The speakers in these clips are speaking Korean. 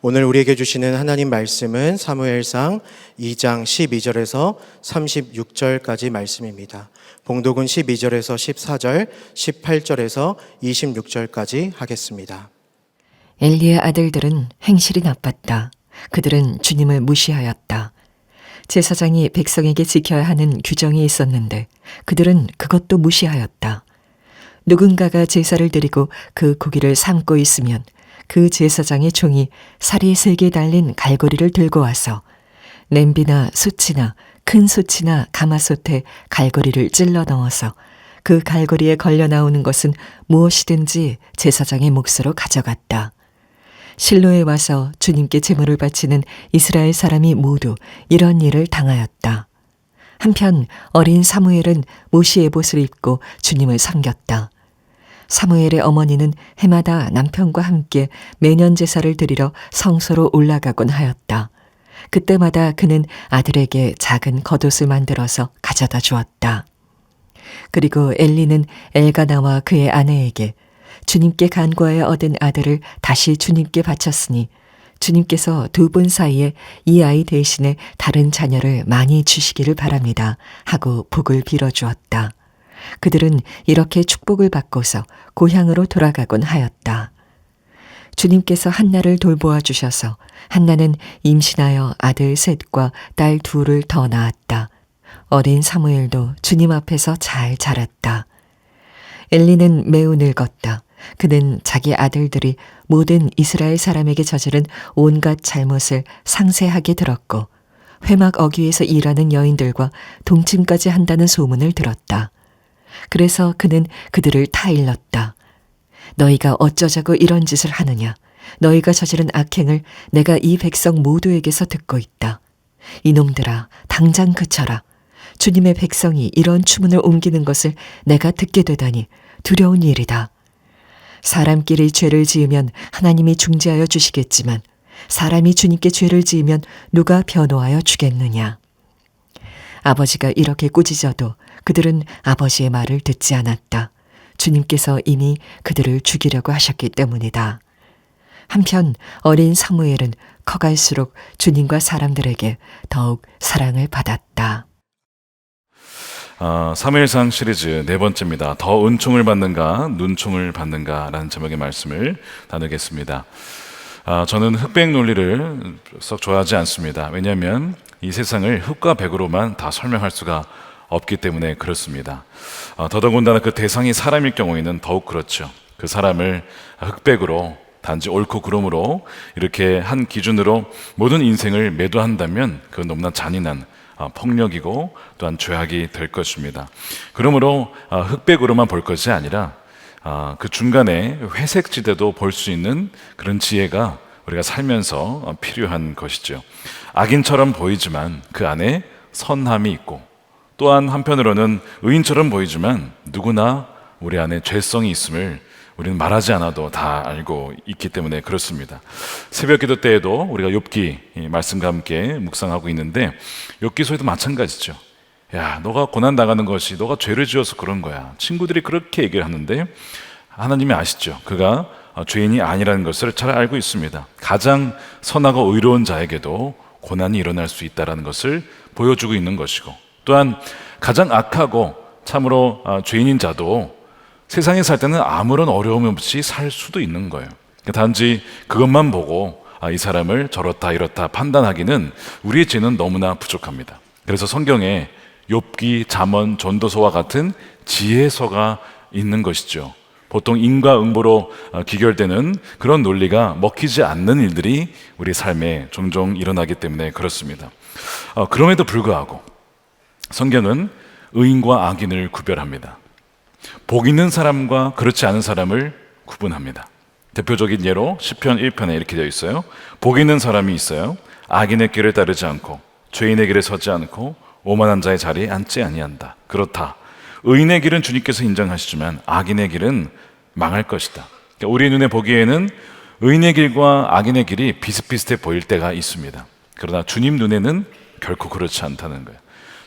오늘 우리에게 주시는 하나님 말씀은 사무엘상 2장 12절에서 36절까지 말씀입니다. 봉독은 12절에서 14절, 18절에서 26절까지 하겠습니다. 엘리의 아들들은 행실이 나빴다. 그들은 주님을 무시하였다. 제사장이 백성에게 지켜야 하는 규정이 있었는데 그들은 그것도 무시하였다. 누군가가 제사를 드리고 그 고기를 삶고 있으면 그 제사장의 종이 살이 3개 달린 갈고리를 들고 와서 냄비나 숯이나 큰 숯이나 가마솥에 갈고리를 찔러 넣어서 그 갈고리에 걸려 나오는 것은 무엇이든지 제사장의 몫으로 가져갔다. 실로에 와서 주님께 제물을 바치는 이스라엘 사람이 모두 이런 일을 당하였다. 한편 어린 사무엘은 모시의 옷을 입고 주님을 섬겼다. 사무엘의 어머니는 해마다 남편과 함께 매년 제사를 드리러 성소로 올라가곤 하였다. 그때마다 그는 아들에게 작은 겉옷을 만들어서 가져다 주었다. 그리고 엘리는 엘가나와 그의 아내에게 주님께 간구하여 얻은 아들을 다시 주님께 바쳤으니 주님께서 2분 사이에 이 아이 대신에 다른 자녀를 많이 주시기를 바랍니다 하고 복을 빌어주었다. 그들은 이렇게 축복을 받고서 고향으로 돌아가곤 하였다. 주님께서 한나를 돌보아 주셔서 한나는 임신하여 아들 3과 딸 2를 더 낳았다. 어린 사무엘도 주님 앞에서 잘 자랐다. 엘리는 매우 늙었다. 그는 자기 아들들이 모든 이스라엘 사람에게 저지른 온갖 잘못을 상세하게 들었고 회막 어귀에서 일하는 여인들과 동침까지 한다는 소문을 들었다. 그래서 그는 그들을 타일렀다. 너희가 어쩌자고 이런 짓을 하느냐? 너희가 저지른 악행을 내가 이 백성 모두에게서 듣고 있다. 이놈들아, 당장 그쳐라. 주님의 백성이 이런 추문을 옮기는 것을 내가 듣게 되다니 두려운 일이다. 사람끼리 죄를 지으면 하나님이 중재하여 주시겠지만 사람이 주님께 죄를 지으면 누가 변호하여 주겠느냐? 아버지가 이렇게 꾸짖어도 그들은 아버지의 말을 듣지 않았다. 주님께서 이미 그들을 죽이려고 하셨기 때문이다. 한편 어린 사무엘은 커갈수록 주님과 사람들에게 더욱 사랑을 받았다. 사무엘상 시리즈 4번째입니다. 더 은총을 받는가 눈총을 받는가 라는 제목의 말씀을 나누겠습니다. 저는 흑백 논리를 썩 좋아하지 않습니다. 왜냐하면 이 세상을 흑과 백으로만 다 설명할 수가 없기 때문에 그렇습니다. 더더군다나 그 대상이 사람일 경우에는 더욱 그렇죠. 그 사람을 흑백으로 단지 옳고 그름으로 이렇게 한 기준으로 모든 인생을 매도한다면 그건 너무나 잔인한 폭력이고 또한 죄악이 될 것입니다. 그러므로 흑백으로만 볼 것이 아니라 그 중간에 회색지대도 볼 수 있는 그런 지혜가 우리가 살면서 필요한 것이죠. 악인처럼 보이지만 그 안에 선함이 있고 또한 한편으로는 의인처럼 보이지만 누구나 우리 안에 죄성이 있음을 우리는 말하지 않아도 다 알고 있기 때문에 그렇습니다. 새벽 기도 때에도 우리가 욥기 말씀과 함께 묵상하고 있는데 욥기서에도 마찬가지죠. 야, 너가 고난 당하는 것이 너가 죄를 지어서 그런 거야. 친구들이 그렇게 얘기를 하는데 하나님이 아시죠. 그가 죄인이 아니라는 것을 잘 알고 있습니다. 가장 선하고 의로운 자에게도 고난이 일어날 수 있다는 것을 보여주고 있는 것이고 또한 가장 악하고 참으로 죄인인 자도 세상에 살 때는 아무런 어려움 없이 살 수도 있는 거예요. 단지 그것만 보고 이 사람을 저렇다 이렇다 판단하기는 우리의 죄는 너무나 부족합니다. 그래서 성경에 욥기, 잠언, 전도서와 같은 지혜서가 있는 것이죠. 보통 인과응보로 기결되는 그런 논리가 먹히지 않는 일들이 우리 삶에 종종 일어나기 때문에 그렇습니다. 그럼에도 불구하고 성경은 의인과 악인을 구별합니다. 복 있는 사람과 그렇지 않은 사람을 구분합니다. 대표적인 예로 시편 1편에 이렇게 되어 있어요. 복 있는 사람이 있어요. 악인의 길을 따르지 않고 죄인의 길에 서지 않고 오만한 자의 자리에 앉지 아니한다. 그렇다. 의인의 길은 주님께서 인정하시지만 악인의 길은 망할 것이다. 그러니까 우리 눈에 보기에는 의인의 길과 악인의 길이 비슷비슷해 보일 때가 있습니다. 그러나 주님 눈에는 결코 그렇지 않다는 거예요.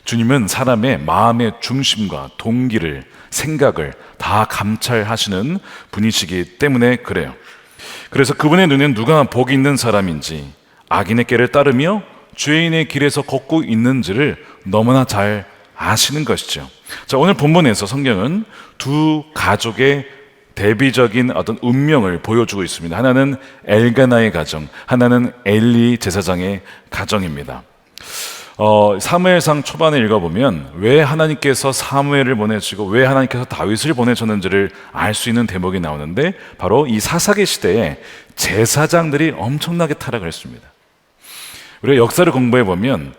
주님은 사람의 마음의 중심과 동기를, 생각을 다 감찰하시는 분이시기 때문에 그래요. 그래서 그분의 눈엔 누가 복 있는 사람인지, 악인의 길을 따르며 죄인의 길에서 걷고 있는지를 너무나 잘 아시는 것이죠. 자, 오늘 본문에서 성경은 두 가족의 대비적인 어떤 운명을 보여주고 있습니다. 하나는 엘가나의 가정, 하나는 엘리 제사장의 가정입니다. 사무엘상 초반에 읽어보면 왜 하나님께서 사무엘을 보내시고 왜 하나님께서 다윗을 보내셨는지를 알 수 있는 대목이 나오는데, 바로 이 사사기 시대에 제사장들이 엄청나게 타락을 했습니다. 우리가 역사를 공부해 보면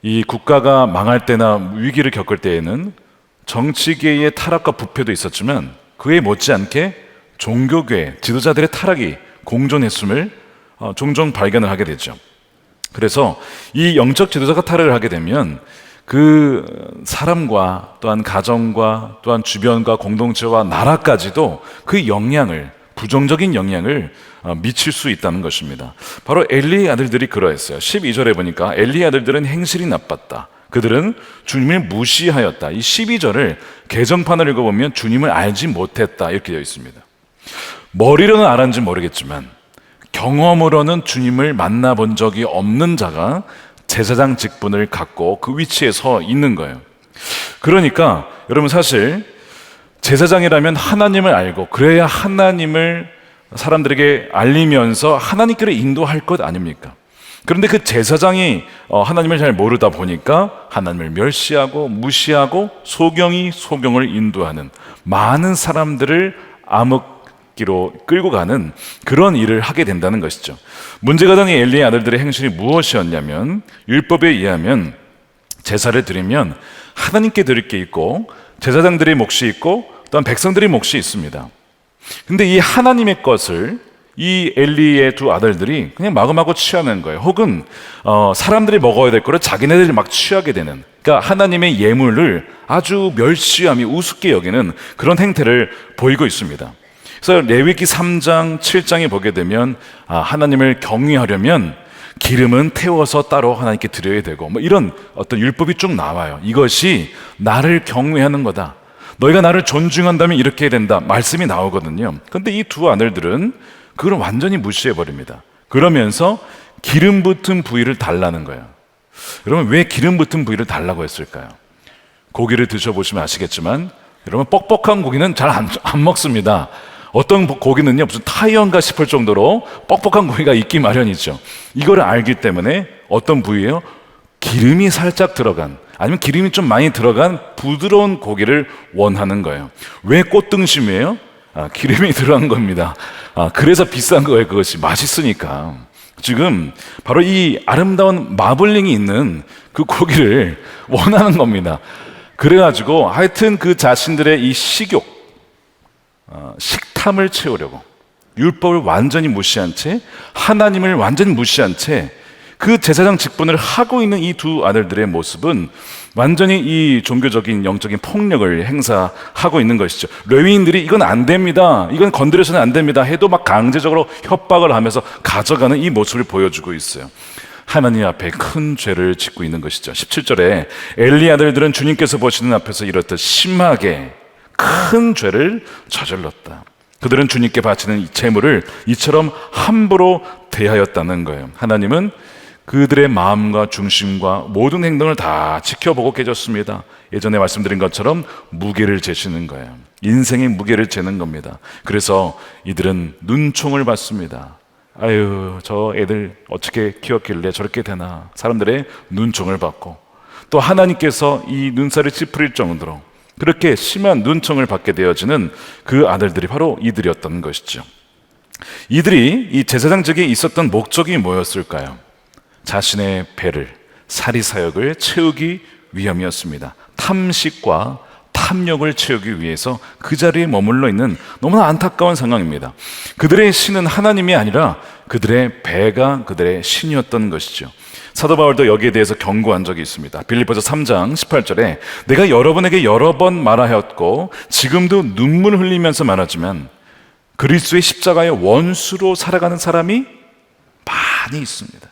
이 국가가 망할 때나 위기를 겪을 때에는 정치계의 타락과 부패도 있었지만 그에 못지않게 종교계 지도자들의 타락이 공존했음을 종종 발견을 하게 되죠. 그래서 이 영적 지도자가 타락을 하게 되면 그 사람과 또한 가정과 또한 주변과 공동체와 나라까지도 그 영향을, 부정적인 영향을 미칠 수 있다는 것입니다. 바로 엘리의 아들들이 그러했어요. 12절에 보니까 엘리의 아들들은 행실이 나빴다. 그들은 주님을 무시하였다. 이 12절을 개정판을 읽어보면 주님을 알지 못했다 이렇게 되어 있습니다. 머리로는 알았는지 모르겠지만 경험으로는 주님을 만나본 적이 없는 자가 제사장 직분을 갖고 그 위치에 서 있는 거예요. 그러니까 여러분, 사실 제사장이라면 하나님을 알고 그래야 하나님을 사람들에게 알리면서 하나님께로 인도할 것 아닙니까? 그런데 그 제사장이 하나님을 잘 모르다 보니까 하나님을 멸시하고 무시하고 소경을 인도하는, 많은 사람들을 암흑기로 끌고 가는 그런 일을 하게 된다는 것이죠. 문제가 되는 엘리의 아들들의 행실이 무엇이었냐면, 율법에 의하면 제사를 드리면 하나님께 드릴 게 있고 제사장들의 몫이 있고 또한 백성들의 몫이 있습니다. 근데 이 하나님의 것을 이 엘리의 두 아들들이 그냥 마구마구 취하는 거예요. 혹은 사람들이 먹어야 될 거를 자기네들이 막 취하게 되는, 그러니까 하나님의 예물을 아주 멸시하며 우습게 여기는 그런 행태를 보이고 있습니다. 그래서 레위기 3장 7장에 보게 되면 하나님을 경외하려면 기름은 태워서 따로 하나님께 드려야 되고 뭐 이런 어떤 율법이 쭉 나와요. 이것이 나를 경외하는 거다, 너희가 나를 존중한다면 이렇게 해야 된다, 말씀이 나오거든요. 그런데 이 두 아들들은 그걸 완전히 무시해버립니다. 그러면서 기름 붙은 부위를 달라는 거예요. 여러분, 왜 기름 붙은 부위를 달라고 했을까요? 고기를 드셔보시면 아시겠지만 여러분, 뻑뻑한 고기는 잘 안 먹습니다. 어떤 고기는요 무슨 타이어인가 싶을 정도로 뻑뻑한 고기가 있기 마련이죠. 이거를 알기 때문에 어떤 부위예요? 기름이 살짝 들어간, 아니면 기름이 좀 많이 들어간 부드러운 고기를 원하는 거예요. 왜 꽃등심이에요? 기름이 들어간 겁니다. 그래서 비싼 거예요. 그것이 맛있으니까. 지금 바로 이 아름다운 마블링이 있는 그 고기를 원하는 겁니다. 그래가지고 하여튼 그 자신들의 이 식욕, 식탐을 채우려고 율법을 완전히 무시한 채, 하나님을 완전히 무시한 채 그 제사장 직분을 하고 있는 이 두 아들들의 모습은 완전히 이 종교적인 영적인 폭력을 행사하고 있는 것이죠. 레위인들이 이건 안 됩니다, 이건 건드려서는 안 됩니다 해도 막 강제적으로 협박을 하면서 가져가는 이 모습을 보여주고 있어요. 하나님 앞에 큰 죄를 짓고 있는 것이죠. 17절에 엘리 아들들은 주님께서 보시는 앞에서 이렇듯 심하게 큰 죄를 저질렀다. 그들은 주님께 바치는 이 제물을 이처럼 함부로 대하였다는 거예요. 하나님은 그들의 마음과 중심과 모든 행동을 다 지켜보고 계셨습니다. 예전에 말씀드린 것처럼 무게를 재시는 거예요. 인생의 무게를 재는 겁니다. 그래서 이들은 눈총을 받습니다. 아유, 저 애들 어떻게 키웠길래 저렇게 되나, 사람들의 눈총을 받고, 또 하나님께서 이 눈살을 찌푸릴 정도로 그렇게 심한 눈총을 받게 되어지는 그 아들들이 바로 이들이었던 것이죠. 이들이 이 제사장직에 있었던 목적이 뭐였을까요? 자신의 배를, 사리사욕을 채우기 위함이었습니다. 탐식과 탐욕을 채우기 위해서 그 자리에 머물러 있는 너무나 안타까운 상황입니다. 그들의 신은 하나님이 아니라 그들의 배가 그들의 신이었던 것이죠. 사도 바울도 여기에 대해서 경고한 적이 있습니다. 빌립보서 3장 18절에 내가 여러분에게 여러 번 말하였고 지금도 눈물 흘리면서 말하지만 그리스도의 십자가의 원수로 살아가는 사람이 많이 있습니다.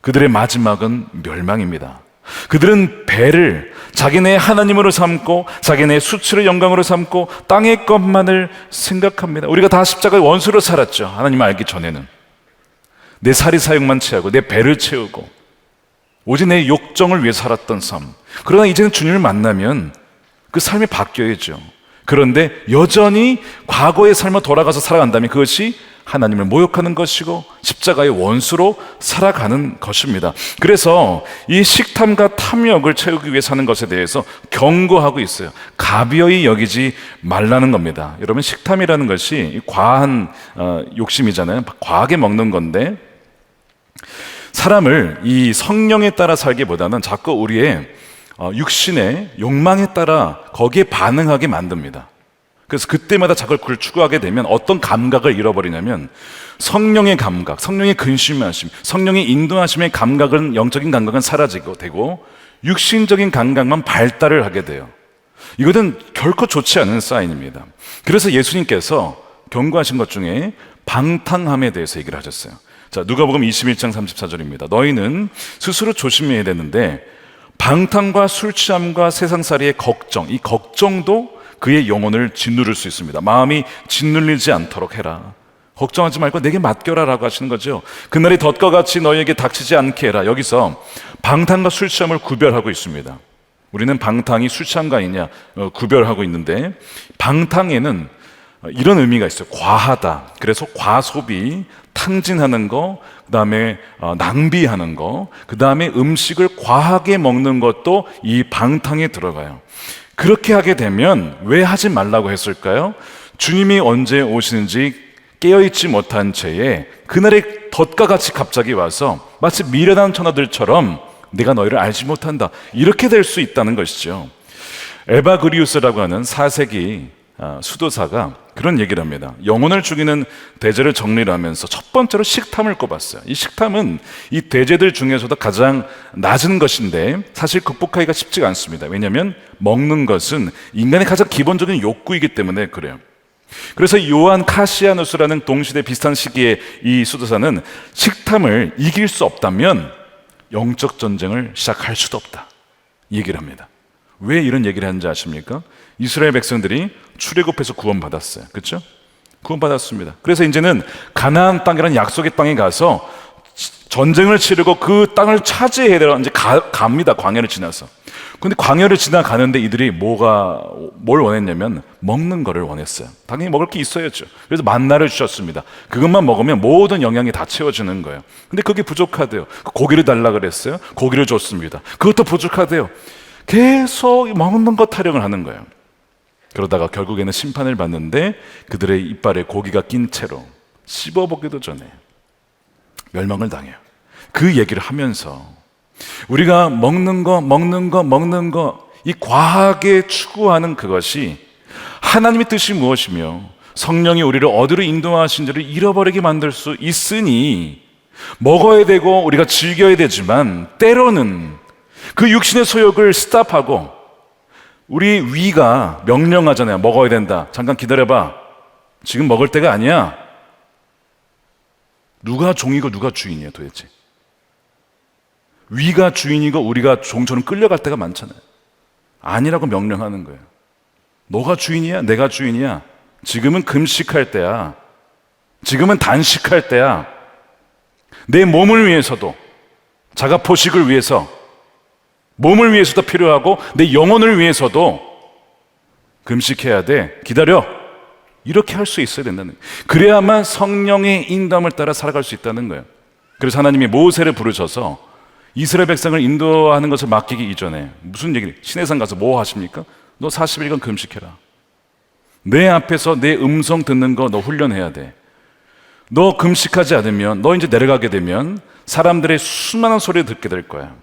그들의 마지막은 멸망입니다. 그들은 배를, 자기네 하나님으로 삼고 자기네 수치를 영광으로 삼고 땅의 것만을 생각합니다. 우리가 다 십자가의 원수로 살았죠. 하나님 알기 전에는 내 사리사욕만 취하고 내 배를 채우고 오직 내 욕정을 위해 살았던 삶. 그러나 이제는 주님을 만나면 그 삶이 바뀌어야죠. 그런데 여전히 과거의 삶을 돌아가서 살아간다면 그것이 하나님을 모욕하는 것이고 십자가의 원수로 살아가는 것입니다. 그래서 이 식탐과 탐욕을 채우기 위해 사는 것에 대해서 경고하고 있어요. 가벼이 여기지 말라는 겁니다. 여러분, 식탐이라는 것이 과한 욕심이잖아요. 과하게 먹는 건데 사람을 이 성령에 따라 살기보다는 자꾸 우리의 육신의 욕망에 따라 거기에 반응하게 만듭니다. 그래서 그때마다 자꾸 그걸 추구하게 되면 어떤 감각을 잃어버리냐면 성령의 감각, 성령의 근심하심, 성령의 인도하심의 감각은, 영적인 감각은 사라지고 되고 육신적인 감각만 발달을 하게 돼요. 이것은 결코 좋지 않은 사인입니다. 그래서 예수님께서 경고하신 것 중에 방탕함에 대해서 얘기를 하셨어요. 자, 누가복음 21장 34절입니다. 너희는 스스로 조심해야 되는데 방탕과 술 취함과 세상살이의 걱정, 이 걱정도 그의 영혼을 짓누를 수 있습니다. 마음이 짓눌리지 않도록 해라. 걱정하지 말고 내게 맡겨라 라고 하시는 거죠. 그날이 덫과 같이 너희에게 닥치지 않게 해라. 여기서 방탕과 술 취함을 구별하고 있습니다. 우리는 방탕이 술 취함과 아니냐 구별하고 있는데 방탕에는 이런 의미가 있어요. 과하다. 그래서 과소비, 탕진하는 거, 그 다음에 낭비하는 거, 그 다음에 음식을 과하게 먹는 것도 이 방탕에 들어가요. 그렇게 하게 되면 왜 하지 말라고 했을까요? 주님이 언제 오시는지 깨어있지 못한 채에 그날의 덫과 같이 갑자기 와서 마치 미련한 천하들처럼 내가 너희를 알지 못한다, 이렇게 될 수 있다는 것이죠. 에바그리우스라고 하는 4세기 수도사가 그런 얘기를 합니다. 영혼을 죽이는 대제를 정리를 하면서 첫 번째로 식탐을 꼽았어요. 이 식탐은 이 대제들 중에서도 가장 낮은 것인데 사실 극복하기가 쉽지가 않습니다. 왜냐하면 먹는 것은 인간의 가장 기본적인 욕구이기 때문에 그래요. 그래서 요한 카시아누스라는 동시대 비슷한 시기에 이 수도사는 식탐을 이길 수 없다면 영적 전쟁을 시작할 수도 없다, 이 얘기를 합니다. 왜 이런 얘기를 하는지 아십니까? 이스라엘 백성들이 출애굽해서 구원받았어요. 그렇죠? 구원받았습니다. 그래서 이제는 가나안 땅이라는 약속의 땅에 가서 전쟁을 치르고 그 땅을 차지해야 되라 이제 갑니다. 광야를 지나서. 근데 광야를 지나가는데 이들이 뭘 원했냐면 먹는 거를 원했어요. 당연히 먹을 게 있어야죠. 그래서 만나를 주셨습니다. 그것만 먹으면 모든 영양이 다 채워지는 거예요. 근데 그게 부족하대요. 고기를 달라 그랬어요. 고기를 줬습니다. 그것도 부족하대요. 계속 먹는 것 타령을 하는 거예요. 그러다가 결국에는 심판을 받는데 그들의 이빨에 고기가 낀 채로 씹어보기도 전에 멸망을 당해요. 그 얘기를 하면서 우리가 먹는 거 이 과하게 추구하는 그것이 하나님의 뜻이 무엇이며 성령이 우리를 어디로 인도하신지를 잃어버리게 만들 수 있으니 먹어야 되고 우리가 즐겨야 되지만 때로는 그 육신의 소욕을 스탑하고 우리 위가 명령하잖아요. 먹어야 된다. 잠깐 기다려봐. 지금 먹을 때가 아니야. 누가 종이고 누가 주인이에요 도대체? 위가 주인이고 우리가 종처럼 끌려갈 때가 많잖아요. 아니라고 명령하는 거예요. 너가 주인이야? 내가 주인이야? 지금은 금식할 때야. 지금은 단식할 때야. 내 몸을 위해서도, 자가포식을 위해서, 몸을 위해서도 필요하고 내 영혼을 위해서도 금식해야 돼. 기다려. 이렇게 할 수 있어야 된다는 거예요. 그래야만 성령의 인도함을 따라 살아갈 수 있다는 거예요. 그래서 하나님이 모세를 부르셔서 이스라엘 백성을 인도하는 것을 맡기기 이전에 무슨 얘기를, 시내산 가서 뭐 하십니까? 너 40일간 금식해라. 내 앞에서 내 음성 듣는 거 너 훈련해야 돼. 너 금식하지 않으면 너 이제 내려가게 되면 사람들의 수많은 소리를 듣게 될 거야.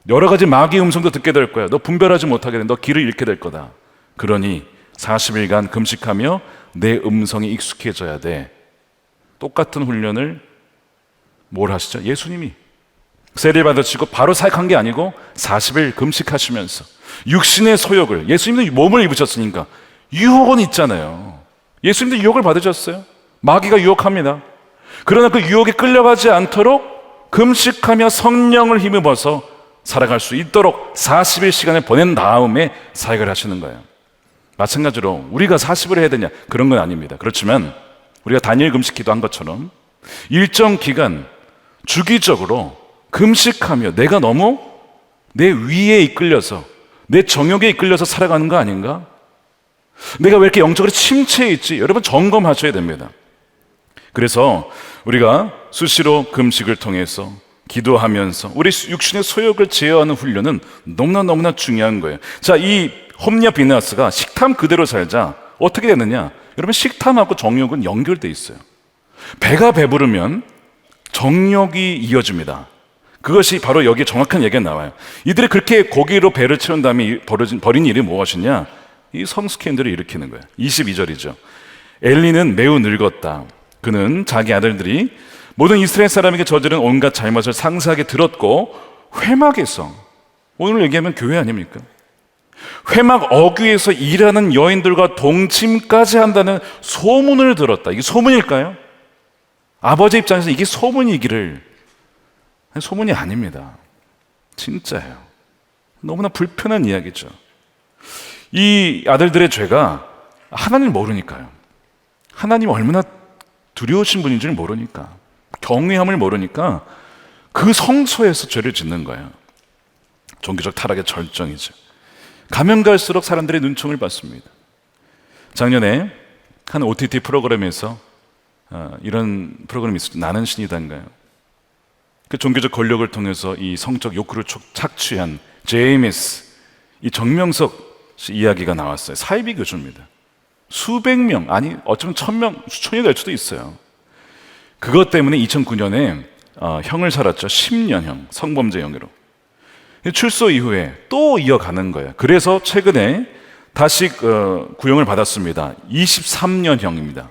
여러 가지 마귀의 음성도 듣게 될 거야. 너 분별하지 못하게 돼. 너 길을 잃게 될 거다. 그러니 40일간 금식하며 내 음성이 익숙해져야 돼. 똑같은 훈련을 뭘 하시죠? 예수님이 세례 받으시고 바로 사역한 게 아니고 40일 금식하시면서 육신의 소욕을, 예수님도 몸을 입으셨으니까 유혹은 있잖아요. 예수님도 유혹을 받으셨어요. 마귀가 유혹합니다. 그러나 그 유혹에 끌려가지 않도록 금식하며 성령을 힘입어서 살아갈 수 있도록 40일 시간을 보낸 다음에 사역을 하시는 거예요. 마찬가지로 우리가 40을 해야 되냐? 그런 건 아닙니다. 그렇지만 우리가 단일 금식 기도한 것처럼 일정 기간 주기적으로 금식하며 내가 너무 내 위에 이끌려서 내 정욕에 이끌려서 살아가는 거 아닌가? 내가 왜 이렇게 영적으로 침체해 있지? 여러분 점검하셔야 됩니다. 그래서 우리가 수시로 금식을 통해서 기도하면서 우리 육신의 소욕을 제어하는 훈련은 너무나 중요한 거예요. 자, 이 홈리아 비느하스가 식탐 그대로 살자 어떻게 되느냐? 여러분 식탐하고 정욕은 연결돼 있어요. 배가 배부르면 정욕이 이어집니다. 그것이 바로 여기 정확한 얘기가 나와요. 이들이 그렇게 고기로 배를 채운 다음에 벌인 일이 무엇이냐? 이 성스캔들을 일으키는 거예요. 22절이죠. 엘리는 매우 늙었다. 그는 자기 아들들이 모든 이스라엘 사람에게 저지른 온갖 잘못을 상세하게 들었고 회막에서, 오늘 얘기하면 교회 아닙니까? 회막 어귀에서 일하는 여인들과 동침까지 한다는 소문을 들었다. 이게 소문일까요? 아버지 입장에서 이게 소문이기를, 소문이 아닙니다. 진짜예요. 너무나 불편한 이야기죠. 이 아들들의 죄가 하나님을 모르니까요. 하나님 얼마나 두려우신 분인지를 모르니까, 경외함을 모르니까 그 성소에서 죄를 짓는 거예요. 종교적 타락의 절정이죠. 가면 갈수록 사람들의 눈총을 받습니다. 작년에 한 OTT 프로그램에서 이런 프로그램이 있었죠. 나는 신이다인가요? 그 종교적 권력을 통해서 이 성적 욕구를 착취한 제이미스, 이 정명석 씨 이야기가 나왔어요. 사이비 교주입니다. 수백 명, 아니 어쩌면 1000명, 수천이 될 수도 있어요. 그것 때문에 2009년에 형을 살았죠. 10년형, 성범죄 혐의로. 출소 이후에 또 이어가는 거예요. 그래서 최근에 다시 구형을 받았습니다. 23년형입니다.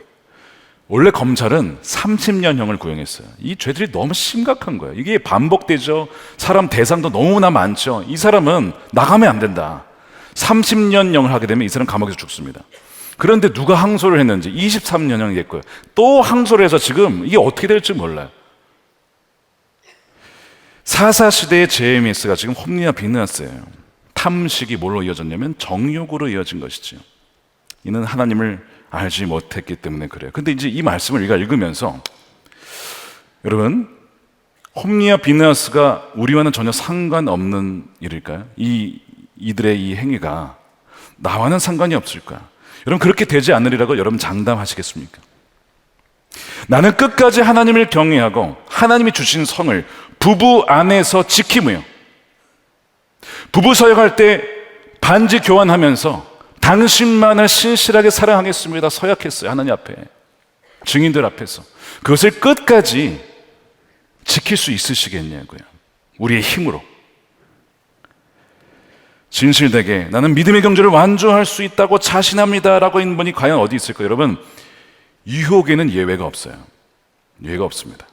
원래 검찰은 30년형을 구형했어요. 이 죄들이 너무 심각한 거예요. 이게 반복되죠. 사람 대상도 너무나 많죠. 이 사람은 나가면 안 된다. 30년형을 하게 되면 이 사람 감옥에서 죽습니다. 그런데 누가 항소를 했는지 23년형이 됐고요. 또 항소를 해서 지금 이게 어떻게 될지 몰라요. 사사시대의 제이미스가 지금 홈리아 비느하스예요. 탐식이 뭘로 이어졌냐면 정욕으로 이어진 것이죠. 이는 하나님을 알지 못했기 때문에 그래요. 근데 이제 이 말씀을 우리가 읽으면서 여러분, 홈리아 비느하스가 우리와는 전혀 상관없는 일일까요? 이들의 이 행위가 나와는 상관이 없을까? 여러분, 그렇게 되지 않으리라고 여러분 장담하시겠습니까? 나는 끝까지 하나님을 경외하고 하나님이 주신 성을 부부 안에서 지키며 부부 서약할 때 반지 교환하면서 당신만을 신실하게 사랑하겠습니다 서약했어요. 하나님 앞에, 증인들 앞에서. 그것을 끝까지 지킬 수 있으시겠냐고요. 우리의 힘으로. 진실되게 나는 믿음의 경주를 완주할 수 있다고 자신합니다 라고 있는 분이 과연 어디 있을까요? 여러분, 유혹에는 예외가 없어요. 예외가 없습니다.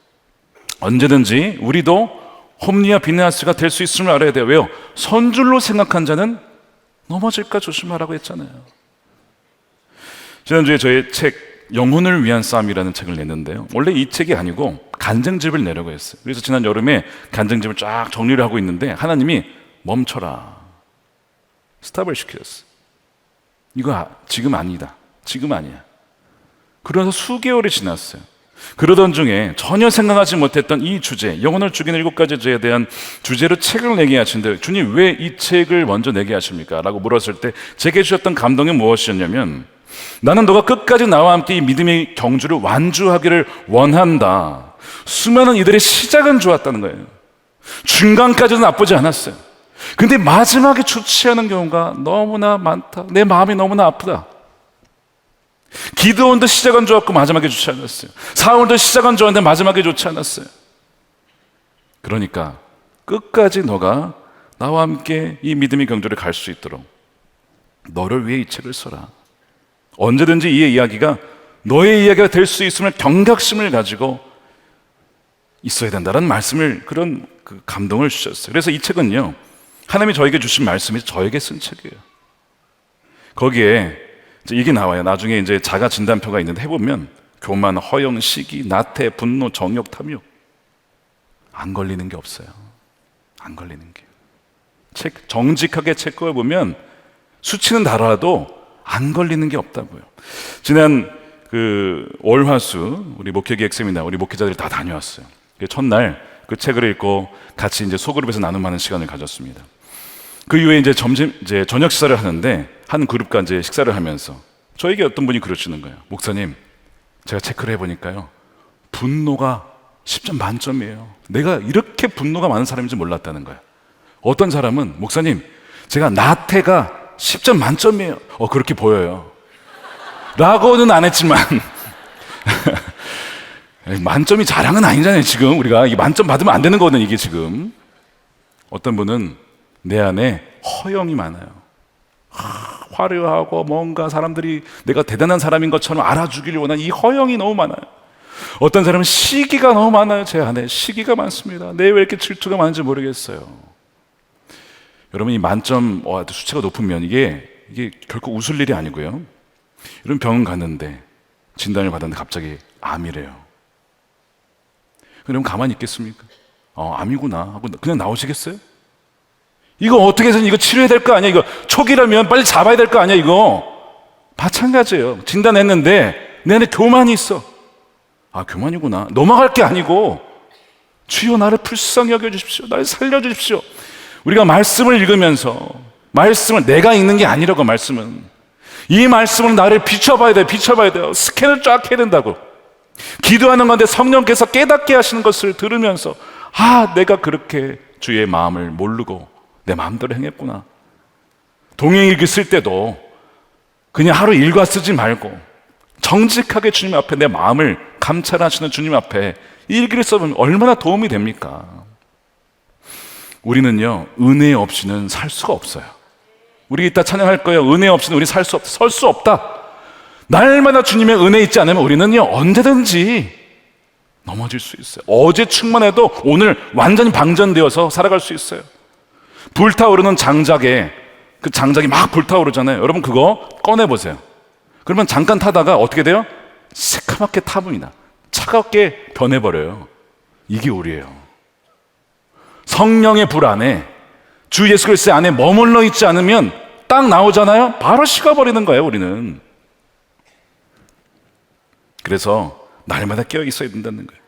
언제든지 우리도 홈리아 비느하스가 될 수 있음을 알아야 돼요. 왜요? 선줄로 생각한 자는 넘어질까 조심하라고 했잖아요. 지난주에 저의 책 영혼을 위한 싸움이라는 책을 냈는데요. 원래 이 책이 아니고 간증집을 내려고 했어요. 그래서 지난 여름에 간증집을 쫙 정리를 하고 있는데 하나님이 멈춰라, 스탑을 시켰어요. 이거 지금 아니다. 지금 아니야. 그래서 수개월이 지났어요. 그러던 중에 전혀 생각하지 못했던 이 주제, 영혼을 죽이는 7가지 죄에 대한 주제로 책을 내게 하신데, 주님 왜 이 책을 먼저 내게 하십니까? 라고 물었을 때 제게 주셨던 감동이 무엇이었냐면, 나는 너가 끝까지 나와 함께 이 믿음의 경주를 완주하기를 원한다. 수많은 이들의 시작은 좋았다는 거예요. 중간까지는 나쁘지 않았어요. 근데 마지막에 좋지 않은 경우가 너무나 많다. 내 마음이 너무나 아프다. 기드온도 시작은 좋았고 마지막에 좋지 않았어요. 사울도 시작은 좋았는데 마지막에 좋지 않았어요. 그러니까 끝까지 너가 나와 함께 이 믿음의 경주를 갈 수 있도록 너를 위해 이 책을 써라. 언제든지 이 이야기가 너의 이야기가 될 수 있음을 경각심을 가지고 있어야 된다는 말씀을, 그런 그 감동을 주셨어요. 그래서 이 책은요, 하나님이 저에게 주신 말씀이 저에게 쓴 책이에요. 거기에 이게 나와요. 나중에 이제 자가 진단표가 있는데 해보면 교만, 허영, 시기, 나태, 분노, 정욕, 탐욕, 안 걸리는 게 없어요. 안 걸리는 게. 정직하게 체크해 보면 수치는 달아도 안 걸리는 게 없다고요. 지난 월화수 우리 목회기획 세미나 우리 목회자들이 다 다녀왔어요. 첫날 그 책을 읽고 같이 이제 소그룹에서 나눔하는 시간을 가졌습니다. 그 이후에 이제 저녁 식사를 하는데 한 그룹과 이제 식사를 하면서 저에게 어떤 분이 그러시는 거예요. 목사님, 제가 체크를 해보니까요, 분노가 10점 만점이에요. 내가 이렇게 분노가 많은 사람인지 몰랐다는 거예요. 어떤 사람은 목사님, 제가 나태가 10점 만점이에요. 그렇게 보여요. 라고는 안 했지만 만점이 자랑은 아니잖아요. 지금 우리가 이 만점 받으면 안 되는 거거든 이게 지금. 어떤 분은 내 안에 허영이 많아요. 화려하고 뭔가 사람들이 내가 대단한 사람인 것처럼 알아주기를 원하는 이 허영이 너무 많아요. 어떤 사람은 시기가 너무 많아요. 제 안에 시기가 많습니다. 내 왜 이렇게 질투가 많은지 모르겠어요. 여러분, 이 만점 수치가 높으면 이게 결코 웃을 일이 아니고요. 이런 병원 갔는데 진단을 받았는데 갑자기 암이래요. 그럼 가만히 있겠습니까? 암이구나 하고 그냥 나오시겠어요? 이거 어떻게 해서 이거 치료해야 될 거 아니야? 이거 초기라면 빨리 잡아야 될 거 아니야? 이거 마찬가지예요. 진단했는데 내 안에 교만이 있어. 교만이구나. 넘어갈 게 아니고 주여 나를 불쌍히 여겨주십시오. 나를 살려주십시오. 우리가 말씀을 읽으면서 말씀을 내가 읽는 게 아니라고. 말씀은 이 말씀은 나를 비춰봐야 돼요. 스캔을 쫙 해야 된다고. 기도하는 건데 성령께서 깨닫게 하시는 것을 들으면서 내가 그렇게 주의 마음을 모르고 내 마음대로 행했구나. 동행 일기 쓸 때도 그냥 하루 일과 쓰지 말고 정직하게 주님 앞에 내 마음을 감찰하시는 주님 앞에 일기를 써보면 얼마나 도움이 됩니까? 우리는요, 은혜 없이는 살 수가 없어요. 우리 이따 찬양할 거예요. 은혜 없이는 우리 설 수 없다. 날마다 주님의 은혜 있지 않으면 우리는요, 언제든지 넘어질 수 있어요. 어제 충만해도 오늘 완전히 방전되어서 살아갈 수 있어요. 불타오르는 장작에 그 장작이 막 불타오르잖아요. 여러분 그거 꺼내보세요. 그러면 잠깐 타다가 어떻게 돼요? 새카맣게 타버립니다. 차갑게 변해버려요. 이게 우리예요. 성령의 불 안에 주 예수 그리스도 안에 머물러 있지 않으면 딱 나오잖아요. 바로 식어버리는 거예요. 우리는. 그래서 날마다 깨어 있어야 된다는 거예요.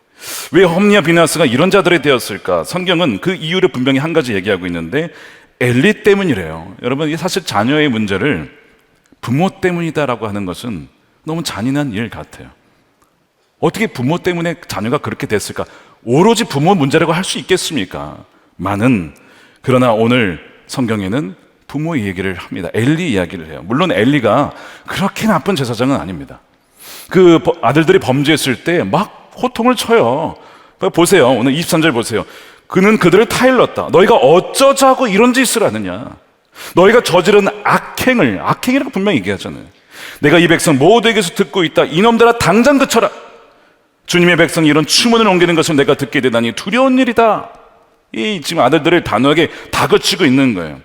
왜 홈리와 비나스가 이런 자들이 되었을까? 성경은 그 이유를 분명히 한 가지 얘기하고 있는데 엘리 때문이래요. 여러분, 이게 사실 자녀의 문제를 부모 때문이다라고 하는 것은 너무 잔인한 일 같아요. 어떻게 부모 때문에 자녀가 그렇게 됐을까? 오로지 부모 문제라고 할 수 있겠습니까? 그러나 오늘 성경에는 부모의 얘기를 합니다. 엘리 이야기를 해요. 물론 엘리가 그렇게 나쁜 제사장은 아닙니다. 그 아들들이 범죄했을 때 막 호통을 쳐요. 보세요. 오늘 23절 보세요. 그는 그들을 타일렀다. 너희가 어쩌자고 이런 짓을 하느냐. 너희가 저지른 악행이라고 분명히 얘기하잖아요. 내가 이 백성 모두에게서 듣고 있다. 이놈들아 당장 그쳐라. 주님의 백성이 이런 추문을 옮기는 것을 내가 듣게 되다니 두려운 일이다. 이 지금 아들들을 단호하게 다그치고 있는 거예요.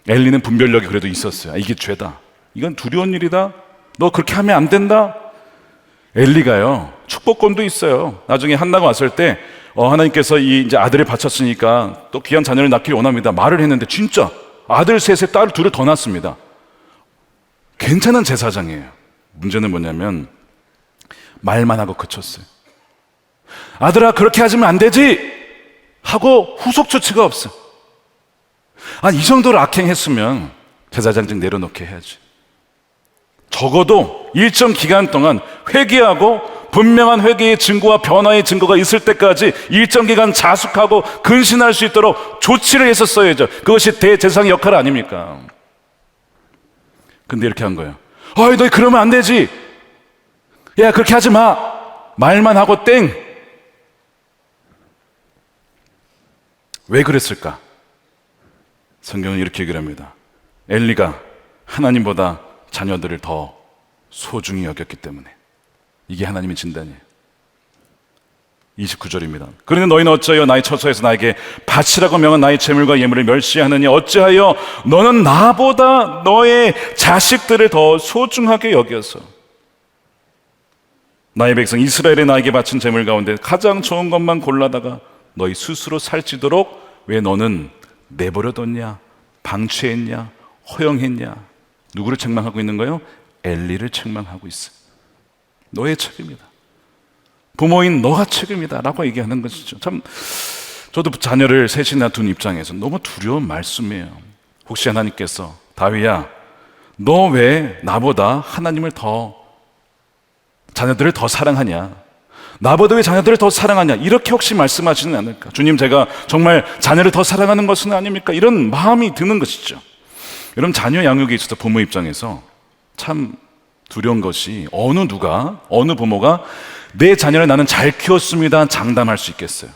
엘리는 분별력이 그래도 있었어요. 이게 죄다. 이건 두려운 일이다. 너 그렇게 하면 안 된다. 엘리가요, 축복권도 있어요. 나중에 한나가 왔을 때 하나님께서 이제 아들을 바쳤으니까 또 귀한 자녀를 낳기를 원합니다. 말을 했는데 진짜 아들 셋에 딸 둘을 더 낳습니다. 괜찮은 제사장이에요. 문제는 뭐냐면 말만 하고 그쳤어요. 아들아 그렇게 하시면 안 되지 하고 후속 조치가 없어. 이 정도로 악행했으면 제사장직 내려놓게 해야지. 적어도 일정 기간 동안 회개하고 분명한 회개의 증거와 변화의 증거가 있을 때까지 일정 기간 자숙하고 근신할 수 있도록 조치를 했었어야죠. 그것이 대제사장의 역할 아닙니까? 근데 이렇게 한 거예요. 너 그러면 안 되지. 야 그렇게 하지 마. 말만 하고 땡. 왜 그랬을까? 성경은 이렇게 얘기를 합니다. 엘리가 하나님보다 자녀들을 더 소중히 여겼기 때문에. 이게 하나님의 진단이에요. 29절입니다. 그러니 너희는 어찌하여 나의 처소에서 나에게 바치라고 명한 나의 재물과 예물을 멸시하느냐. 어찌하여 너는 나보다 너의 자식들을 더 소중하게 여겨서 나의 백성 이스라엘에 나에게 바친 재물 가운데 가장 좋은 것만 골라다가 너희 스스로 살찌도록 왜 너는 내버려뒀냐. 방치했냐? 허용했냐? 누구를 책망하고 있는 거예요? 엘리를 책망하고 있어요. 너의 책임이다. 부모인 너가 책임이다 라고 얘기하는 것이죠. 참 저도 자녀를 셋이나 둔 입장에서 너무 두려운 말씀이에요. 혹시 하나님께서 다윗아 너 왜 나보다 하나님을 더 자녀들을 더 사랑하냐? 나보다 왜 자녀들을 더 사랑하냐? 이렇게 혹시 말씀하시는 않을까? 주님 제가 정말 자녀를 더 사랑하는 것은 아닙니까? 이런 마음이 드는 것이죠. 여러분 자녀 양육에 있어서 부모 입장에서 참 두려운 것이 어느 부모가 내 자녀를 나는 잘 키웠습니다 장담할 수 있겠어요?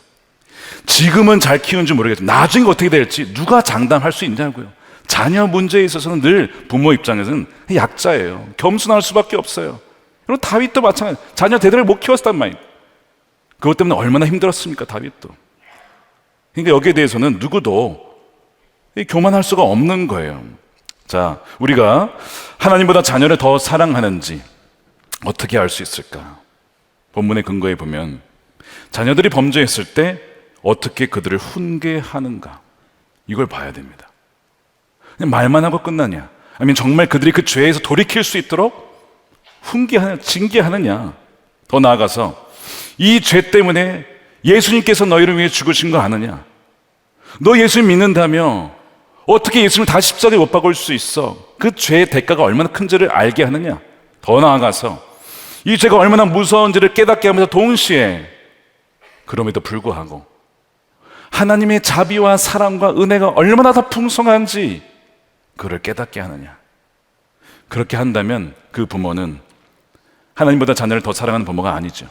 지금은 잘 키우는지 모르겠지만 나중에 어떻게 될지 누가 장담할 수 있냐고요. 자녀 문제에 있어서는 늘 부모 입장에서는 약자예요. 겸손할 수밖에 없어요. 여러분 다윗도 마찬가지. 자녀 대대를 못 키웠단 말이에요. 그것 때문에 얼마나 힘들었습니까 다윗도. 그러니까 여기에 대해서는 누구도 교만할 수가 없는 거예요. 자, 우리가 하나님보다 자녀를 더 사랑하는지 어떻게 알 수 있을까? 본문의 근거에 보면 자녀들이 범죄했을 때 어떻게 그들을 훈계하는가 이걸 봐야 됩니다. 그냥 말만 하고 끝나냐? 아니면 정말 그들이 그 죄에서 돌이킬 수 있도록 훈계하느냐, 징계하느냐? 더 나아가서 이 죄 때문에 예수님께서 너희를 위해 죽으신 거 아느냐? 너 예수님 믿는다며 어떻게 예수님을 다시 십자가에 못 박을 수 있어? 그 죄의 대가가 얼마나 큰지를 알게 하느냐? 더 나아가서 이 죄가 얼마나 무서운지를 깨닫게 하면서 동시에 그럼에도 불구하고 하나님의 자비와 사랑과 은혜가 얼마나 더 풍성한지 그를 깨닫게 하느냐? 그렇게 한다면 그 부모는 하나님보다 자녀를 더 사랑하는 부모가 아니죠.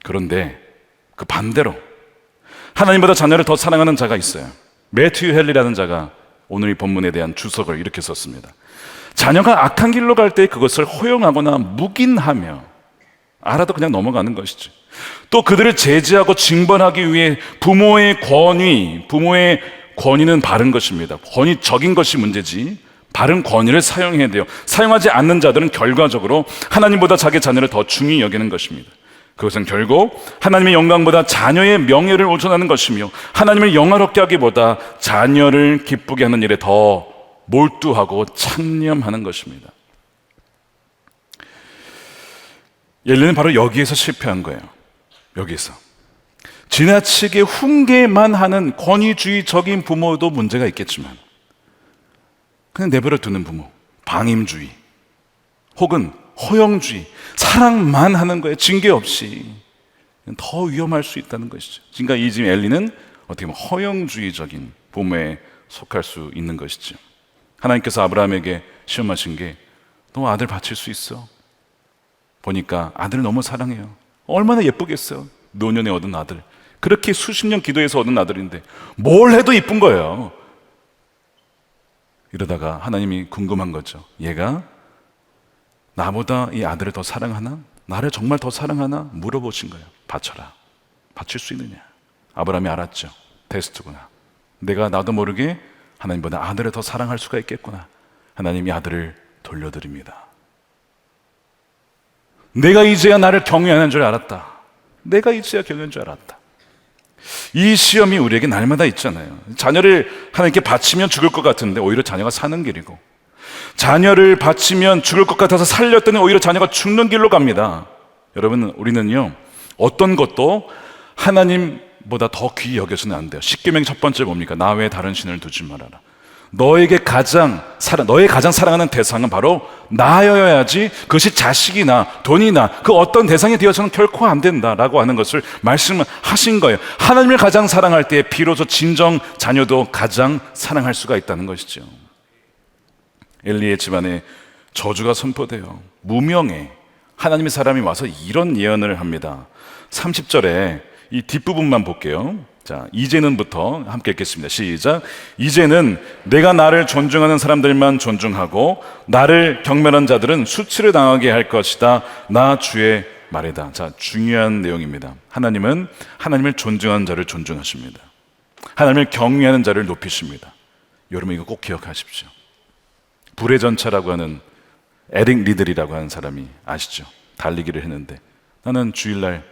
그런데 그 반대로 하나님보다 자녀를 더 사랑하는 자가 있어요. 매튜 헨리라는 자가 오늘 이 본문에 대한 주석을 이렇게 썼습니다. 자녀가 악한 길로 갈 때 그것을 허용하거나 묵인하며 알아도 그냥 넘어가는 것이죠. 또 그들을 제지하고 징벌하기 위해 부모의 권위는 바른 것입니다. 권위적인 것이 문제지 바른 권위를 사용해야 돼요. 사용하지 않는 자들은 결과적으로 하나님보다 자기 자녀를 더 중히 여기는 것입니다. 그것은 결국 하나님의 영광보다 자녀의 명예를 우선하는 것이며 하나님을 영화롭게 하기보다 자녀를 기쁘게 하는 일에 더 몰두하고 창념하는 것입니다. 엘리는 바로 여기에서 실패한 거예요. 여기서 지나치게 훈계만 하는 권위주의적인 부모도 문제가 있겠지만 그냥 내버려 두는 부모, 방임주의 혹은 허용주의, 사랑만 하는 거예요. 징계 없이. 더 위험할 수 있다는 것이죠. 그러니까 이 지금 엘리는 어떻게 보면 허용주의적인 부모에 속할 수 있는 것이죠. 하나님께서 아브라함에게 시험하신 게 너 아들 바칠 수 있어? 보니까 아들을 너무 사랑해요. 얼마나 예쁘겠어요. 노년에 얻은 아들. 그렇게 수십 년 기도해서 얻은 아들인데 뭘 해도 이쁜 거예요. 이러다가 하나님이 궁금한 거죠. 얘가 나보다 이 아들을 더 사랑하나? 나를 정말 더 사랑하나? 물어보신 거예요. 바쳐라. 바칠 수 있느냐? 아브라함이 알았죠. 테스트구나. 내가 나도 모르게 하나님보다 아들을 더 사랑할 수가 있겠구나. 하나님이 아들을 돌려드립니다. 내가 이제야 나를 경외하는 줄 알았다. 내가 이제야 경외하는 줄 알았다. 이 시험이 우리에게 날마다 있잖아요. 자녀를 하나님께 바치면 죽을 것 같은데 오히려 자녀가 사는 길이고, 자녀를 바치면 죽을 것 같아서 살렸더니 오히려 자녀가 죽는 길로 갑니다. 여러분, 우리는요 어떤 것도 하나님보다 더 귀히 여겨서는 안 돼요. 십계명의 첫 번째 뭡니까? 나 외에 다른 신을 두지 말아라. 너의 가장 사랑하는 대상은 바로 나여야지 그것이 자식이나 돈이나 그 어떤 대상이 되어서는 결코 안 된다라고 하는 것을 말씀하신 거예요. 하나님을 가장 사랑할 때 비로소 진정 자녀도 가장 사랑할 수가 있다는 것이죠. 엘리의 집안에 저주가 선포돼요. 무명에 하나님의 사람이 와서 이런 예언을 합니다. 30절에 이 뒷부분만 볼게요. 자, 이제는부터 함께 읽겠습니다. 시작. 이제는 내가 나를 존중하는 사람들만 존중하고 나를 경멸한 자들은 수치를 당하게 할 것이다. 나 주의 말이다. 자, 중요한 내용입니다. 하나님은 하나님을 존중하는 자를 존중하십니다. 하나님을 경외하는 자를 높이십니다. 여러분 이거 꼭 기억하십시오. 불의 전차라고 하는 에릭 리들이라고 하는 사람이 아시죠? 달리기를 했는데 나는 주일날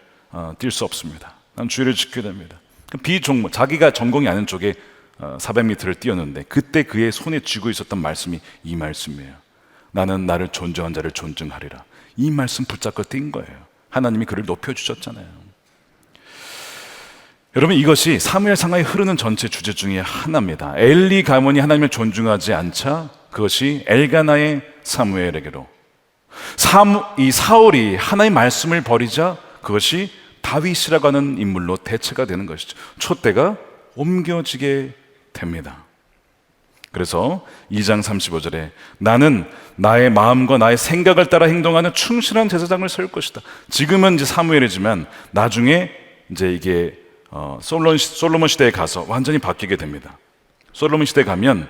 뛸 수 없습니다. 난 주일을 지켜야 됩니다. 비종목, 자기가 전공이 아닌 쪽에 400m를 뛰었는데 그때 그의 손에 쥐고 있었던 말씀이 이 말씀이에요. 나는 나를 존중한 자를 존중하리라. 이 말씀 붙잡고 뛴 거예요. 하나님이 그를 높여주셨잖아요. 여러분, 이것이 사무엘상하에 흐르는 전체 주제 중에 하나입니다. 엘리 가문이 하나님을 존중하지 않자 그것이 엘가나의 사무엘에게로, 이 사울이 하나님의 말씀을 버리자 그것이 다윗이라고 하는 인물로 대체가 되는 것이죠. 촛대가 옮겨지게 됩니다. 그래서 2장 35절에 나는 나의 마음과 나의 생각을 따라 행동하는 충실한 제사장을 세울 것이다. 지금은 이제 사무엘이지만 나중에 이제 이게 솔로몬 시대에 가서 완전히 바뀌게 됩니다. 솔로몬 시대에 가면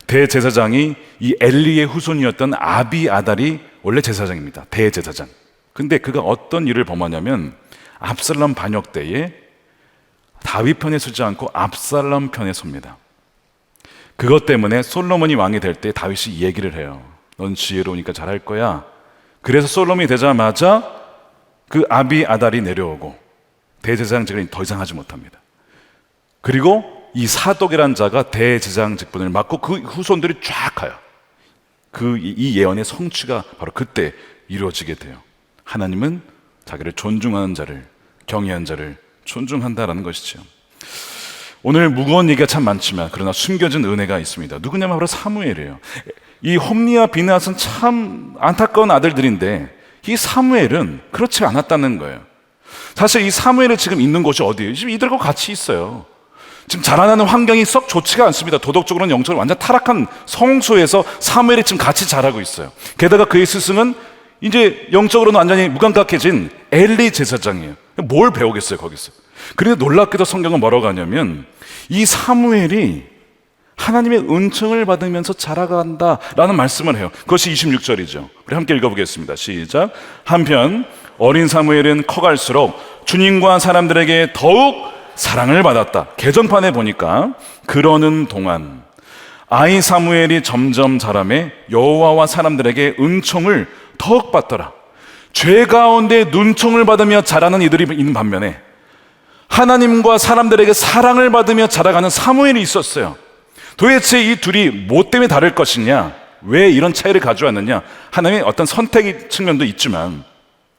대제사장이 이 엘리의 후손이었던 아비아달이 원래 제사장입니다. 대제사장. 근데 그가 어떤 일을 범하냐면 압살롬 반역 때에 다윗 편에 서지 않고 압살롬 편에 섭니다. 그것 때문에 솔로몬이 왕이 될 때 다윗이 얘기를 해요. 넌 지혜로우니까 잘할 거야. 그래서 솔로몬이 되자마자 그 아비아달이 내려오고 대제사장직을 더 이상 하지 못합니다. 그리고 이 사독이라는 자가 대제사장 직분을 맡고 그 후손들이 쫙 가요. 이 예언의 성취가 바로 그때 이루어지게 돼요. 하나님은 자기를 존중하는 자를, 경외하는 자를 존중한다라는 것이죠. 오늘 무거운 얘기가 참 많지만 그러나 숨겨진 은혜가 있습니다. 누구냐면 바로 사무엘이에요. 이 홈리와 비느하스는 참 안타까운 아들들인데 이 사무엘은 그렇지 않았다는 거예요. 사실 이 사무엘이 지금 있는 곳이 어디예요? 지금 이들과 같이 있어요. 지금 자라나는 환경이 썩 좋지가 않습니다. 도덕적으로는 영적으로 완전 타락한 성소에서 사무엘이 지금 같이 자라고 있어요. 게다가 그의 스승은 이제 영적으로는 완전히 무감각해진 엘리 제사장이에요. 뭘 배우겠어요 거기서. 그런데 놀랍게도 성경은 뭐라고 하냐면 이 사무엘이 하나님의 은총을 받으면서 자라간다라는 말씀을 해요. 그것이 26절이죠. 우리 함께 읽어보겠습니다. 시작. 한편 어린 사무엘은 커갈수록 주님과 사람들에게 더욱 사랑을 받았다. 개정판에 보니까 그러는 동안 아이 사무엘이 점점 자라매 여호와와 사람들에게 은총을 더욱 받더라. 죄 가운데 눈총을 받으며 자라는 이들이 있는 반면에 하나님과 사람들에게 사랑을 받으며 자라가는 사무엘이 있었어요. 도대체 이 둘이 뭐 때문에 다를 것이냐, 왜 이런 차이를 가져왔느냐, 하나님의 어떤 선택의 측면도 있지만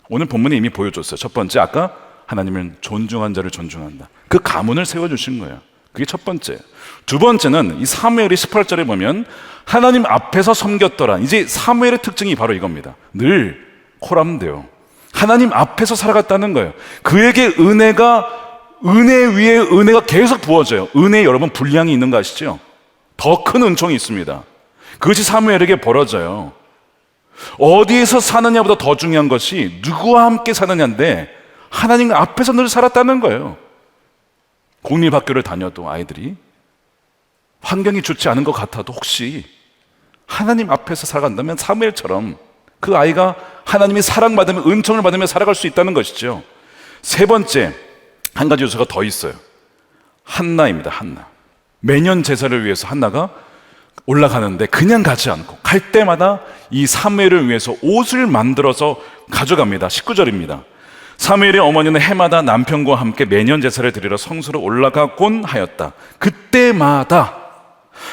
오늘 본문에 이미 보여줬어요. 첫 번째, 아까 하나님은 존중한 자를 존중한다. 그 가문을 세워주신 거예요. 그게 첫 번째. 두 번째는 이 사무엘이 18절에 보면 하나님 앞에서 섬겼더라. 이제 사무엘의 특징이 바로 이겁니다. 늘 코람데요. 하나님 앞에서 살아갔다는 거예요. 그에게 은혜 위에 은혜가 계속 부어져요. 은혜에 여러분 분량이 있는 거 아시죠? 더 큰 은총이 있습니다. 그것이 사무엘에게 벌어져요. 어디에서 사느냐보다 더 중요한 것이 누구와 함께 사느냐인데 하나님 앞에서 늘 살았다는 거예요. 공립학교를 다녀도 아이들이 환경이 좋지 않은 것 같아도 혹시 하나님 앞에서 살아간다면 사무엘처럼 그 아이가 하나님의 사랑받으며 은총을 받으며 살아갈 수 있다는 것이죠. 세 번째, 한 가지 요소가 더 있어요. 한나입니다. 한나. 매년 제사를 위해서 한나가 올라가는데 그냥 가지 않고 갈 때마다 이 사무엘을 위해서 옷을 만들어서 가져갑니다. 19절입니다. 사무엘의 어머니는 해마다 남편과 함께 매년 제사를 드리러 성소로 올라가곤 하였다. 그때마다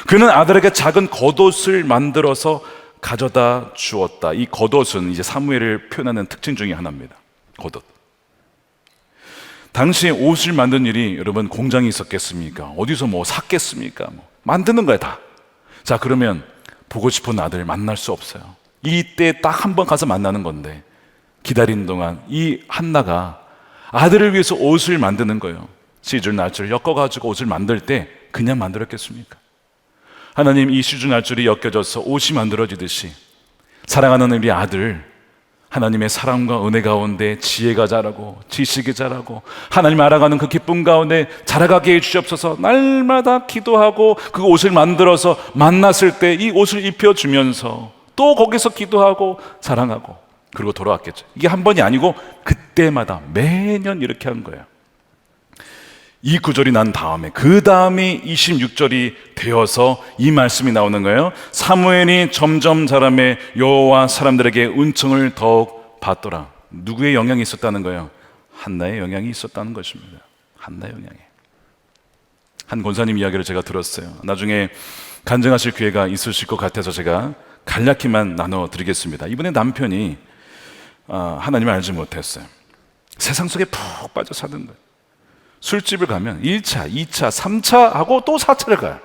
그는 아들에게 작은 겉옷을 만들어서 가져다 주었다. 이 겉옷은 이제 사무엘을 표현하는 특징 중에 하나입니다. 겉옷. 당시에 옷을 만든 일이 여러분 공장이 있었겠습니까? 어디서 뭐 샀겠습니까? 만드는 거야 다. 자, 그러면 보고 싶은 아들 만날 수 없어요. 이때 딱 한 번 가서 만나는 건데 기다리는 동안 이 한나가 아들을 위해서 옷을 만드는 거예요. 시줄 날줄을 엮어가지고 옷을 만들 때 그냥 만들었겠습니까? 하나님, 이 시줄 날줄이 엮여져서 옷이 만들어지듯이 사랑하는 우리 아들, 하나님의 사랑과 은혜 가운데 지혜가 자라고 지식이 자라고 하나님 알아가는 그 기쁨 가운데 자라가게 해주시옵소서. 날마다 기도하고 그 옷을 만들어서 만났을 때 이 옷을 입혀주면서 또 거기서 기도하고 사랑하고 그리고 돌아왔겠죠. 이게 한 번이 아니고 그때마다 매년 이렇게 한 거예요. 이 구절이 난 다음에 그 다음에 26절이 되어서 이 말씀이 나오는 거예요. 사무엘이 점점 자라매 여호와 사람들에게 은총을 더욱 받더라. 누구의 영향이 있었다는 거예요? 한나의 영향이 있었다는 것입니다. 한나의 영향이. 한 권사님 이야기를 제가 들었어요. 나중에 간증하실 기회가 있으실 것 같아서 제가 간략히만 나눠드리겠습니다. 이번에 남편이 하나님을 알지 못했어요. 세상 속에 푹 빠져 사는 거예요. 술집을 가면 1차, 2차, 3차 하고 또 4차를 가요.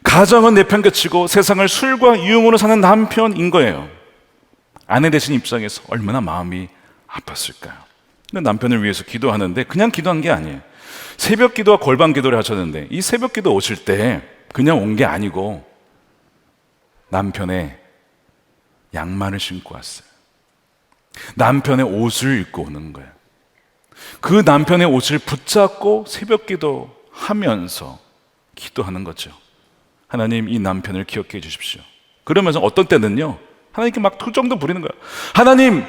가정은 내팽개치고 세상을 술과 유흥으로 사는 남편인 거예요. 아내 되신 입장에서 얼마나 마음이 아팠을까요? 근데 남편을 위해서 기도하는데 그냥 기도한 게 아니에요. 새벽 기도와 골방 기도를 하셨는데 이 새벽 기도 오실 때 그냥 온 게 아니고 남편의 양말을 신고 왔어요. 남편의 옷을 입고 오는 거예요. 그 남편의 옷을 붙잡고 새벽 기도하면서 기도하는 거죠. 하나님, 이 남편을 기억해 주십시오. 그러면서 어떤 때는요, 하나님께 막 투정도 부리는 거예요. 하나님,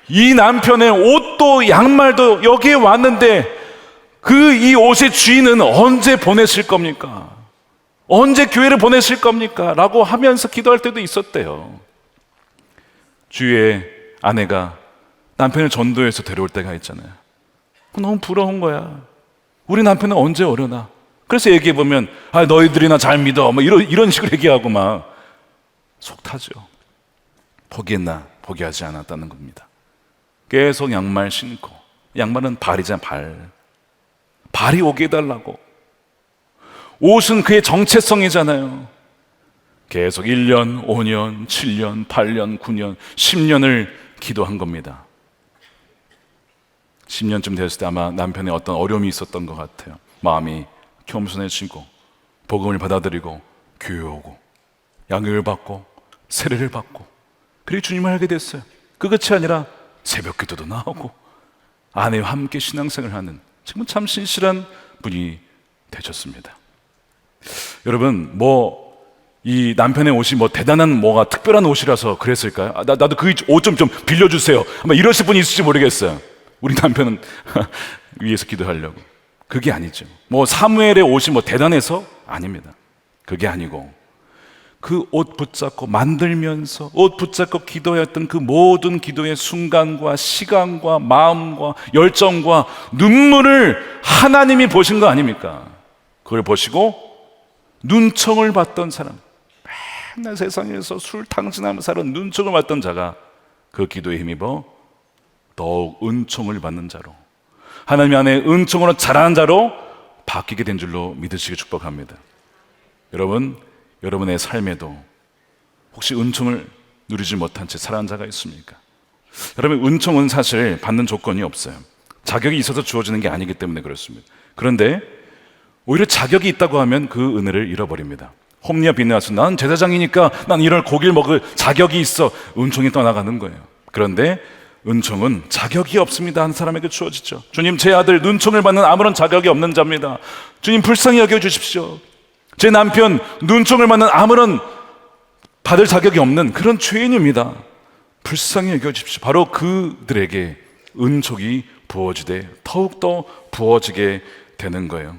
이 남편의 옷도 양말도 여기에 왔는데 이 옷의 주인은 언제 보내실 겁니까? 언제 교회를 보내실 겁니까? 라고 하면서 기도할 때도 있었대요. 주위에 아내가 남편을 전도해서 데려올 때가 있잖아요. 너무 부러운 거야. 우리 남편은 언제 오려나? 그래서 얘기해보면 너희들이나 잘 믿어 이런 식으로 얘기하고 막 속 타죠. 포기했나? 포기하지 않았다는 겁니다. 계속 양말 신고, 양말은 발이잖아. 발이 오게 해달라고. 옷은 그의 정체성이잖아요. 계속 1년, 5년, 7년, 8년, 9년, 10년을 기도한 겁니다. 10년쯤 됐을 때 아마 남편의 어떤 어려움이 있었던 것 같아요. 마음이 겸손해지고 복음을 받아들이고 교회 오고 양육을 받고 세례를 받고 그리고 주님을 알게 됐어요. 그것이 아니라 새벽 기도도 나오고 아내와 함께 신앙생활을 하는 지금 참 신실한 분이 되셨습니다. 여러분, 이 남편의 옷이 대단한 뭐가 특별한 옷이라서 그랬을까요? 나도 그 옷 좀 빌려주세요. 아마 이러실 분이 있을지 모르겠어요. 우리 남편은 위해서 기도하려고. 그게 아니죠. 사무엘의 옷이 대단해서 아닙니다. 그게 아니고 그 옷 붙잡고 만들면서 옷 붙잡고 기도했던 그 모든 기도의 순간과 시간과 마음과 열정과 눈물을 하나님이 보신 거 아닙니까? 그걸 보시고 눈총을 받던 사람, 맨날 세상에서 술 탕진하면서 사는 눈총을 받던 자가 그 기도에 힘입어 더욱 은총을 받는 자로, 하나님 안에 은총으로 자라는 자로 바뀌게 된 줄로 믿으시기 축복합니다. 여러분, 여러분의 삶에도 혹시 은총을 누리지 못한 채 살아온 자가 있습니까? 여러분, 은총은 사실 받는 조건이 없어요. 자격이 있어서 주어지는 게 아니기 때문에 그렇습니다. 그런데 오히려 자격이 있다고 하면 그 은혜를 잃어버립니다. 홈리와 비느하스, 난 제사장이니까 난 이런 고기를 먹을 자격이 있어. 은총이 떠나가는 거예요. 그런데 은총은 자격이 없습니다 하는 사람에게 주어지죠. 주님, 제 아들 눈총을 받는 아무런 자격이 없는 자입니다. 주님, 불쌍히 여겨주십시오. 제 남편 눈총을 받는 아무런 받을 자격이 없는 그런 죄인입니다. 불쌍히 여겨주십시오. 바로 그들에게 은총이 부어지되 더욱더 부어지게 되는 거예요.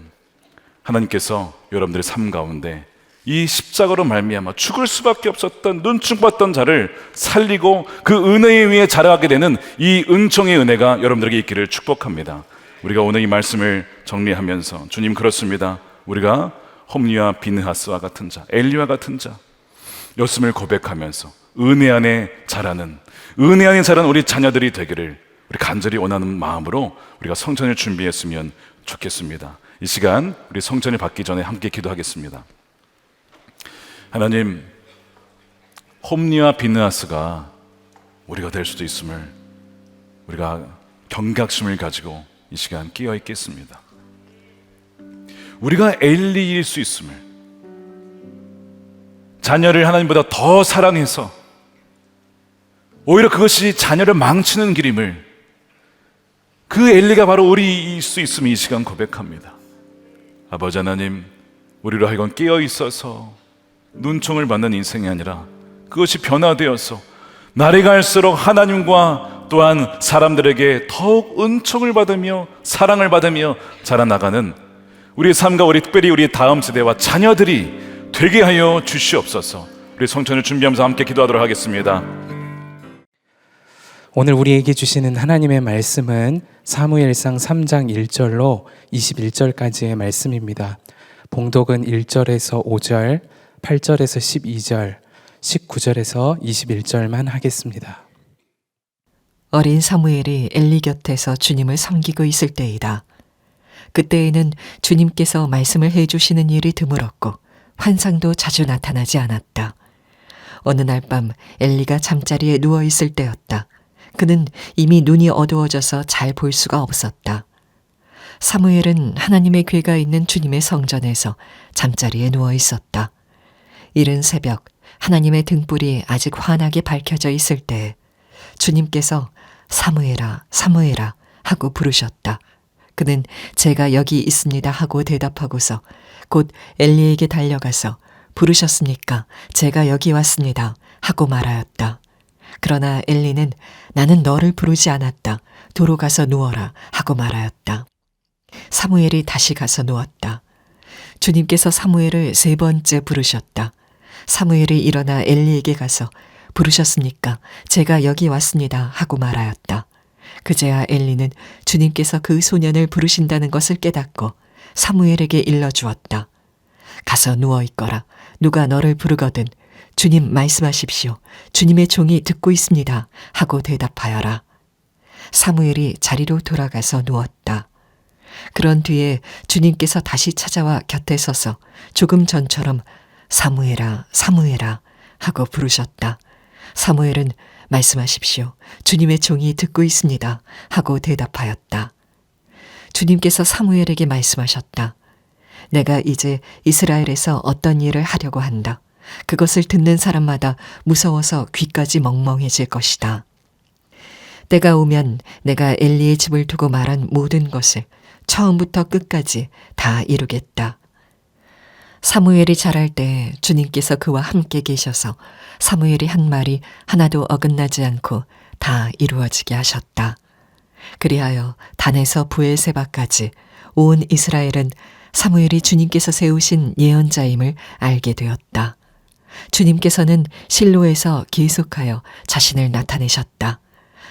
하나님께서 여러분들의 삶 가운데 이 십자가로 말미암아 죽을 수밖에 없었던 눈총받던 자를 살리고 그 은혜에 위해 자라게 되는 이 은총의 은혜가 여러분들에게 있기를 축복합니다. 우리가 오늘 이 말씀을 정리하면서 주님, 그렇습니다. 우리가 홈리와 비느하스와 같은 자, 엘리와 같은 자였음을 고백하면서 은혜 안에 자라는 우리 자녀들이 되기를 우리 간절히 원하는 마음으로 우리가 성전을 준비했으면 좋겠습니다. 이 시간 우리 성전을 받기 전에 함께 기도하겠습니다. 하나님, 홈리와 비느하스가 우리가 될 수도 있음을 우리가 경각심을 가지고 이 시간 끼어 있겠습니다. 우리가 엘리일 수 있음을, 자녀를 하나님보다 더 사랑해서 오히려 그것이 자녀를 망치는 길임을, 그 엘리가 바로 우리일 수 있음을 이 시간 고백합니다. 아버지 하나님, 우리로 하여금 깨어 있어서 눈총을 받는 인생이 아니라 그것이 변화되어서 날이 갈수록 하나님과 또한 사람들에게 더욱 은총을 받으며 사랑을 받으며 자라나가는 우리의 삶과 특별히 우리의 다음 세대와 자녀들이 되게 하여 주시옵소서. 우리 성전을 준비하면서 함께 기도하도록 하겠습니다. 오늘 우리에게 주시는 하나님의 말씀은 사무엘상 3장 1절로 21절까지의 말씀입니다. 봉독은 1절에서 5절, 8절에서 12절, 19절에서 21절만 하겠습니다. 어린 사무엘이 엘리 곁에서 주님을 섬기고 있을 때이다. 그때에는 주님께서 말씀을 해주시는 일이 드물었고 환상도 자주 나타나지 않았다. 어느 날 밤 엘리가 잠자리에 누워있을 때였다. 그는 이미 눈이 어두워져서 잘 볼 수가 없었다. 사무엘은 하나님의 궤가 있는 주님의 성전에서 잠자리에 누워있었다. 이른 새벽 하나님의 등불이 아직 환하게 밝혀져 있을 때 주님께서 사무엘아, 사무엘아 하고 부르셨다. 그는 제가 여기 있습니다 하고 대답하고서 곧 엘리에게 달려가서 부르셨습니까? 제가 여기 왔습니다 하고 말하였다. 그러나 엘리는 나는 너를 부르지 않았다. 도로 가서 누워라 하고 말하였다. 사무엘이 다시 가서 누웠다. 주님께서 사무엘을 3번째 부르셨다. 사무엘이 일어나 엘리에게 가서 부르셨습니까? 제가 여기 왔습니다 하고 말하였다. 그제야 엘리는 주님께서 그 소년을 부르신다는 것을 깨닫고 사무엘에게 일러주었다. 가서 누워있거라. 누가 너를 부르거든 주님 말씀하십시오. 주님의 종이 듣고 있습니다 하고 대답하여라. 사무엘이 자리로 돌아가서 누웠다. 그런 뒤에 주님께서 다시 찾아와 곁에 서서 조금 전처럼 사무엘아, 사무엘아 하고 부르셨다. 사무엘은 말씀하십시오. 주님의 종이 듣고 있습니다 하고 대답하였다. 주님께서 사무엘에게 말씀하셨다. 내가 이제 이스라엘에서 어떤 일을 하려고 한다. 그것을 듣는 사람마다 무서워서 귀까지 멍멍해질 것이다. 때가 오면 내가 엘리의 집을 두고 말한 모든 것을 처음부터 끝까지 다 이루겠다. 사무엘이 자랄 때 주님께서 그와 함께 계셔서 사무엘이 한 말이 하나도 어긋나지 않고 다 이루어지게 하셨다. 그리하여 단에서 브엘세바까지 온 이스라엘은 사무엘이 주님께서 세우신 예언자임을 알게 되었다. 주님께서는 실로에서 계속하여 자신을 나타내셨다.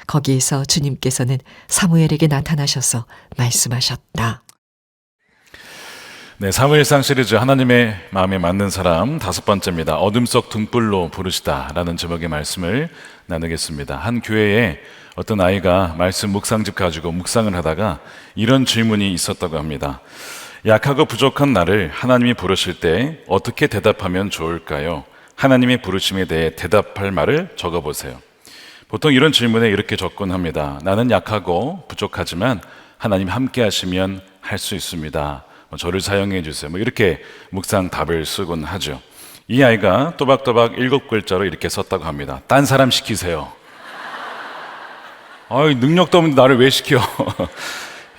거기에서 주님께서는 사무엘에게 나타나셔서 말씀하셨다. 네, 사무엘상 시리즈 하나님의 마음에 맞는 사람 5번째입니다. 어둠 속 등불로 부르시다라는 제목의 말씀을 나누겠습니다. 한 교회에 어떤 아이가 말씀 묵상집 가지고 묵상을 하다가 이런 질문이 있었다고 합니다. 약하고 부족한 나를 하나님이 부르실 때 어떻게 대답하면 좋을까요? 하나님의 부르심에 대해 대답할 말을 적어보세요. 보통 이런 질문에 이렇게 접근합니다. 나는 약하고 부족하지만 하나님 함께 하시면 할 수 있습니다. 저를 사용해 주세요. 이렇게 묵상 답을 쓰곤 하죠. 이 아이가 또박또박 7글자로 이렇게 썼다고 합니다. 딴 사람 시키세요. 능력도 없는데 나를 왜 시켜?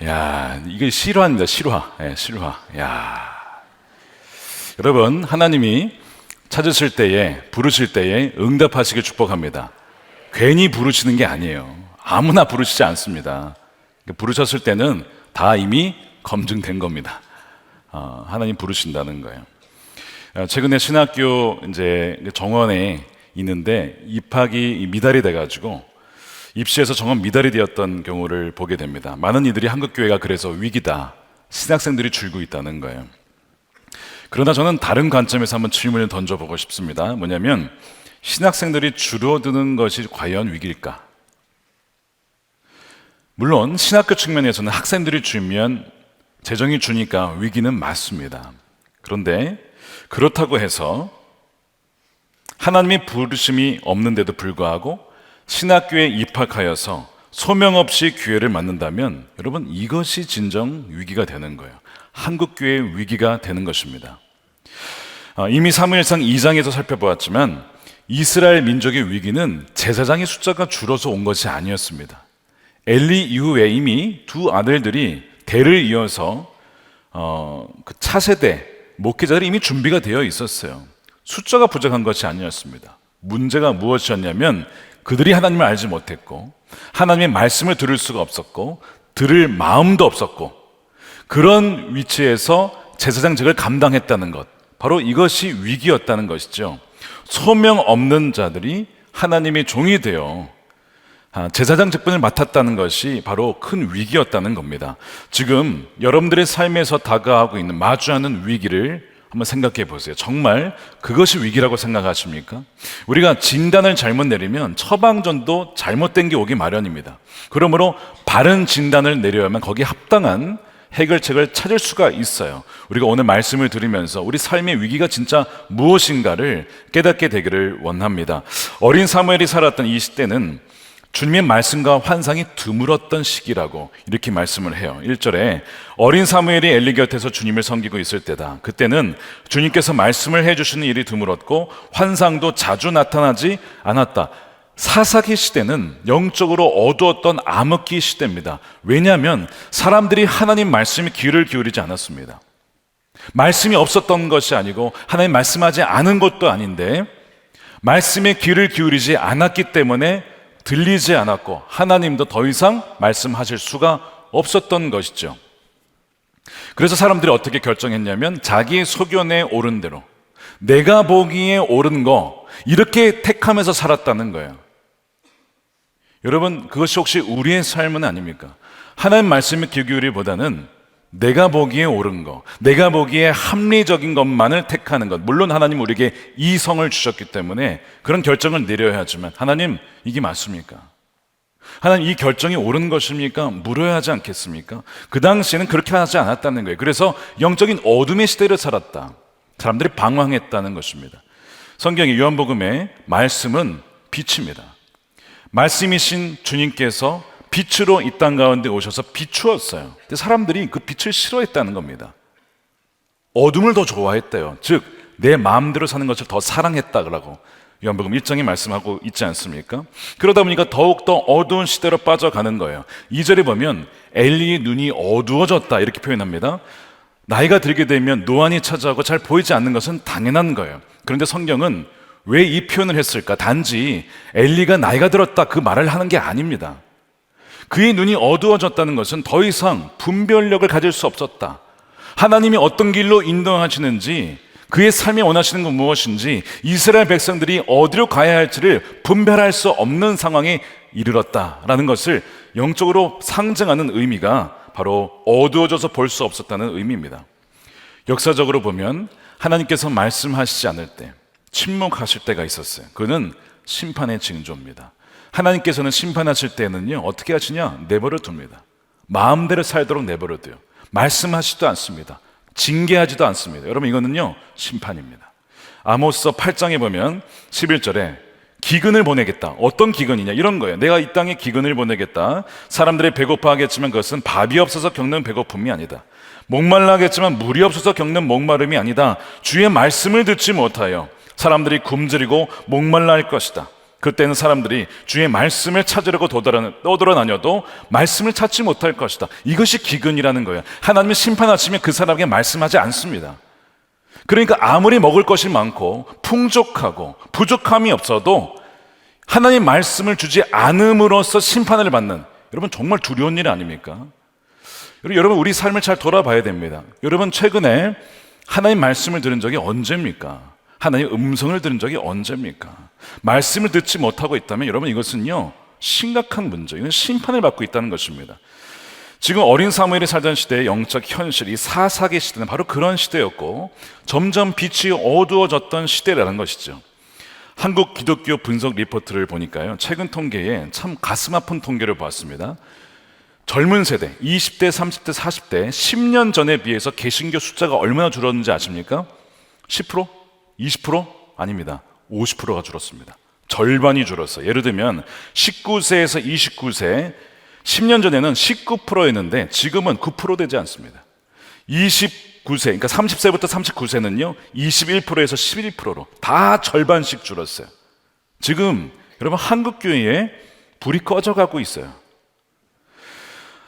야, 이게 실화입니다. 실화. 네, 실화. 야. 여러분, 하나님이 찾으실 때에, 부르실 때에 응답하시길 축복합니다. 괜히 부르시는 게 아니에요. 아무나 부르시지 않습니다. 부르셨을 때는 다 이미 검증된 겁니다. 하나님 부르신다는 거예요. 최근에 신학교 이제 정원에 있는데 입학이 미달이 돼가지고 입시에서 정원 미달이 되었던 경우를 보게 됩니다. 많은 이들이 한국교회가 그래서 위기다, 신학생들이 줄고 있다는 거예요. 그러나 저는 다른 관점에서 한번 질문을 던져보고 싶습니다. 뭐냐면 신학생들이 줄어드는 것이 과연 위기일까? 물론 신학교 측면에서는 학생들이 줄면 재정이 주니까 위기는 맞습니다. 그런데 그렇다고 해서 하나님의 부르심이 없는데도 불구하고 신학교에 입학하여서 소명 없이 교회를 맡는다면 여러분 이것이 진정 위기가 되는 거예요. 한국교회의 위기가 되는 것입니다. 이미 사무엘상 2장에서 살펴보았지만 이스라엘 민족의 위기는 제사장의 숫자가 줄어서 온 것이 아니었습니다. 엘리 이후에 이미 두 아들들이 대를 이어서 그 차세대 목회자들이 이미 준비가 되어 있었어요. 숫자가 부족한 것이 아니었습니다. 문제가 무엇이었냐면 그들이 하나님을 알지 못했고 하나님의 말씀을 들을 수가 없었고 들을 마음도 없었고 그런 위치에서 제사장직을 감당했다는 것, 바로 이것이 위기였다는 것이죠. 소명 없는 자들이 하나님의 종이 되어 제사장 직분을 맡았다는 것이 바로 큰 위기였다는 겁니다. 지금 여러분들의 삶에서 다가오고 있는 마주하는 위기를 한번 생각해 보세요. 정말 그것이 위기라고 생각하십니까? 우리가 진단을 잘못 내리면 처방전도 잘못된 게 오기 마련입니다. 그러므로 바른 진단을 내려야만 거기에 합당한 해결책을 찾을 수가 있어요. 우리가 오늘 말씀을 들으면서 우리 삶의 위기가 진짜 무엇인가를 깨닫게 되기를 원합니다. 어린 사무엘이 살았던 이 시대는 주님의 말씀과 환상이 드물었던 시기라고 이렇게 말씀을 해요. 1절에 어린 사무엘이 엘리 곁에서 주님을 섬기고 있을 때다. 그때는 주님께서 말씀을 해주시는 일이 드물었고 환상도 자주 나타나지 않았다. 사사기 시대는 영적으로 어두웠던 암흑기 시대입니다. 왜냐하면 사람들이 하나님 말씀에 귀를 기울이지 않았습니다. 말씀이 없었던 것이 아니고 하나님 말씀하지 않은 것도 아닌데 말씀에 귀를 기울이지 않았기 때문에 들리지 않았고 하나님도 더 이상 말씀하실 수가 없었던 것이죠. 그래서 사람들이 어떻게 결정했냐면 자기 소견에 오른 대로 내가 보기에 옳은 거 이렇게 택하면서 살았다는 거예요. 여러분, 그것이 혹시 우리의 삶은 아닙니까? 하나님 말씀에 귀 기울이기보다는 내가 보기에 옳은 것, 내가 보기에 합리적인 것만을 택하는 것. 물론 하나님 우리에게 이성을 주셨기 때문에 그런 결정을 내려야 하지만 하나님, 이게 맞습니까? 하나님, 이 결정이 옳은 것입니까? 물어야 하지 않겠습니까? 그 당시에는 그렇게 하지 않았다는 거예요. 그래서 영적인 어둠의 시대를 살았다. 사람들이 방황했다는 것입니다. 성경의 요한복음의 말씀은 빛입니다. 말씀이신 주님께서 빛으로 이 땅 가운데 오셔서 비추었어요. 근데 사람들이 그 빛을 싫어했다는 겁니다. 어둠을 더 좋아했대요. 즉, 내 마음대로 사는 것을 더 사랑했다고 요한복음 1장에 말씀하고 있지 않습니까? 그러다 보니까 더욱더 어두운 시대로 빠져가는 거예요. 2절에 보면 엘리의 눈이 어두워졌다 이렇게 표현합니다. 나이가 들게 되면 노안이 찾아오고 잘 보이지 않는 것은 당연한 거예요. 그런데 성경은 왜 이 표현을 했을까? 단지 엘리가 나이가 들었다 그 말을 하는 게 아닙니다. 그의 눈이 어두워졌다는 것은 더 이상 분별력을 가질 수 없었다. 하나님이 어떤 길로 인도하시는지, 그의 삶에 원하시는 건 무엇인지, 이스라엘 백성들이 어디로 가야 할지를 분별할 수 없는 상황에 이르렀다라는 것을 영적으로 상징하는 의미가 바로 어두워져서 볼 수 없었다는 의미입니다. 역사적으로 보면 하나님께서 말씀하시지 않을 때, 침묵하실 때가 있었어요. 그는 심판의 징조입니다. 하나님께서는 심판하실 때는요, 어떻게 하시냐? 내버려 둡니다. 마음대로 살도록 내버려 둬요. 말씀하시지도 않습니다. 징계하지도 않습니다. 여러분, 이거는요, 심판입니다. 아모스서 8장에 보면 11절에 기근을 보내겠다. 어떤 기근이냐? 이런 거예요. 내가 이 땅에 기근을 보내겠다. 사람들이 배고파하겠지만 그것은 밥이 없어서 겪는 배고픔이 아니다. 목말라하겠지만 물이 없어서 겪는 목마름이 아니다. 주의 말씀을 듣지 못하여 사람들이 굶주리고 목말라 할 것이다. 그때는 사람들이 주의 말씀을 찾으려고 떠돌아다녀도 말씀을 찾지 못할 것이다. 이것이 기근이라는 거예요. 하나님이 심판하시면 그 사람에게 말씀하지 않습니다. 그러니까 아무리 먹을 것이 많고 풍족하고 부족함이 없어도 하나님 말씀을 주지 않음으로써 심판을 받는, 여러분 정말 두려운 일 아닙니까? 여러분, 우리 삶을 잘 돌아봐야 됩니다. 여러분, 최근에 하나님 말씀을 들은 적이 언제입니까? 하나님의 음성을 들은 적이 언제입니까? 말씀을 듣지 못하고 있다면 여러분, 이것은요, 심각한 문제, 이건 심판을 받고 있다는 것입니다. 지금 어린 사무엘이 살던 시대의 영적 현실, 이 사사기 시대는 바로 그런 시대였고 점점 빛이 어두워졌던 시대라는 것이죠. 한국 기독교 분석 리포트를 보니까요, 최근 통계에 참 가슴 아픈 통계를 보았습니다. 젊은 세대, 20대, 30대, 40대 10년 전에 비해서 개신교 숫자가 얼마나 줄었는지 아십니까? 10%? 20%? 아닙니다. 50%가 줄었습니다. 절반이 줄었어요. 예를 들면 19세에서 29세, 10년 전에는 19%였는데 지금은 9% 되지 않습니다. 29세, 그러니까 30세부터 39세는요 21%에서 11%로 다 절반씩 줄었어요. 지금 여러분, 한국교회에 불이 꺼져가고 있어요.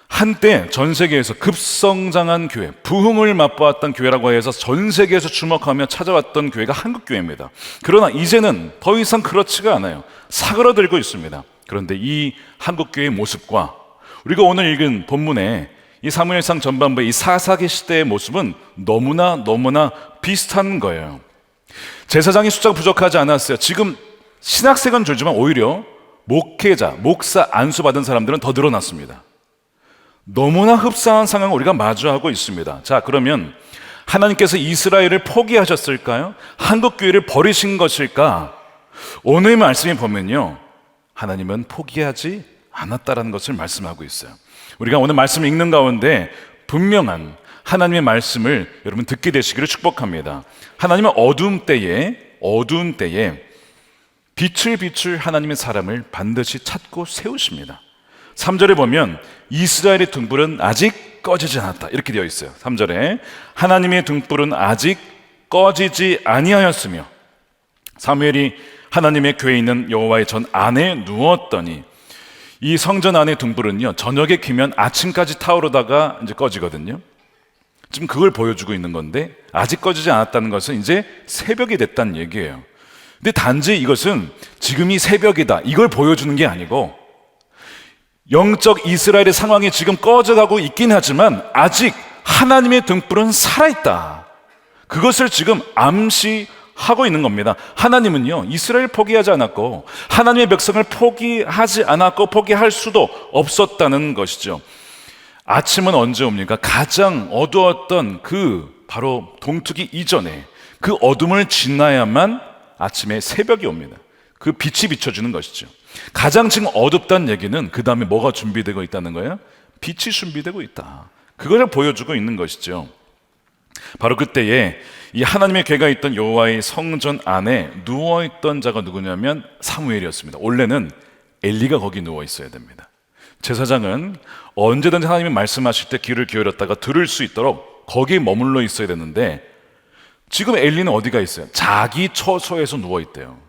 한때 전 세계에서 급성장한 교회, 부흥을 맛보았던 교회라고 해서 전 세계에서 주목하며 찾아왔던 교회가 한국교회입니다. 그러나 이제는 더 이상 그렇지가 않아요. 사그러들고 있습니다. 그런데 이 한국교회의 모습과 우리가 오늘 읽은 본문의 이 사무엘상 전반부의 이 사사기 시대의 모습은 너무나 비슷한 거예요. 제사장의 숫자가 부족하지 않았어요. 지금 신학생은 줄지만 오히려 목회자, 목사 안수 받은 사람들은 더 늘어났습니다. 너무나 흡사한 상황을 우리가 마주하고 있습니다. 자, 그러면 하나님께서 이스라엘을 포기하셨을까요? 한국 교회를 버리신 것일까? 오늘 말씀에 보면요, 하나님은 포기하지 않았다라는 것을 말씀하고 있어요. 우리가 오늘 말씀을 읽는 가운데 분명한 하나님의 말씀을 여러분 듣게 되시기를 축복합니다. 하나님은 어두운 때에 빛을 비출 하나님의 사람을 반드시 찾고 세우십니다. 3절에 보면 이스라엘의 등불은 아직 꺼지지 않았다 이렇게 되어 있어요. 3절에 하나님의 등불은 아직 꺼지지 아니하였으며 사무엘이 하나님의 교회에 있는 여호와의 전 안에 누웠더니, 이 성전 안의 등불은요, 저녁에 켜면 아침까지 타오르다가 이제 꺼지거든요. 지금 그걸 보여주고 있는 건데, 아직 꺼지지 않았다는 것은 이제 새벽이 됐다는 얘기예요. 근데 단지 이것은 지금이 새벽이다 이걸 보여주는 게 아니고, 영적 이스라엘의 상황이 지금 꺼져가고 있긴 하지만 아직 하나님의 등불은 살아있다, 그것을 지금 암시하고 있는 겁니다. 하나님은요, 이스라엘 포기하지 않았고 하나님의 백성을 포기하지 않았고 포기할 수도 없었다는 것이죠. 아침은 언제 옵니까? 가장 어두웠던 바로 동트기 이전에 그 어둠을 지나야만 아침에 새벽이 옵니다. 그 빛이 비춰주는 것이죠. 가장 지금 어둡다는 얘기는 그 다음에 뭐가 준비되고 있다는 거예요? 빛이 준비되고 있다, 그걸 보여주고 있는 것이죠. 바로 그때에 이 하나님의 궤가 있던 여호와의 성전 안에 누워있던 자가 누구냐면 사무엘이었습니다. 원래는 엘리가 거기 누워 있어야 됩니다. 제사장은 언제든지 하나님이 말씀하실 때 귀를 기울였다가 들을 수 있도록 거기에 머물러 있어야 되는데, 지금 엘리는 어디가 있어요? 자기 처소에서 누워있대요.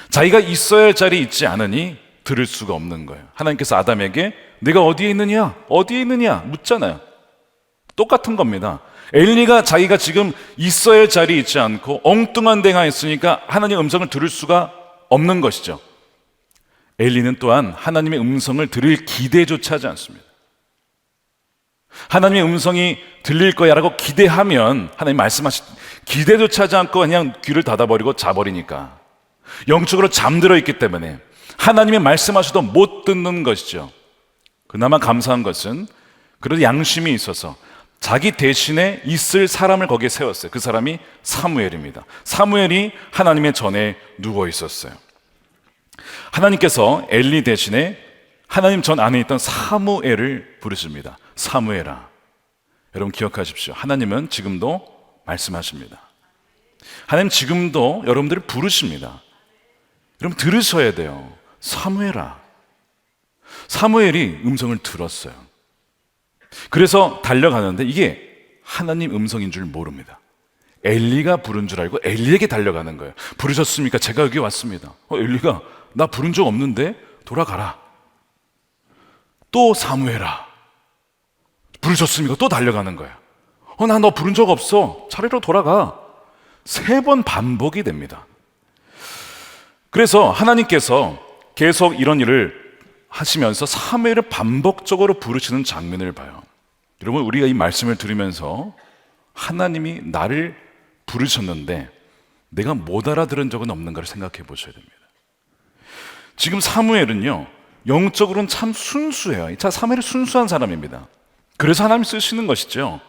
자기가 있어야 할 자리에 있지 않으니 들을 수가 없는 거예요. 하나님께서 아담에게 네가 어디에 있느냐? 어디에 있느냐? 묻잖아요. 똑같은 겁니다. 엘리가 자기가 지금 있어야 할 자리에 있지 않고 엉뚱한 데가 있으니까 하나님의 음성을 들을 수가 없는 것이죠. 엘리는 또한 하나님의 음성을 들을 기대조차 하지 않습니다. 하나님의 음성이 들릴 거야라고 기대하면 하나님 말씀하신 기대조차 하지 않고 그냥 귀를 닫아버리고 자버리니까, 영적으로 잠들어 있기 때문에 하나님의 말씀하셔도 못 듣는 것이죠. 그나마 감사한 것은 그래도 양심이 있어서 자기 대신에 있을 사람을 거기에 세웠어요. 그 사람이 사무엘입니다. 사무엘이 하나님의 전에 누워 있었어요. 하나님께서 엘리 대신에 하나님 전 안에 있던 사무엘을 부르십니다. 사무엘아. 여러분 기억하십시오. 하나님은 지금도 말씀하십니다. 하나님 지금도 여러분들을 부르십니다. 여러분 들으셔야 돼요. 사무엘아. 사무엘이 음성을 들었어요. 그래서 달려가는데 이게 하나님 음성인 줄 모릅니다. 엘리가 부른 줄 알고 엘리에게 달려가는 거예요. 부르셨습니까? 제가 여기 왔습니다. 엘리가 나 부른 적 없는데 돌아가라. 또 사무엘아. 부르셨습니까? 또 달려가는 거예요. 나 너 부른 적 없어. 차례로 돌아가. 3번 반복이 됩니다. 그래서 하나님께서 계속 이런 일을 하시면서 사무엘을 반복적으로 부르시는 장면을 봐요. 여러분 우리가 이 말씀을 들으면서 하나님이 나를 부르셨는데 내가 못 알아들은 적은 없는가를 생각해 보셔야 됩니다. 지금 사무엘은요 영적으로는 참 순수해요. 자, 사무엘이 순수한 사람입니다. 그래서 하나님 쓰시는 것이죠.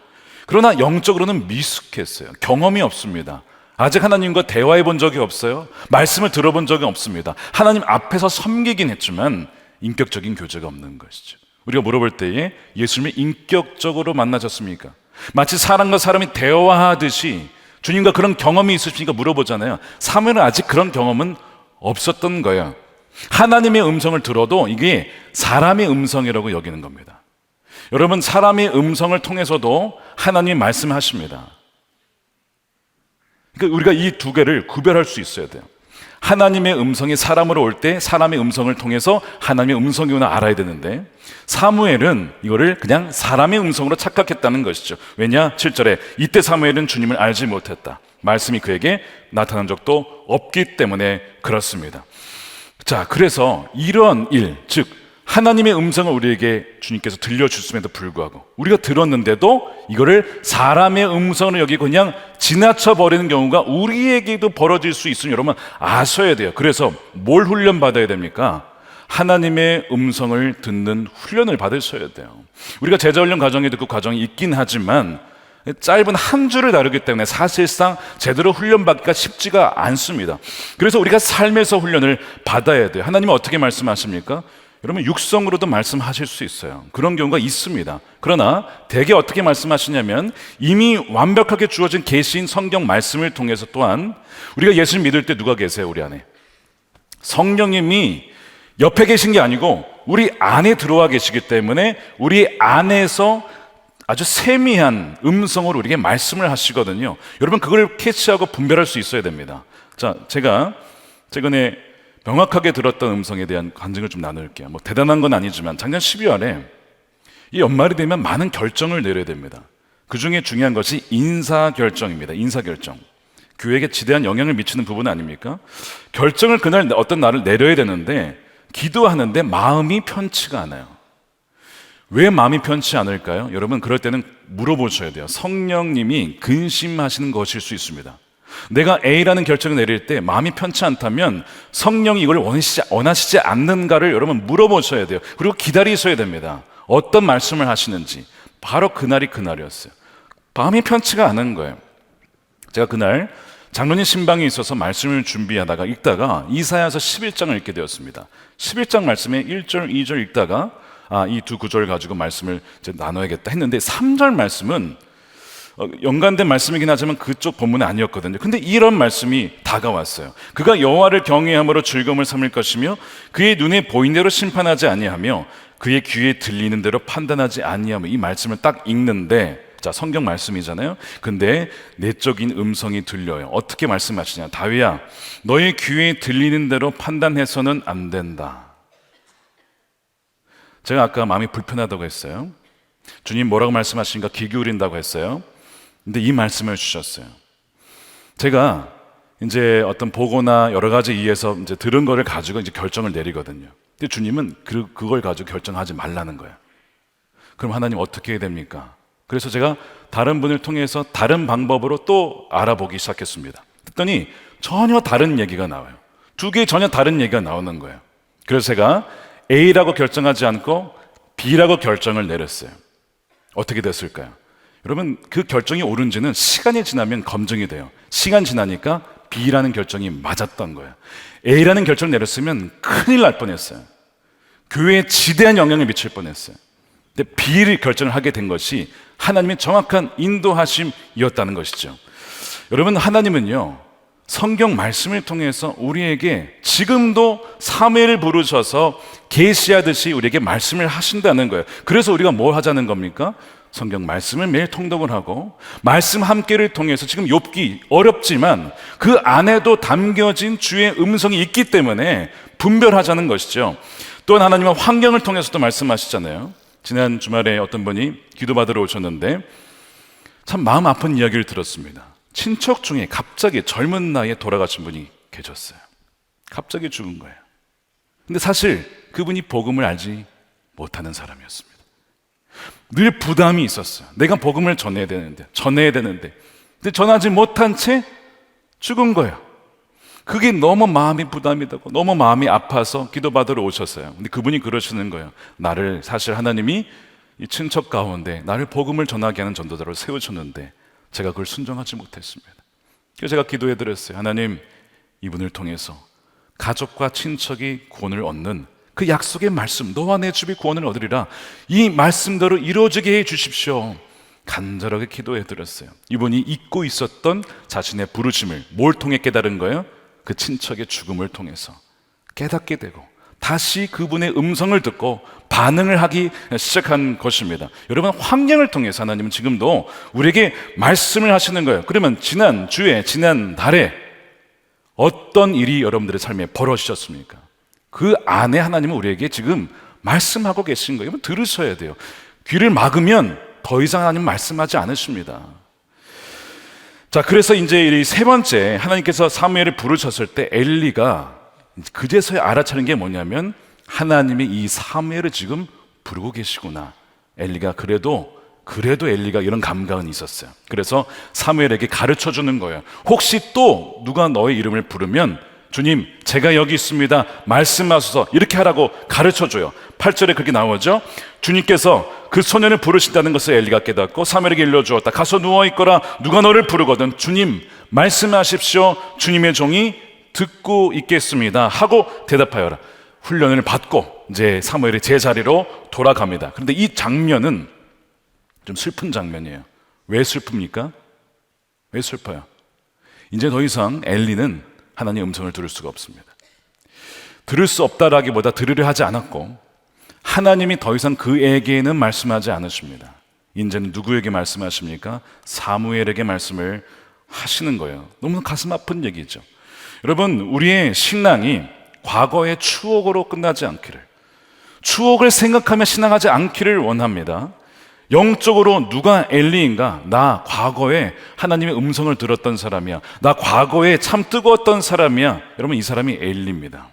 그러나 영적으로는 미숙했어요. 경험이 없습니다. 아직 하나님과 대화해 본 적이 없어요. 말씀을 들어본 적이 없습니다. 하나님 앞에서 섬기긴 했지만 인격적인 교제가 없는 것이죠. 우리가 물어볼 때에 예수님이 인격적으로 만나셨습니까? 마치 사람과 사람이 대화하듯이 주님과 그런 경험이 있으십니까? 물어보잖아요. 사무엘은 아직 그런 경험은 없었던 거예요. 하나님의 음성을 들어도 이게 사람의 음성이라고 여기는 겁니다. 여러분 사람의 음성을 통해서도 하나님이 말씀하십니다. 그러니까 우리가 이 두 개를 구별할 수 있어야 돼요. 하나님의 음성이 사람으로 올 때 사람의 음성을 통해서 하나님의 음성이구나 알아야 되는데, 사무엘은 이거를 그냥 사람의 음성으로 착각했다는 것이죠. 왜냐? 7절에 이때 사무엘은 주님을 알지 못했다. 말씀이 그에게 나타난 적도 없기 때문에 그렇습니다. 자, 그래서 이런 일, 즉 하나님의 음성을 우리에게 주님께서 들려주심에도 불구하고 우리가 들었는데도 이거를 사람의 음성으로 여기고 그냥 지나쳐 버리는 경우가 우리에게도 벌어질 수 있으니 여러분 아셔야 돼요. 그래서 뭘 훈련받아야 됩니까? 하나님의 음성을 듣는 훈련을 받으셔야 돼요. 우리가 제자훈련 과정에도 그 과정이 있긴 하지만 짧은 한 주를 다루기 때문에 사실상 제대로 훈련받기가 쉽지가 않습니다. 그래서 우리가 삶에서 훈련을 받아야 돼요. 하나님은 어떻게 말씀하십니까? 여러분, 육성으로도 말씀하실 수 있어요. 그런 경우가 있습니다. 그러나 대개 어떻게 말씀하시냐면 이미 완벽하게 주어진 계시인 성경 말씀을 통해서 또한 우리가 예수를 믿을 때 누가 계세요? 우리 안에 성령님이 옆에 계신 게 아니고 우리 안에 들어와 계시기 때문에 우리 안에서 아주 세미한 음성으로 우리에게 말씀을 하시거든요. 여러분, 그걸 캐치하고 분별할 수 있어야 됩니다. 자, 제가 최근에 명확하게 들었던 음성에 대한 간증을 좀 나눌게요. 뭐 대단한 건 아니지만 작년 12월에 이 연말이 되면 많은 결정을 내려야 됩니다. 그 중에 중요한 것이 인사결정입니다. 인사결정. 교회에게 지대한 영향을 미치는 부분 아닙니까? 결정을 그날 어떤 날을 내려야 되는데 기도하는데 마음이 편치가 않아요. 왜 마음이 편치 않을까요? 여러분, 그럴 때는 물어보셔야 돼요. 성령님이 근심하시는 것일 수 있습니다. 내가 A라는 결정을 내릴 때 마음이 편치 않다면 성령이 이걸 원하시지 않는가를 여러분 물어보셔야 돼요. 그리고 기다리셔야 됩니다. 어떤 말씀을 하시는지. 바로 그날이 그날이었어요. 마음이 편치가 않은 거예요. 제가 그날 장로님 신방에 있어서 말씀을 준비하다가 읽다가 이사야서 11장을 읽게 되었습니다. 11장 말씀에 1절, 2절 읽다가 이 두 구절 가지고 말씀을 이제 나눠야겠다 했는데 3절 말씀은 연관된 말씀이긴 하지만 그쪽 본문은 아니었거든요. 근데 이런 말씀이 다가왔어요. 그가 여호와를 경외함으로 즐거움을 삼을 것이며 그의 눈에 보인 대로 심판하지 아니하며 그의 귀에 들리는 대로 판단하지 아니하며, 이 말씀을 딱 읽는데, 자, 성경 말씀이잖아요. 근데 내적인 음성이 들려요. 어떻게 말씀하시냐? 다윗아, 너의 귀에 들리는 대로 판단해서는 안 된다. 제가 아까 마음이 불편하다고 했어요. 주님 뭐라고 말씀하시니까 귀 기울인다고 했어요. 근데 이 말씀을 주셨어요. 제가 이제 어떤 보고나 여러 가지 이해해서 이제 들은 거를 가지고 이제 결정을 내리거든요. 근데 주님은 그걸 가지고 결정하지 말라는 거예요. 그럼 하나님 어떻게 해야 됩니까? 그래서 제가 다른 분을 통해서 다른 방법으로 또 알아보기 시작했습니다. 그랬더니 전혀 다른 얘기가 나와요. 두 개 전혀 다른 얘기가 나오는 거예요. 그래서 제가 A라고 결정하지 않고 B라고 결정을 내렸어요. 어떻게 됐을까요? 여러분, 그 결정이 옳은지는 시간이 지나면 검증이 돼요. 시간 지나니까 B라는 결정이 맞았던 거예요. A라는 결정을 내렸으면 큰일 날 뻔했어요. 교회에 지대한 영향을 미칠 뻔했어요. 근데 B를 결정을 하게 된 것이 하나님의 정확한 인도하심이었다는 것이죠. 여러분, 하나님은요, 성경 말씀을 통해서 우리에게 지금도 사무엘을 부르셔서 계시하듯이 우리에게 말씀을 하신다는 거예요. 그래서 우리가 뭘 하자는 겁니까? 성경 말씀을 매일 통독을 하고 말씀 함께를 통해서 지금 욥기 어렵지만 그 안에도 담겨진 주의 음성이 있기 때문에 분별하자는 것이죠. 또한 하나님은 환경을 통해서도 말씀하시잖아요. 지난 주말에 어떤 분이 기도받으러 오셨는데 참 마음 아픈 이야기를 들었습니다. 친척 중에 갑자기 젊은 나이에 돌아가신 분이 계셨어요. 갑자기 죽은 거예요. 근데 사실 그분이 복음을 알지 못하는 사람이었습니다. 늘 부담이 있었어요. 내가 복음을 전해야 되는데 근데 전하지 못한 채 죽은 거예요. 그게 너무 마음이 부담이 되고 너무 마음이 아파서 기도받으러 오셨어요. 근데 그분이 그러시는 거예요. 나를, 사실 하나님이 이 친척 가운데 나를 복음을 전하게 하는 전도자로 세우셨는데 제가 그걸 순종하지 못했습니다. 그래서 제가 기도해 드렸어요. 하나님, 이분을 통해서 가족과 친척이 구원을 얻는 그 약속의 말씀, 너와 내 집이 구원을 얻으리라, 이 말씀대로 이루어지게 해 주십시오. 간절하게 기도해 드렸어요. 이분이 잊고 있었던 자신의 부르심을 뭘 통해 깨달은 거예요? 그 친척의 죽음을 통해서 깨닫게 되고 다시 그분의 음성을 듣고 반응을 하기 시작한 것입니다. 여러분, 환경을 통해서 하나님은 지금도 우리에게 말씀을 하시는 거예요. 그러면 지난 주에, 지난 달에 어떤 일이 여러분들의 삶에 벌어지셨습니까? 그 안에 하나님은 우리에게 지금 말씀하고 계신 거예요. 들으셔야 돼요. 귀를 막으면 더 이상 하나님 말씀하지 않으십니다. 자, 그래서 이제 이 세 번째, 하나님께서 사무엘을 부르셨을 때 엘리가 그제서야 알아차린 게 뭐냐면 하나님이 이 사무엘을 지금 부르고 계시구나. 엘리가 그래도 엘리가 이런 감각은 있었어요. 그래서 사무엘에게 가르쳐 주는 거예요. 혹시 또 누가 너의 이름을 부르면 주님, 제가 여기 있습니다. 말씀하소서. 이렇게 하라고 가르쳐줘요. 8절에 그렇게 나오죠. 주님께서 그 소년을 부르신다는 것을 엘리가 깨닫고 사무엘에게 일러주었다. 가서 누워있거라. 누가 너를 부르거든 주님 말씀하십시오. 주님의 종이 듣고 있겠습니다 하고 대답하여라. 훈련을 받고 이제 사무엘이 제자리로 돌아갑니다. 그런데 이 장면은 좀 슬픈 장면이에요. 왜 슬픕니까? 왜 슬퍼요? 이제 더 이상 엘리는 하나님의 음성을 들을 수가 없습니다. 들을 수 없다라기보다 들으려 하지 않았고 하나님이 더 이상 그에게는 말씀하지 않으십니다. 이제는 누구에게 말씀하십니까? 사무엘에게 말씀을 하시는 거예요. 너무 가슴 아픈 얘기죠. 여러분, 우리의 신앙이 과거의 추억으로 끝나지 않기를, 추억을 생각하며 신앙하지 않기를 원합니다. 영적으로 누가 엘리인가? 나 과거에 하나님의 음성을 들었던 사람이야. 나 과거에 참 뜨거웠던 사람이야. 여러분, 이 사람이 엘리입니다.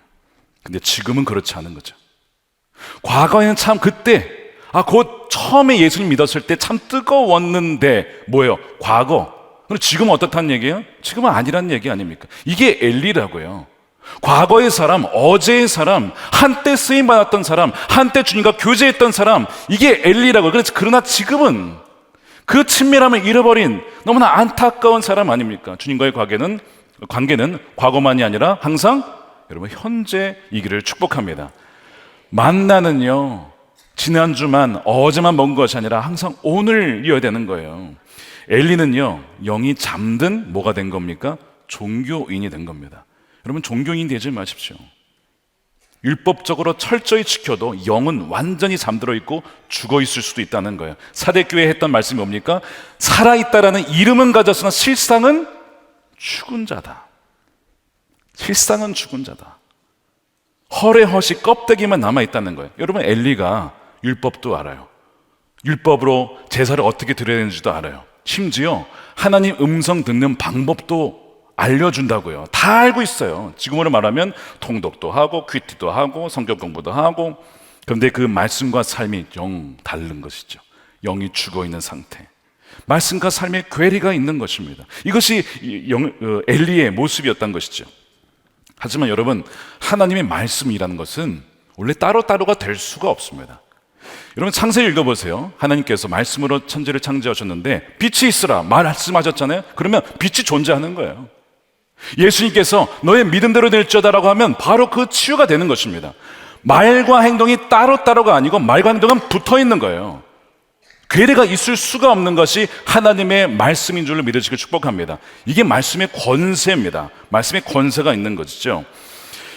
근데 지금은 그렇지 않은 거죠. 과거에는 참 그때 곧 처음에 예수님 믿었을 때 참 뜨거웠는데 뭐예요? 과거. 그럼 지금은 어떻다는 얘기예요? 지금은 아니란 얘기 아닙니까? 이게 엘리라고요. 과거의 사람, 어제의 사람, 한때 쓰임받았던 사람, 한때 주님과 교제했던 사람, 이게 엘리라고요. 그러나 지금은 그 친밀함을 잃어버린 너무나 안타까운 사람 아닙니까? 주님과의 관계는 과거만이 아니라 항상 여러분 현재이기를 축복합니다. 만나는요, 지난주만 어제만 먹은 것이 아니라 항상 오늘이어야 되는 거예요. 엘리는요, 영이 잠든 뭐가 된 겁니까? 종교인이 된 겁니다. 여러분, 종교인 되지 마십시오. 율법적으로 철저히 지켜도 영은 완전히 잠들어 있고 죽어 있을 수도 있다는 거예요. 사대교회에 했던 말씀이 뭡니까? 살아있다라는 이름은 가졌으나 실상은 죽은 자다. 실상은 죽은 자다. 허례허시 껍데기만 남아있다는 거예요. 여러분, 엘리가 율법도 알아요. 율법으로 제사를 어떻게 드려야 되는지도 알아요. 심지어 하나님 음성 듣는 방법도 알려준다고요. 다 알고 있어요. 지금으로 말하면 통독도 하고 큐티도 하고 성경 공부도 하고. 그런데 그 말씀과 삶이 영 다른 것이죠. 영이 죽어있는 상태. 말씀과 삶에 괴리가 있는 것입니다. 이것이 엘리의 모습이었던 것이죠. 하지만 여러분, 하나님의 말씀이라는 것은 원래 따로따로가 될 수가 없습니다. 여러분, 창세기 읽어보세요. 하나님께서 말씀으로 천지를 창조하셨는데 빛이 있으라 말씀하셨잖아요. 그러면 빛이 존재하는 거예요. 예수님께서 너의 믿음대로 될지어다라고 하면 바로 그 치유가 되는 것입니다. 말과 행동이 따로따로가 아니고 말과 행동은 붙어있는 거예요. 괴리가 있을 수가 없는 것이 하나님의 말씀인 줄로 믿으시길 축복합니다. 이게 말씀의 권세입니다. 말씀의 권세가 있는 것이죠.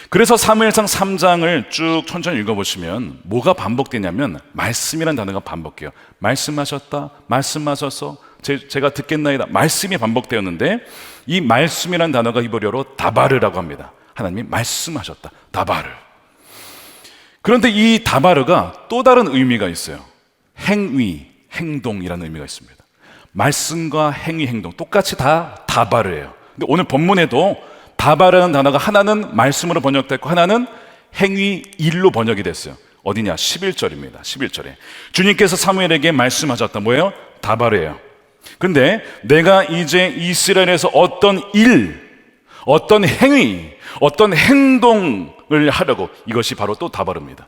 그래서 사무엘상 3장을 쭉 천천히 읽어보시면 뭐가 반복되냐면 말씀이라는 단어가 반복해요. 말씀하셨다, 말씀하셔서 제가 듣겠나이다. 말씀이 반복되었는데 이 말씀이라는 단어가 히브리어로 다바르라고 합니다. 하나님이 말씀하셨다, 다바르. 그런데 이 다바르가 또 다른 의미가 있어요. 행위, 행동이라는 의미가 있습니다. 말씀과 행위, 행동 똑같이 다 다바르예요. 근데 오늘 본문에도 다바르라는 단어가 하나는 말씀으로 번역됐고 하나는 행위 일로 번역이 됐어요. 어디냐? 11절입니다. 11절에 주님께서 사무엘에게 말씀하셨다. 뭐예요? 다바르예요. 근데 내가 이제 이스라엘에서 어떤 일, 어떤 행위, 어떤 행동을 하려고, 이것이 바로 또 다바르입니다.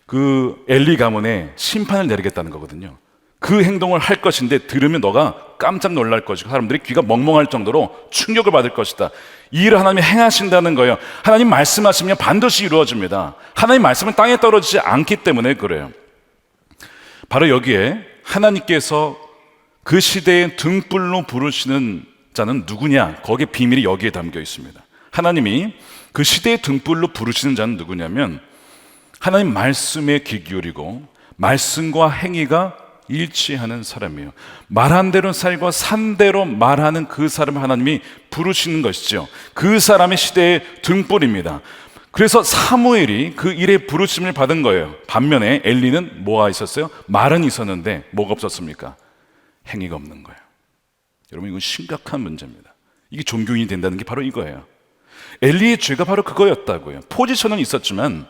그 엘리 가문에 심판을 내리겠다는 거거든요. 그 행동을 할 것인데 들으면 너가 깜짝 놀랄 것이고 사람들이 귀가 멍멍할 정도로 충격을 받을 것이다. 이 일을 하나님이 행하신다는 거예요. 하나님 말씀하시면 반드시 이루어집니다. 하나님 말씀은 땅에 떨어지지 않기 때문에 그래요. 바로 여기에 하나님께서 그 시대에 등불로 부르시는 자는 누구냐? 거기에 비밀이 여기에 담겨 있습니다. 하나님이 그 시대의 등불로 부르시는 자는 누구냐면 하나님 말씀에 귀 기울이고 말씀과 행위가 일치하는 사람이에요. 말한 대로 살고 산 대로 말하는 그 사람을 하나님이 부르시는 것이죠. 그 사람의 시대의 등불입니다. 그래서 사무엘이 그 일에 부르심을 받은 거예요. 반면에 엘리는 뭐가 있었어요? 말은 있었는데 뭐가 없었습니까? 행위가 없는 거예요. 여러분, 이건 심각한 문제입니다. 이게 종교인이 된다는 게 바로 이거예요. 엘리의 죄가 바로 그거였다고요. 포지션은 있었지만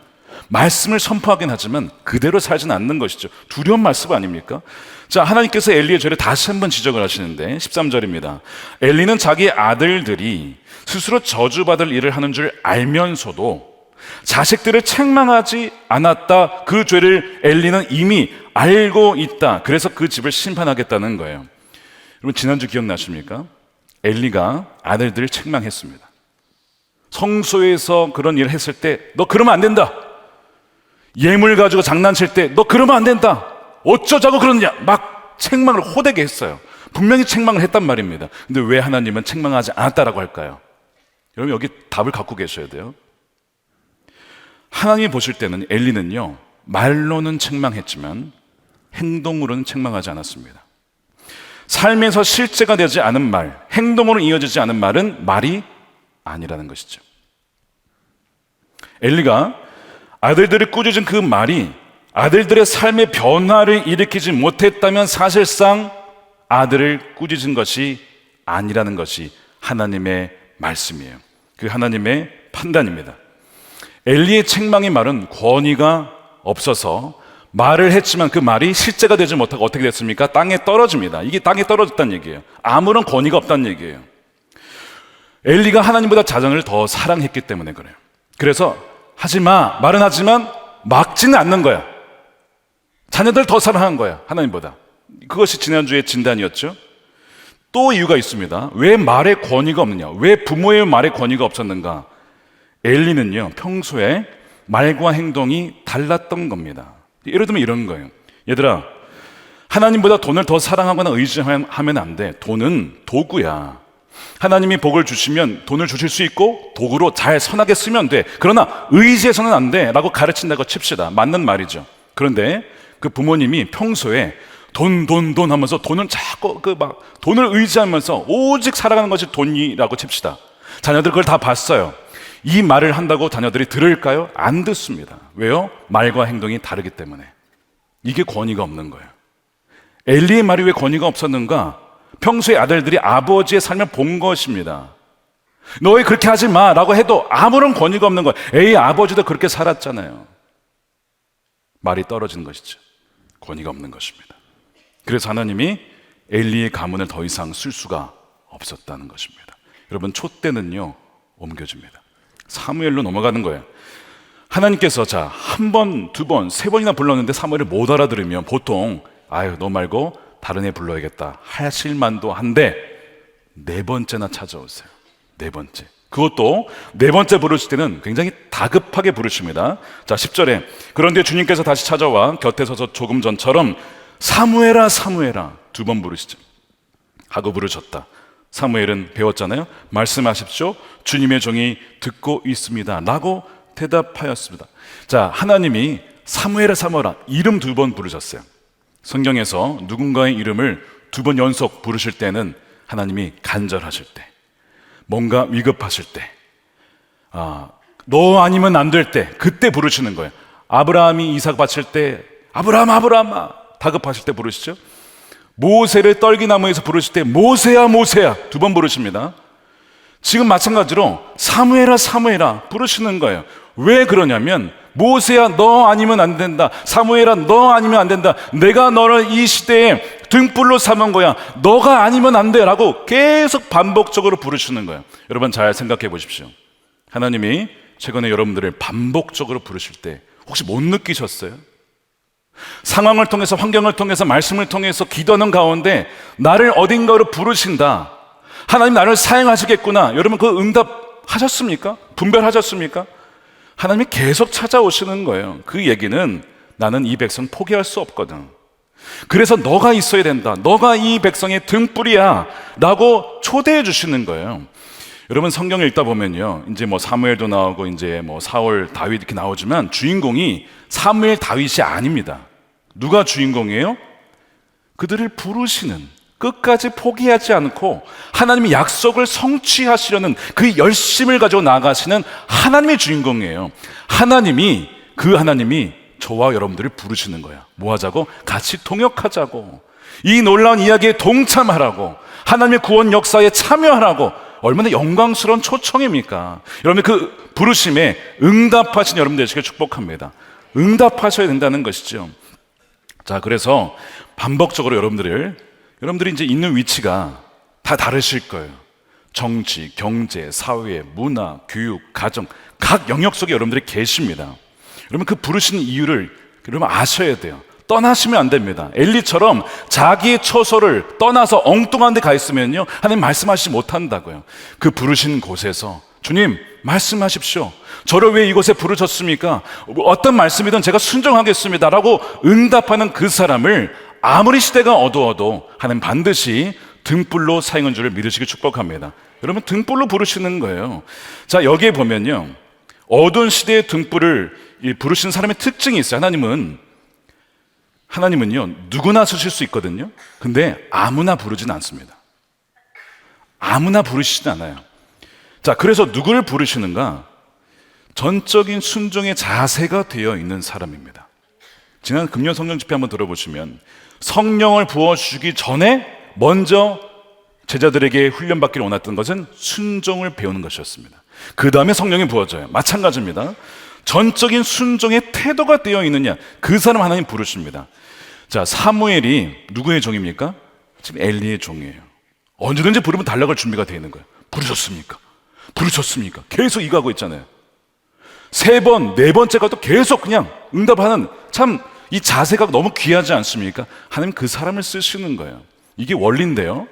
말씀을 선포하긴 하지만 그대로 살지는 않는 것이죠. 두려운 말씀 아닙니까? 자, 하나님께서 엘리의 죄를 다시 한번 지적을 하시는데 13절입니다. 엘리는 자기 아들들이 스스로 저주받을 일을 하는 줄 알면서도 자식들을 책망하지 않았다. 그 죄를 엘리는 이미 알고 있다. 그래서 그 집을 심판하겠다는 거예요. 여러분, 지난주 기억나십니까? 엘리가 아들들을 책망했습니다. 성소에서 그런 일을 했을 때 너 그러면 안 된다. 예물 가지고 장난칠 때 너 그러면 안 된다. 어쩌자고 그러느냐. 막 책망을 호되게 했어요. 분명히 책망을 했단 말입니다. 근데 왜 하나님은 책망하지 않았다라고 할까요? 여러분, 여기 답을 갖고 계셔야 돼요. 하나님이 보실 때는 엘리는요, 말로는 책망했지만 행동으로는 책망하지 않았습니다. 삶에서 실제가 되지 않은 말, 행동으로 이어지지 않은 말은 말이 아니라는 것이죠. 엘리가 아들들을 꾸짖은 그 말이 아들들의 삶의 변화를 일으키지 못했다면 사실상 아들을 꾸짖은 것이 아니라는 것이 하나님의 말씀이에요. 그 하나님의 판단입니다. 엘리의 책망의 말은 권위가 없어서 말을 했지만 그 말이 실제가 되지 못하고 어떻게 됐습니까? 땅에 떨어집니다. 이게 땅에 떨어졌다는 얘기예요. 아무런 권위가 없다는 얘기예요. 엘리가 하나님보다 자녀를 더 사랑했기 때문에 그래요. 그래서 하지마, 말은 하지만 막지는 않는 거야. 자녀들 더 사랑한 거야, 하나님보다. 그것이 지난주의 진단이었죠. 또 이유가 있습니다. 왜 말에 권위가 없느냐? 왜 부모의 말에 권위가 없었는가? 엘리는요, 평소에 말과 행동이 달랐던 겁니다. 예를 들면 이런 거예요. 얘들아, 하나님보다 돈을 더 사랑하거나 의지하면 안 돼. 돈은 도구야. 하나님이 복을 주시면 돈을 주실 수 있고 도구로 잘 선하게 쓰면 돼. 그러나 의지해서는 안 돼 라고 가르친다고 칩시다. 맞는 말이죠. 그런데 그 부모님이 평소에 돈 하면서 돈은 자꾸 돈을 의지하면서 오직 살아가는 것이 돈이라고 칩시다. 자녀들 그걸 다 봤어요. 이 말을 한다고 자녀들이 들을까요? 안 듣습니다. 왜요? 말과 행동이 다르기 때문에. 이게 권위가 없는 거예요. 엘리의 말이 왜 권위가 없었는가? 평소에 아들들이 아버지의 삶을 본 것입니다. 너희 그렇게 하지 마 라고 해도 아무런 권위가 없는 거예요. 에이, 아버지도 그렇게 살았잖아요. 말이 떨어지는 것이죠. 권위가 없는 것입니다. 그래서 하나님이 엘리의 가문을 더 이상 쓸 수가 없었다는 것입니다. 여러분, 촛대는요, 옮겨집니다. 사무엘로 넘어가는 거예요. 하나님께서 자, 한 번, 두 번, 세 번이나 불렀는데 사무엘을 못 알아들으면 보통 아유, 너 말고 다른 애 불러야겠다 하실 만도 한데 네 번째나 찾아오세요. 네 번째. 그것도 네 번째 부르실 때는 굉장히 다급하게 부르십니다. 자, 10절에 그런데 주님께서 다시 찾아와 곁에 서서 조금 전처럼 사무엘아 사무엘아 두 번 부르시죠. 하고 부르셨다. 사무엘은 배웠잖아요. 말씀하십시오. 주님의 종이 듣고 있습니다 라고 대답하였습니다. 자, 하나님이 사무엘아 사무엘아 이름 두 번 부르셨어요. 성경에서 누군가의 이름을 두 번 연속 부르실 때는 하나님이 간절하실 때, 뭔가 위급하실 때, 너 아니면 안 될 때, 그때 부르시는 거예요. 아브라함이 이삭 바칠 때 아브라함아 다급하실 때 부르시죠. 모세를 떨기나무에서 부르실 때 모세야 모세야 두 번 부르십니다. 지금 마찬가지로 사무엘아 사무엘아 부르시는 거예요. 왜 그러냐면 모세야 너 아니면 안 된다. 사무엘아 너 아니면 안 된다. 내가 너를 이 시대에 등불로 삼은 거야. 너가 아니면 안 돼 라고 계속 반복적으로 부르시는 거예요. 여러분 잘 생각해 보십시오. 하나님이 최근에 여러분들을 반복적으로 부르실 때 혹시 못 느끼셨어요? 상황을 통해서, 환경을 통해서, 말씀을 통해서 기도하는 가운데 나를 어딘가로 부르신다. 하나님 나를 사용하시겠구나. 여러분 그 응답하셨습니까? 분별하셨습니까? 하나님이 계속 찾아오시는 거예요. 그 얘기는 나는 이 백성 포기할 수 없거든. 그래서 너가 있어야 된다. 너가 이 백성의 등불이야 라고 초대해 주시는 거예요. 여러분 성경을 읽다 보면요, 이제 뭐 사무엘도 나오고 이제 뭐 사울, 다윗 이렇게 나오지만 주인공이 사무엘, 다윗이 아닙니다. 누가 주인공이에요? 그들을 부르시는, 끝까지 포기하지 않고 하나님의 약속을 성취하시려는 그 열심을 가지고 나아가시는 하나님의 주인공이에요. 하나님이, 그 하나님이 저와 여러분들을 부르시는 거야. 뭐 하자고? 같이 동역하자고, 이 놀라운 이야기에 동참하라고, 하나님의 구원 역사에 참여하라고. 얼마나 영광스러운 초청입니까? 여러분 그 부르심에 응답하신 여러분 되시길 축복합니다. 응답하셔야 된다는 것이죠. 자, 그래서 반복적으로 여러분들이 이제 있는 위치가 다 다르실 거예요. 정치, 경제, 사회, 문화, 교육, 가정 각 영역 속에 여러분들이 계십니다. 여러분 그 부르신 이유를 여러분 아셔야 돼요. 떠나시면 안 됩니다. 엘리처럼 자기의 처소를 떠나서 엉뚱한 데 가 있으면요 하나님 말씀하시지 못한다고요. 그 부르신 곳에서 주님 말씀하십시오. 저를 왜 이곳에 부르셨습니까? 어떤 말씀이든 제가 순종하겠습니다 라고 응답하는 그 사람을 아무리 시대가 어두워도 하나님 반드시 등불로 사용한 줄을 믿으시기 축복합니다. 여러분 등불로 부르시는 거예요. 자, 여기에 보면요 어두운 시대의 등불을 부르시는 사람의 특징이 있어요. 하나님은요 누구나 쓰실 수 있거든요. 근데 아무나 부르진 않습니다. 아무나 부르시진 않아요. 자, 그래서 누구를 부르시는가? 전적인 순종의 자세가 되어 있는 사람입니다. 지난 금요 성령 집회 한번 들어보시면 성령을 부어주기 전에 먼저 제자들에게 훈련받기를 원했던 것은 순종을 배우는 것이었습니다. 그 다음에 성령이 부어져요. 마찬가지입니다. 전적인 순종의 태도가 되어 있느냐, 그 사람 하나님 부르십니다. 자, 사무엘이 누구의 종입니까? 지금 엘리의 종이에요. 언제든지 부르면 달려갈 준비가 되어 있는 거예요. 부르셨습니까? 부르셨습니까? 계속 이거하고 있잖아요. 3번, 4번째가 또 계속 그냥 응답하는, 참 이 자세가 너무 귀하지 않습니까? 하나님 그 사람을 쓰시는 거예요. 이게 원리인데요.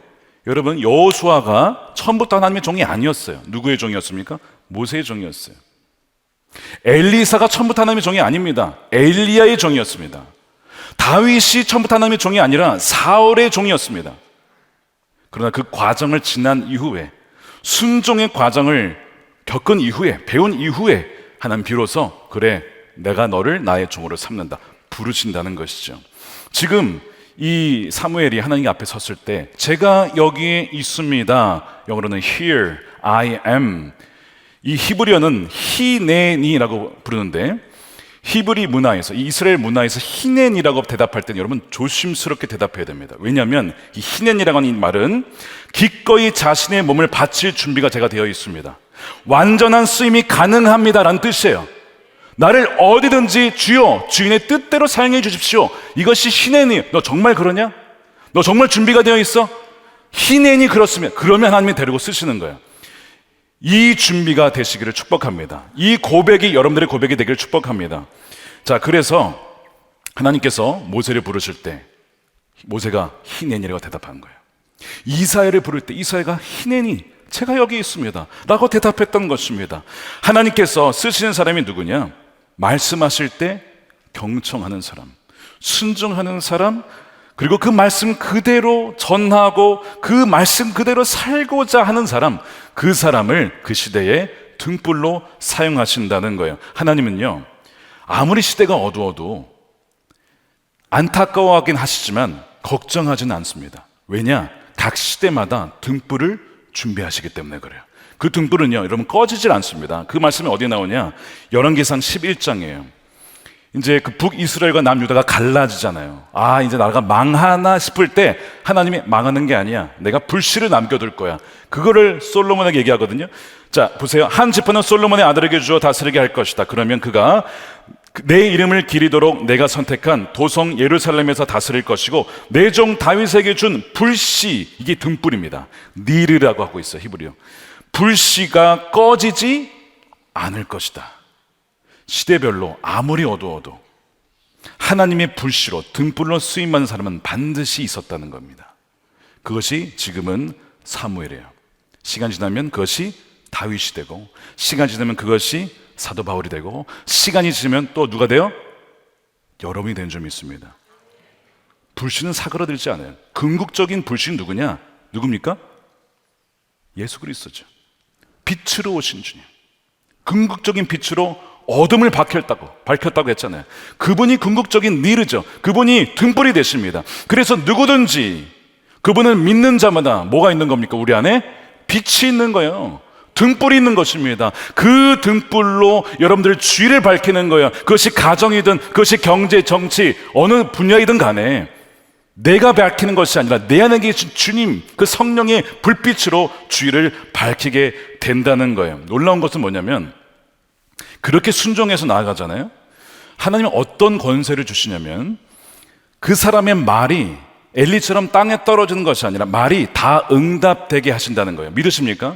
여러분, 여호수아가 처음부터 하나님의 종이 아니었어요. 누구의 종이었습니까? 모세의 종이었어요. 엘리사가 처음부터 하나님의 종이 아닙니다. 엘리야의 종이었습니다. 다윗이 처음부터 하나님의 종이 아니라 사울의 종이었습니다. 그러나 그 과정을 지난 이후에, 순종의 과정을 겪은 이후에, 배운 이후에 하나님 비로소 그래 내가 너를 나의 종으로 삼는다 부르신다는 것이죠. 지금 이 사무엘이 하나님 앞에 섰을 때 제가 여기에 있습니다. 영어로는 here I am. 이 히브리어는 히넨이라고 부르는데 히브리 문화에서, 이 이스라엘 문화에서 히넨이라고 대답할 때는 여러분 조심스럽게 대답해야 됩니다. 왜냐하면 이 히넨이라고 하는 이 말은 기꺼이 자신의 몸을 바칠 준비가 제가 되어 있습니다. 완전한 쓰임이 가능합니다라는 뜻이에요. 나를 어디든지 주여 주인의 뜻대로 사용해 주십시오. 이것이 히넨이. 너 정말 그러냐? 너 정말 준비가 되어 있어? 히넨이 그렇으면, 그러면 하나님이 데리고 쓰시는 거예요. 이 준비가 되시기를 축복합니다. 이 고백이 여러분들의 고백이 되기를 축복합니다. 자, 그래서 하나님께서 모세를 부르실 때 모세가 히넨이라고 대답한 거예요. 이사야를 부를 때 이사야가 히넨이 제가 여기 있습니다 라고 대답했던 것입니다. 하나님께서 쓰시는 사람이 누구냐? 말씀하실 때 경청하는 사람, 순종하는 사람, 그리고 그 말씀 그대로 전하고 그 말씀 그대로 살고자 하는 사람, 그 사람을 그 시대에 등불로 사용하신다는 거예요. 하나님은요 아무리 시대가 어두워도 안타까워하긴 하시지만 걱정하지는 않습니다. 왜냐? 각 시대마다 등불을 준비하시기 때문에 그래요. 그 등불은요 여러분 꺼지질 않습니다. 그 말씀이 어디에 나오냐? 열왕기상 11장이에요 이제 그 북이스라엘과 남유다가 갈라지잖아요. 아, 이제 나라가 망하나 싶을 때 하나님이 망하는 게 아니야, 내가 불씨를 남겨둘 거야. 그거를 솔로몬에게 얘기하거든요. 자, 보세요. 한 지파는 솔로몬의 아들에게 주어 다스리게 할 것이다. 그러면 그가 내 이름을 기리도록 내가 선택한 도성 예루살렘에서 다스릴 것이고 내 종 다윗에게 준 불씨, 이게 등불입니다. 니르라고 하고 있어요, 히브리어. 불씨가 꺼지지 않을 것이다. 시대별로 아무리 어두워도 하나님의 불씨로 등불로 쓰임받는 사람은 반드시 있었다는 겁니다. 그것이 지금은 사무엘이에요. 시간이 지나면 그것이 다윗이 되고, 시간이 지나면 그것이 사도 바울이 되고, 시간이 지나면 또 누가 돼요? 여러분이 되는 점이 있습니다. 불씨는 사그라들지 않아요. 궁극적인 불씨는 누구냐? 누굽니까? 예수 그리스도죠. 빛으로 오신 주님, 궁극적인 빛으로 어둠을 밝혔다고 했잖아요. 그분이 궁극적인 니르죠. 그분이 등불이 되십니다. 그래서 누구든지 그분을 믿는 자마다 뭐가 있는 겁니까? 우리 안에 빛이 있는 거예요. 등불이 있는 것입니다. 그 등불로 여러분들 주의를 밝히는 거예요. 그것이 가정이든 그것이 경제, 정치, 어느 분야이든 간에 내가 밝히는 것이 아니라 내 안에 계신 주님, 그 성령의 불빛으로 주위를 밝히게 된다는 거예요. 놀라운 것은 뭐냐면 그렇게 순종해서 나아가잖아요. 하나님은 어떤 권세를 주시냐면 그 사람의 말이 엘리처럼 땅에 떨어지는 것이 아니라 말이 다 응답되게 하신다는 거예요. 믿으십니까?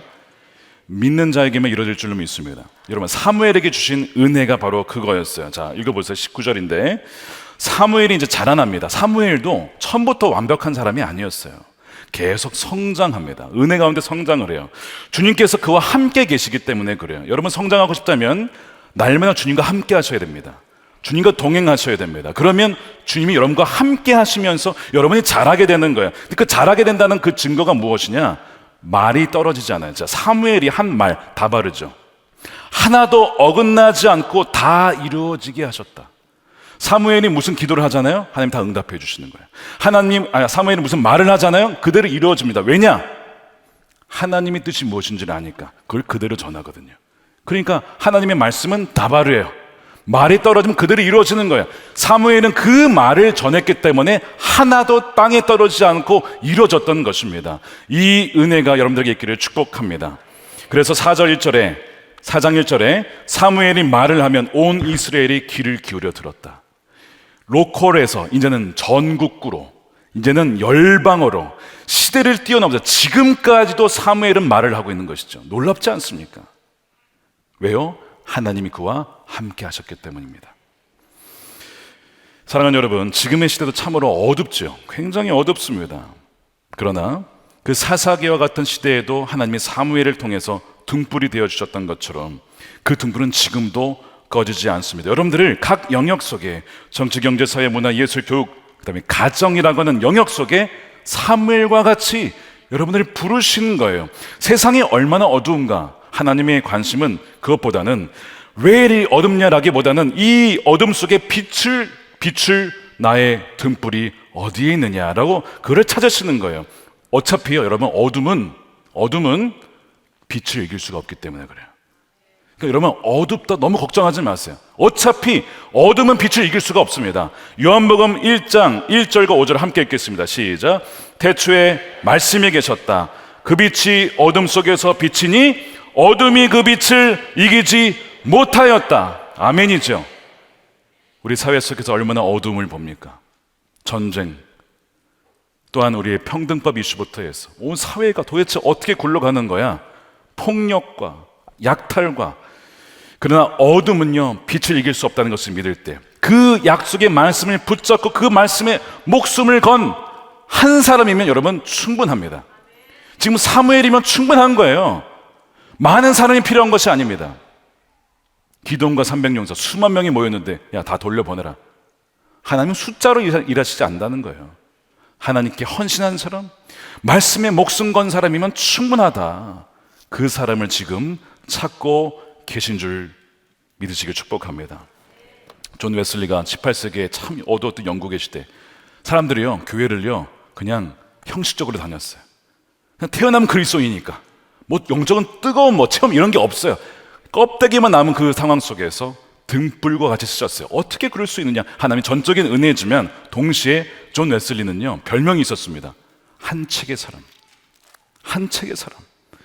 믿는 자에게만 이루어질 줄로 믿습니다. 여러분, 사무엘에게 주신 은혜가 바로 그거였어요. 자, 읽어보세요. 19절인데 사무엘이 이제 자라납니다. 사무엘도 처음부터 완벽한 사람이 아니었어요. 계속 성장합니다. 은혜 가운데 성장을 해요. 주님께서 그와 함께 계시기 때문에 그래요. 여러분, 성장하고 싶다면 날마다 주님과 함께 하셔야 됩니다. 주님과 동행하셔야 됩니다. 그러면 주님이 여러분과 함께 하시면서 여러분이 잘하게 되는 거예요. 그 잘하게 된다는 그 증거가 무엇이냐? 말이 떨어지지 않아요. 자, 사무엘이 한 말 다 바르죠. 하나도 어긋나지 않고 다 이루어지게 하셨다. 사무엘이 무슨 기도를 하잖아요? 하나님 다 응답해 주시는 거예요. 사무엘이 무슨 말을 하잖아요? 그대로 이루어집니다. 왜냐? 하나님의 뜻이 무엇인지를 아니까 그걸 그대로 전하거든요. 그러니까 하나님의 말씀은 다 바르예요. 말이 떨어지면 그대로 이루어지는 거예요. 사무엘은 그 말을 전했기 때문에 하나도 땅에 떨어지지 않고 이루어졌던 것입니다. 이 은혜가 여러분들에게 있기를 축복합니다. 그래서 4장 1절에 사무엘이 말을 하면 온 이스라엘이 귀를 기울여 들었다. 로컬에서 이제는 전국구로, 이제는 열방어로 시대를 뛰어넘어서 지금까지도 사무엘은 말을 하고 있는 것이죠. 놀랍지 않습니까? 왜요? 하나님이 그와 함께 하셨기 때문입니다. 사랑하는 여러분, 지금의 시대도 참으로 어둡죠. 굉장히 어둡습니다. 그러나 그 사사기와 같은 시대에도 하나님이 사무엘을 통해서 등불이 되어주셨던 것처럼 그 등불은 지금도 꺼지지 않습니다. 여러분들을 각 영역 속에 정치, 경제, 사회, 문화, 예술, 교육, 그다음에 가정이라고 하는 영역 속에 사무엘과 같이 여러분들을 부르신 거예요. 세상이 얼마나 어두운가. 하나님의 관심은 그것보다는 왜 이리 어둡냐라기보다는 이 어둠 속에 빛을 나의 등불이 어디에 있느냐라고 그를 찾으시는 거예요. 어차피요, 여러분, 어둠은 빛을 이길 수가 없기 때문에 그래요. 그러니까 여러분, 어둡다 너무 걱정하지 마세요. 어차피 어둠은 빛을 이길 수가 없습니다. 요한복음 1장 1절과 5절 함께 읽겠습니다. 시작. 태초에 말씀이 계셨다. 그 빛이 어둠 속에서 비치니 어둠이 그 빛을 이기지 못하였다. 아멘이죠. 우리 사회 속에서 얼마나 어둠을 봅니까? 전쟁, 또한 우리의 평등법 이슈부터 해서 온 사회가 도대체 어떻게 굴러가는 거야? 폭력과 약탈과. 그러나 어둠은요, 빛을 이길 수 없다는 것을 믿을 때 그 약속의 말씀을 붙잡고 그 말씀에 목숨을 건 한 사람이면 여러분 충분합니다. 지금 사무엘이면 충분한 거예요. 많은 사람이 필요한 것이 아닙니다. 기돔과 300용사 수만 명이 모였는데 야, 다 돌려보내라. 하나님은 숫자로 일하시지 않는다는 거예요. 하나님께 헌신한 사람, 말씀에 목숨 건 사람이면 충분하다. 그 사람을 지금 찾고 계신 줄 믿으시길 축복합니다. 존 웨슬리가 18세기에 참 어두웠던 영국의 시대, 사람들이요, 교회를요 그냥 형식적으로 다녔어요. 그냥 태어나면 그리스도이니까 뭐 영적인 뜨거운 체험 이런 게 없어요. 껍데기만 남은 그 상황 속에서 등불과 같이 쓰셨어요. 어떻게 그럴 수 있느냐? 하나님이 전적인 은혜지만 동시에 존 웨슬리는요 별명이 있었습니다. 한 책의 사람.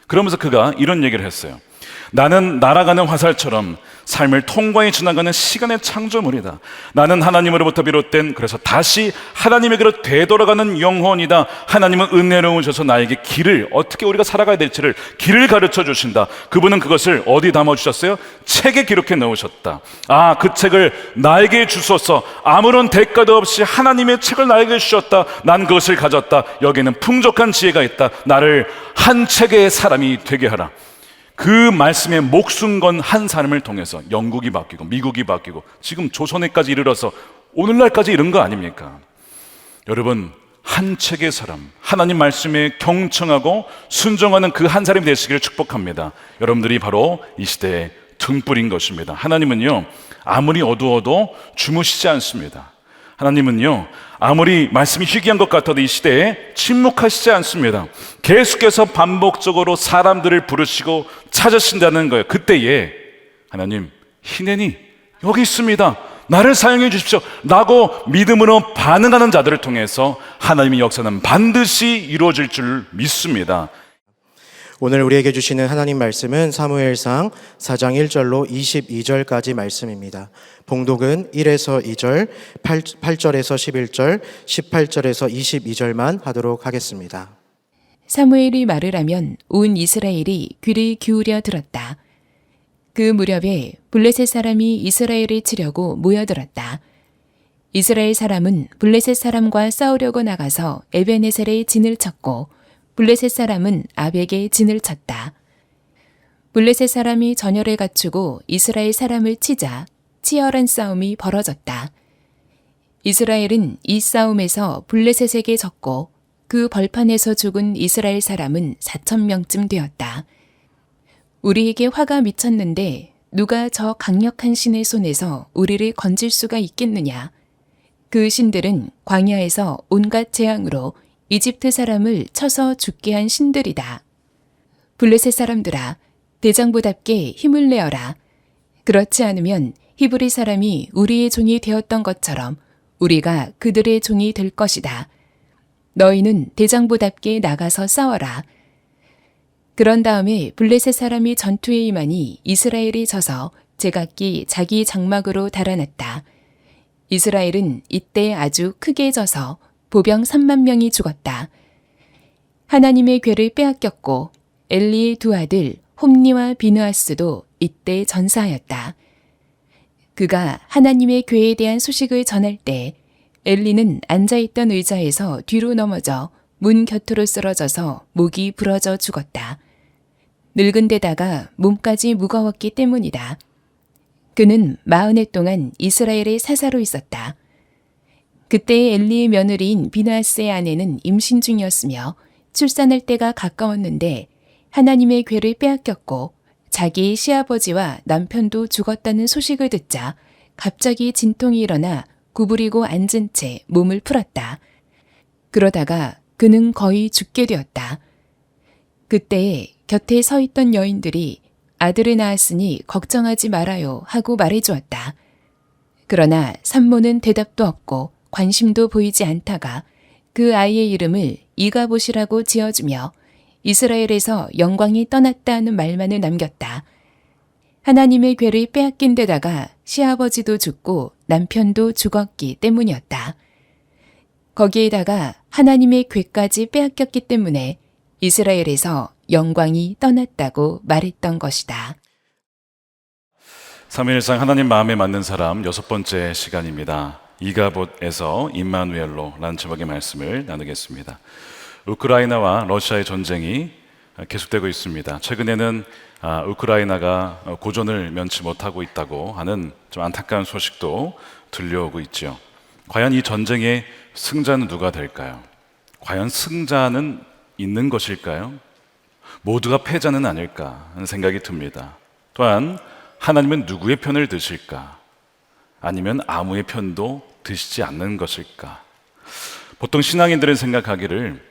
그러면서 그가 이런 얘기를 했어요. 나는 날아가는 화살처럼 삶을 통과해 지나가는 시간의 창조물이다. 나는 하나님으로부터 비롯된, 그래서 다시 하나님에게로 되돌아가는 영혼이다. 하나님은 은혜로우셔서 나에게 길을, 어떻게 우리가 살아가야 될지를 길을 가르쳐 주신다. 그분은 그것을 어디 담아주셨어요? 책에 기록해 넣으셨다. 아, 그 책을 나에게 주소서. 아무런 대가도 없이 하나님의 책을 나에게 주셨다. 난 그것을 가졌다. 여기에는 풍족한 지혜가 있다. 나를 한 책의 사람이 되게 하라. 그 말씀에 목숨 건 한 사람을 통해서 영국이 바뀌고 미국이 바뀌고 지금 조선에까지 이르러서 오늘날까지 이런 거 아닙니까? 여러분, 한 책의 사람, 하나님 말씀에 경청하고 순종하는 그 한 사람이 되시기를 축복합니다. 여러분들이 바로 이 시대의 등불인 것입니다. 하나님은요 아무리 어두워도 주무시지 않습니다. 하나님은요 아무리 말씀이 희귀한 것 같아도 이 시대에 침묵하시지 않습니다. 계속해서 반복적으로 사람들을 부르시고 찾으신다는 거예요. 그때에 하나님, 희년이 여기 있습니다. 나를 사용해 주십시오 라고 믿음으로 반응하는 자들을 통해서 하나님의 역사는 반드시 이루어질 줄 믿습니다. 오늘 우리에게 주시는 하나님 말씀은 사무엘상 4장 1절로 22절까지 말씀입니다. 봉독은 1에서 2절, 8절에서 11절, 18절에서 22절만 하도록 하겠습니다. 사무엘이 말을 하면 온 이스라엘이 귀를 기울여 들었다. 그 무렵에 블레셋 사람이 이스라엘을 치려고 모여들었다. 이스라엘 사람은 블레셋 사람과 싸우려고 나가서 에베네셀에 진을 쳤고 블레셋 사람은 아벡에 진을 쳤다. 블레셋 사람이 전열을 갖추고 이스라엘 사람을 치자 치열한 싸움이 벌어졌다. 이스라엘은 이 싸움에서 블레셋에게 졌고 그 벌판에서 죽은 이스라엘 사람은 4,000명쯤 되었다. 우리에게 화가 미쳤는데 누가 저 강력한 신의 손에서 우리를 건질 수가 있겠느냐. 그 신들은 광야에서 온갖 재앙으로 이집트 사람을 쳐서 죽게 한 신들이다. 블레셋 사람들아, 대장부답게 힘을 내어라. 그렇지 않으면 히브리 사람이 우리의 종이 되었던 것처럼 우리가 그들의 종이 될 것이다. 너희는 대장부답게 나가서 싸워라. 그런 다음에 블레셋 사람이 전투에 임하니 이스라엘이 져서 제각기 자기 장막으로 달아났다. 이스라엘은 이때 아주 크게 져서 보병 3만 명이 죽었다. 하나님의 궤를 빼앗겼고 엘리의 두 아들 홈니와 비느하스도 이때 전사하였다. 그가 하나님의 궤에 대한 소식을 전할 때 엘리는 앉아있던 의자에서 뒤로 넘어져 문 곁으로 쓰러져서 목이 부러져 죽었다. 늙은 데다가 몸까지 무거웠기 때문이다. 그는 40해 동안 이스라엘의 사사로 있었다. 그때 엘리의 며느리인 비느하스의 아내는 임신 중이었으며 출산할 때가 가까웠는데 하나님의 궤를 빼앗겼고 자기의 시아버지와 남편도 죽었다는 소식을 듣자 갑자기 진통이 일어나 구부리고 앉은 채 몸을 풀었다. 그러다가 그는 거의 죽게 되었다. 그때 곁에 서 있던 여인들이 아들을 낳았으니 걱정하지 말아요 하고 말해주었다. 그러나 산모는 대답도 없고 관심도 보이지 않다가 그 아이의 이름을 이가봇이라고 지어주며 이스라엘에서 영광이 떠났다 하는 말만을 남겼다. 하나님의 궤를 빼앗긴 데다가 시아버지도 죽고 남편도 죽었기 때문이었다. 거기에다가 하나님의 궤까지 빼앗겼기 때문에 이스라엘에서 영광이 떠났다고 말했던 것이다. 사무엘상 하나님 마음에 맞는 사람 6번째 시간입니다. 이가봇에서 임마누엘로라는 제목의 말씀을 나누겠습니다. 우크라이나와 러시아의 전쟁이 계속되고 있습니다. 최근에는 우크라이나가 고전을 면치 못하고 있다고 하는 좀 안타까운 소식도 들려오고 있죠. 과연 이 전쟁의 승자는 누가 될까요? 과연 승자는 있는 것일까요? 모두가 패자는 아닐까 하는 생각이 듭니다. 또한 하나님은 누구의 편을 드실까? 아니면 아무의 편도 드시지 않는 것일까? 보통 신앙인들은 생각하기를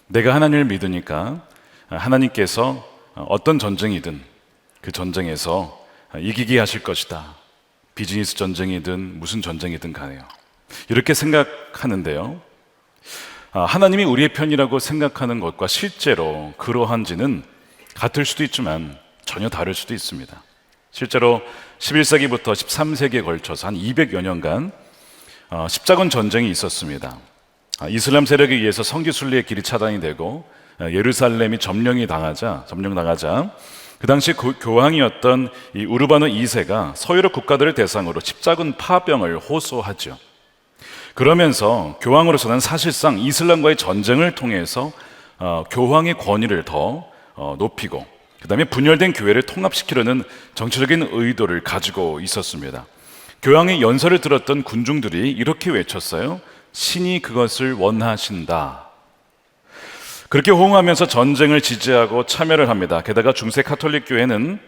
내가 하나님을 믿으니까 하나님께서 어떤 전쟁이든 그 전쟁에서 이기게 하실 것이다. 비즈니스 전쟁이든 무슨 전쟁이든 간에요. 이렇게 생각하는데요. 하나님이 우리의 편이라고 생각하는 것과 실제로 그러한지는 같을 수도 있지만 전혀 다를 수도 있습니다. 실제로 11세기부터 13세기에 걸쳐서 한 200여 년간 십자군 전쟁이 있었습니다. 이슬람 세력에 의해서 성지 순례의 길이 차단이 되고 예루살렘이 점령당하자 그 당시 교황이었던 이 우르바노 2세가 서유럽 국가들을 대상으로 십자군 파병을 호소하죠. 그러면서 교황으로서는 사실상 이슬람과의 전쟁을 통해서 교황의 권위를 더 높이고 그 다음에 분열된 교회를 통합시키려는 정치적인 의도를 가지고 있었습니다. 교황의 연설을 들었던 군중들이 이렇게 외쳤어요. 신이 그것을 원하신다. 그렇게 호응하면서 전쟁을 지지하고 참여를 합니다. 게다가 중세 카톨릭 교회는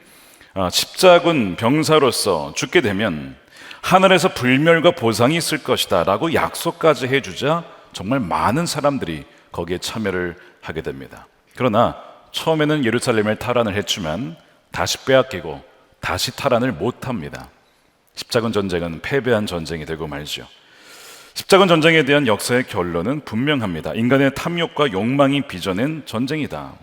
십자군 병사로서 죽게 되면 하늘에서 불멸과 보상이 있을 것이다 라고 약속까지 해주자 정말 많은 사람들이 거기에 참여를 하게 됩니다. 그러나 처음에는 예루살렘을 탈환을 했지만 다시 빼앗기고 다시 탈환을 못합니다. 십자군 전쟁은 패배한 전쟁이 되고 말죠. 십자군 전쟁에 대한 역사의 결론은 분명합니다. 인간의 탐욕과 욕망이 빚어낸 전쟁이다.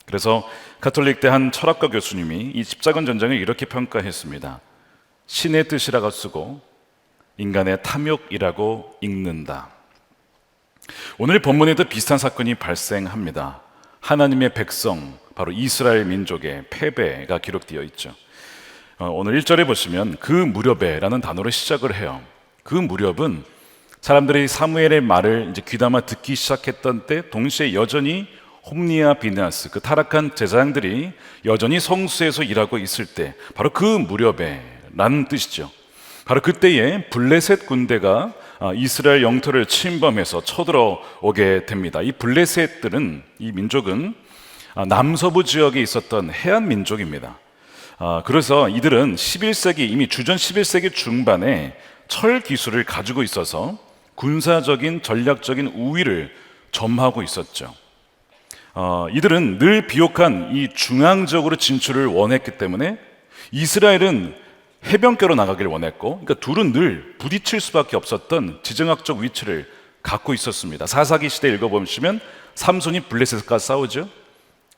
그래서 가톨릭대 한 철학과 교수님이 이 십자군 전쟁을 이렇게 평가했습니다. 신의 뜻이라고 쓰고 인간의 탐욕이라고 읽는다. 오늘 본문에도 비슷한 사건이 발생합니다. 하나님의 백성, 바로 이스라엘 민족의 패배가 기록되어 있죠. 오늘 1절에 보시면 그 무렵에라는 단어로 시작을 해요. 그 무렵은 사람들이 사무엘의 말을 이제 귀담아 듣기 시작했던 때 동시에 여전히 홈니와 비느하스, 그 타락한 제사장들이 여전히 성수에서 일하고 있을 때, 바로 그 무렵에라는 뜻이죠. 바로 그때에 블레셋 군대가 이스라엘 영토를 침범해서 쳐들어오게 됩니다. 이 블레셋들은, 이 민족은 남서부 지역에 있었던 해안 민족입니다. 그래서 이들은 11세기, 이미 주전 11세기 중반에 철 기술을 가지고 있어서 군사적인 전략적인 우위를 점하고 있었죠. 이들은 늘 비옥한 이 중앙적으로 진출을 원했기 때문에 이스라엘은 해변가로 나가길 원했고, 그러니까 둘은 늘 부딪힐 수밖에 없었던 지정학적 위치를 갖고 있었습니다. 사사기 시대 읽어보시면 삼손이 블레셋과 싸우죠.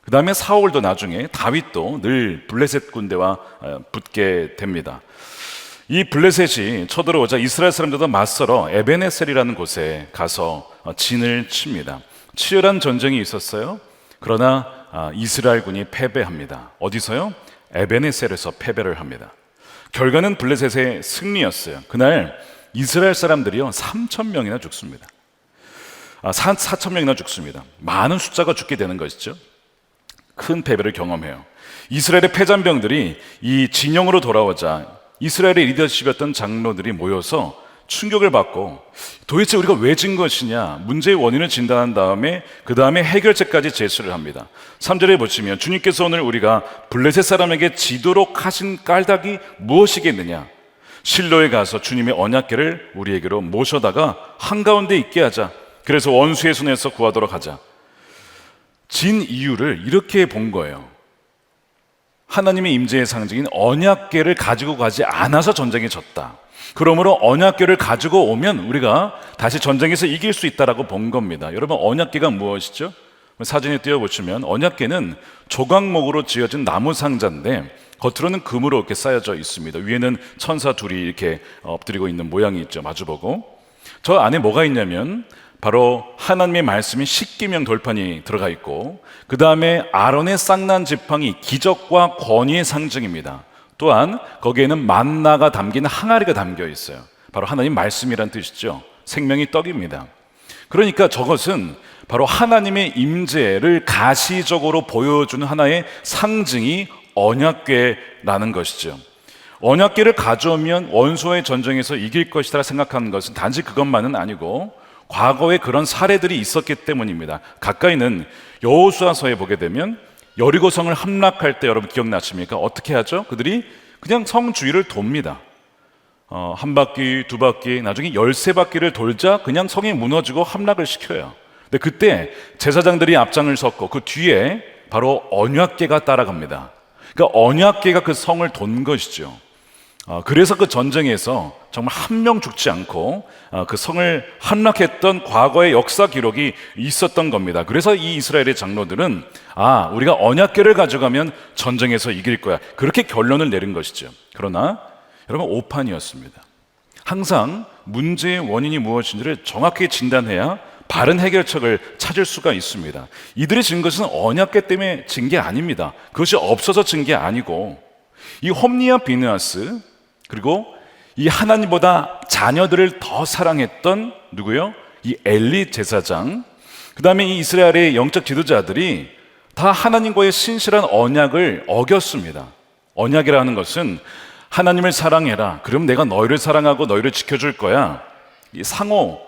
그 다음에 사울도 나중에 다윗도 늘 블레셋 군대와 붙게 됩니다. 이 블레셋이 쳐들어오자 이스라엘 사람들도 맞서러 에베네셀이라는 곳에 가서 진을 칩니다. 치열한 전쟁이 있었어요. 그러나 이스라엘군이 패배합니다. 어디서요? 에베네셀에서 패배를 합니다. 결과는 블레셋의 승리였어요. 그날 이스라엘 사람들이요 3,000명이나 죽습니다. 4,000명이나 죽습니다. 많은 숫자가 죽게 되는 것이죠. 큰 패배를 경험해요. 이스라엘의 패잔병들이 이 진영으로 돌아오자 이스라엘의 리더십이었던 장로들이 모여서 충격을 받고 도대체 우리가 왜 진 것이냐, 문제의 원인을 진단한 다음에 그 다음에 해결책까지 제시를 합니다. 3절에 보시면 주님께서 오늘 우리가 블레셋 사람에게 지도록 하신 까닭이 무엇이겠느냐, 실로에 가서 주님의 언약궤를 우리에게로 모셔다가 한가운데 있게 하자. 그래서 원수의 손에서 구하도록 하자. 진 이유를 이렇게 본 거예요. 하나님의 임재의 상징인 언약궤를 가지고 가지 않아서 전쟁에 졌다. 그러므로 언약궤를 가지고 오면 우리가 다시 전쟁에서 이길 수 있다라고 본 겁니다. 여러분, 언약궤가 무엇이죠? 사진에 띄워보시면 언약궤는 조각목으로 지어진 나무 상자인데 겉으로는 금으로 이렇게 쌓여져 있습니다. 위에는 천사 둘이 이렇게 엎드리고 있는 모양이 있죠. 마주보고. 저 안에 뭐가 있냐면 바로 하나님의 말씀인 십계명 돌판이 들어가 있고, 그 다음에 아론의 쌍난 지팡이, 기적과 권위의 상징입니다. 또한 거기에는 만나가 담긴 항아리가 담겨 있어요. 바로 하나님 말씀이란 뜻이죠. 생명의 떡입니다. 그러니까 저것은 바로 하나님의 임재를 가시적으로 보여주는 하나의 상징이 언약궤라는 것이죠. 언약궤를 가져오면 원수와의 전쟁에서 이길 것이라 생각하는 것은 단지 그것만은 아니고 과거에 그런 사례들이 있었기 때문입니다. 가까이는 여호수아서에 보게 되면 여리고성을 함락할 때 여러분 기억나십니까? 어떻게 하죠? 그들이 그냥 성 주위를 돕니다. 한 바퀴, 두 바퀴, 나중에 13바퀴를 돌자 그냥 성이 무너지고 함락을 시켜요. 근데 그때 제사장들이 앞장을 섰고 그 뒤에 바로 언약궤가 따라갑니다. 그러니까 언약궤가 그 성을 돈 것이죠. 그래서 그 전쟁에서 정말 한 명 죽지 않고 그 성을 함락했던 과거의 역사 기록이 있었던 겁니다. 그래서 이 이스라엘의 장로들은 우리가 언약궤를 가져가면 전쟁에서 이길 거야, 그렇게 결론을 내린 것이죠. 그러나 여러분, 오판이었습니다. 항상 문제의 원인이 무엇인지를 정확히 진단해야 바른 해결책을 찾을 수가 있습니다. 이들이 진 것은 언약궤 때문에 진 게 아닙니다. 그것이 없어서 진 게 아니고 이 홈니와 비느하스, 그리고 이 하나님보다 자녀들을 더 사랑했던 누구요? 이 엘리 제사장, 그 다음에 이 이스라엘의 영적 지도자들이 다 하나님과의 신실한 언약을 어겼습니다. 언약이라는 것은 하나님을 사랑해라, 그럼 내가 너희를 사랑하고 너희를 지켜줄 거야, 이 상호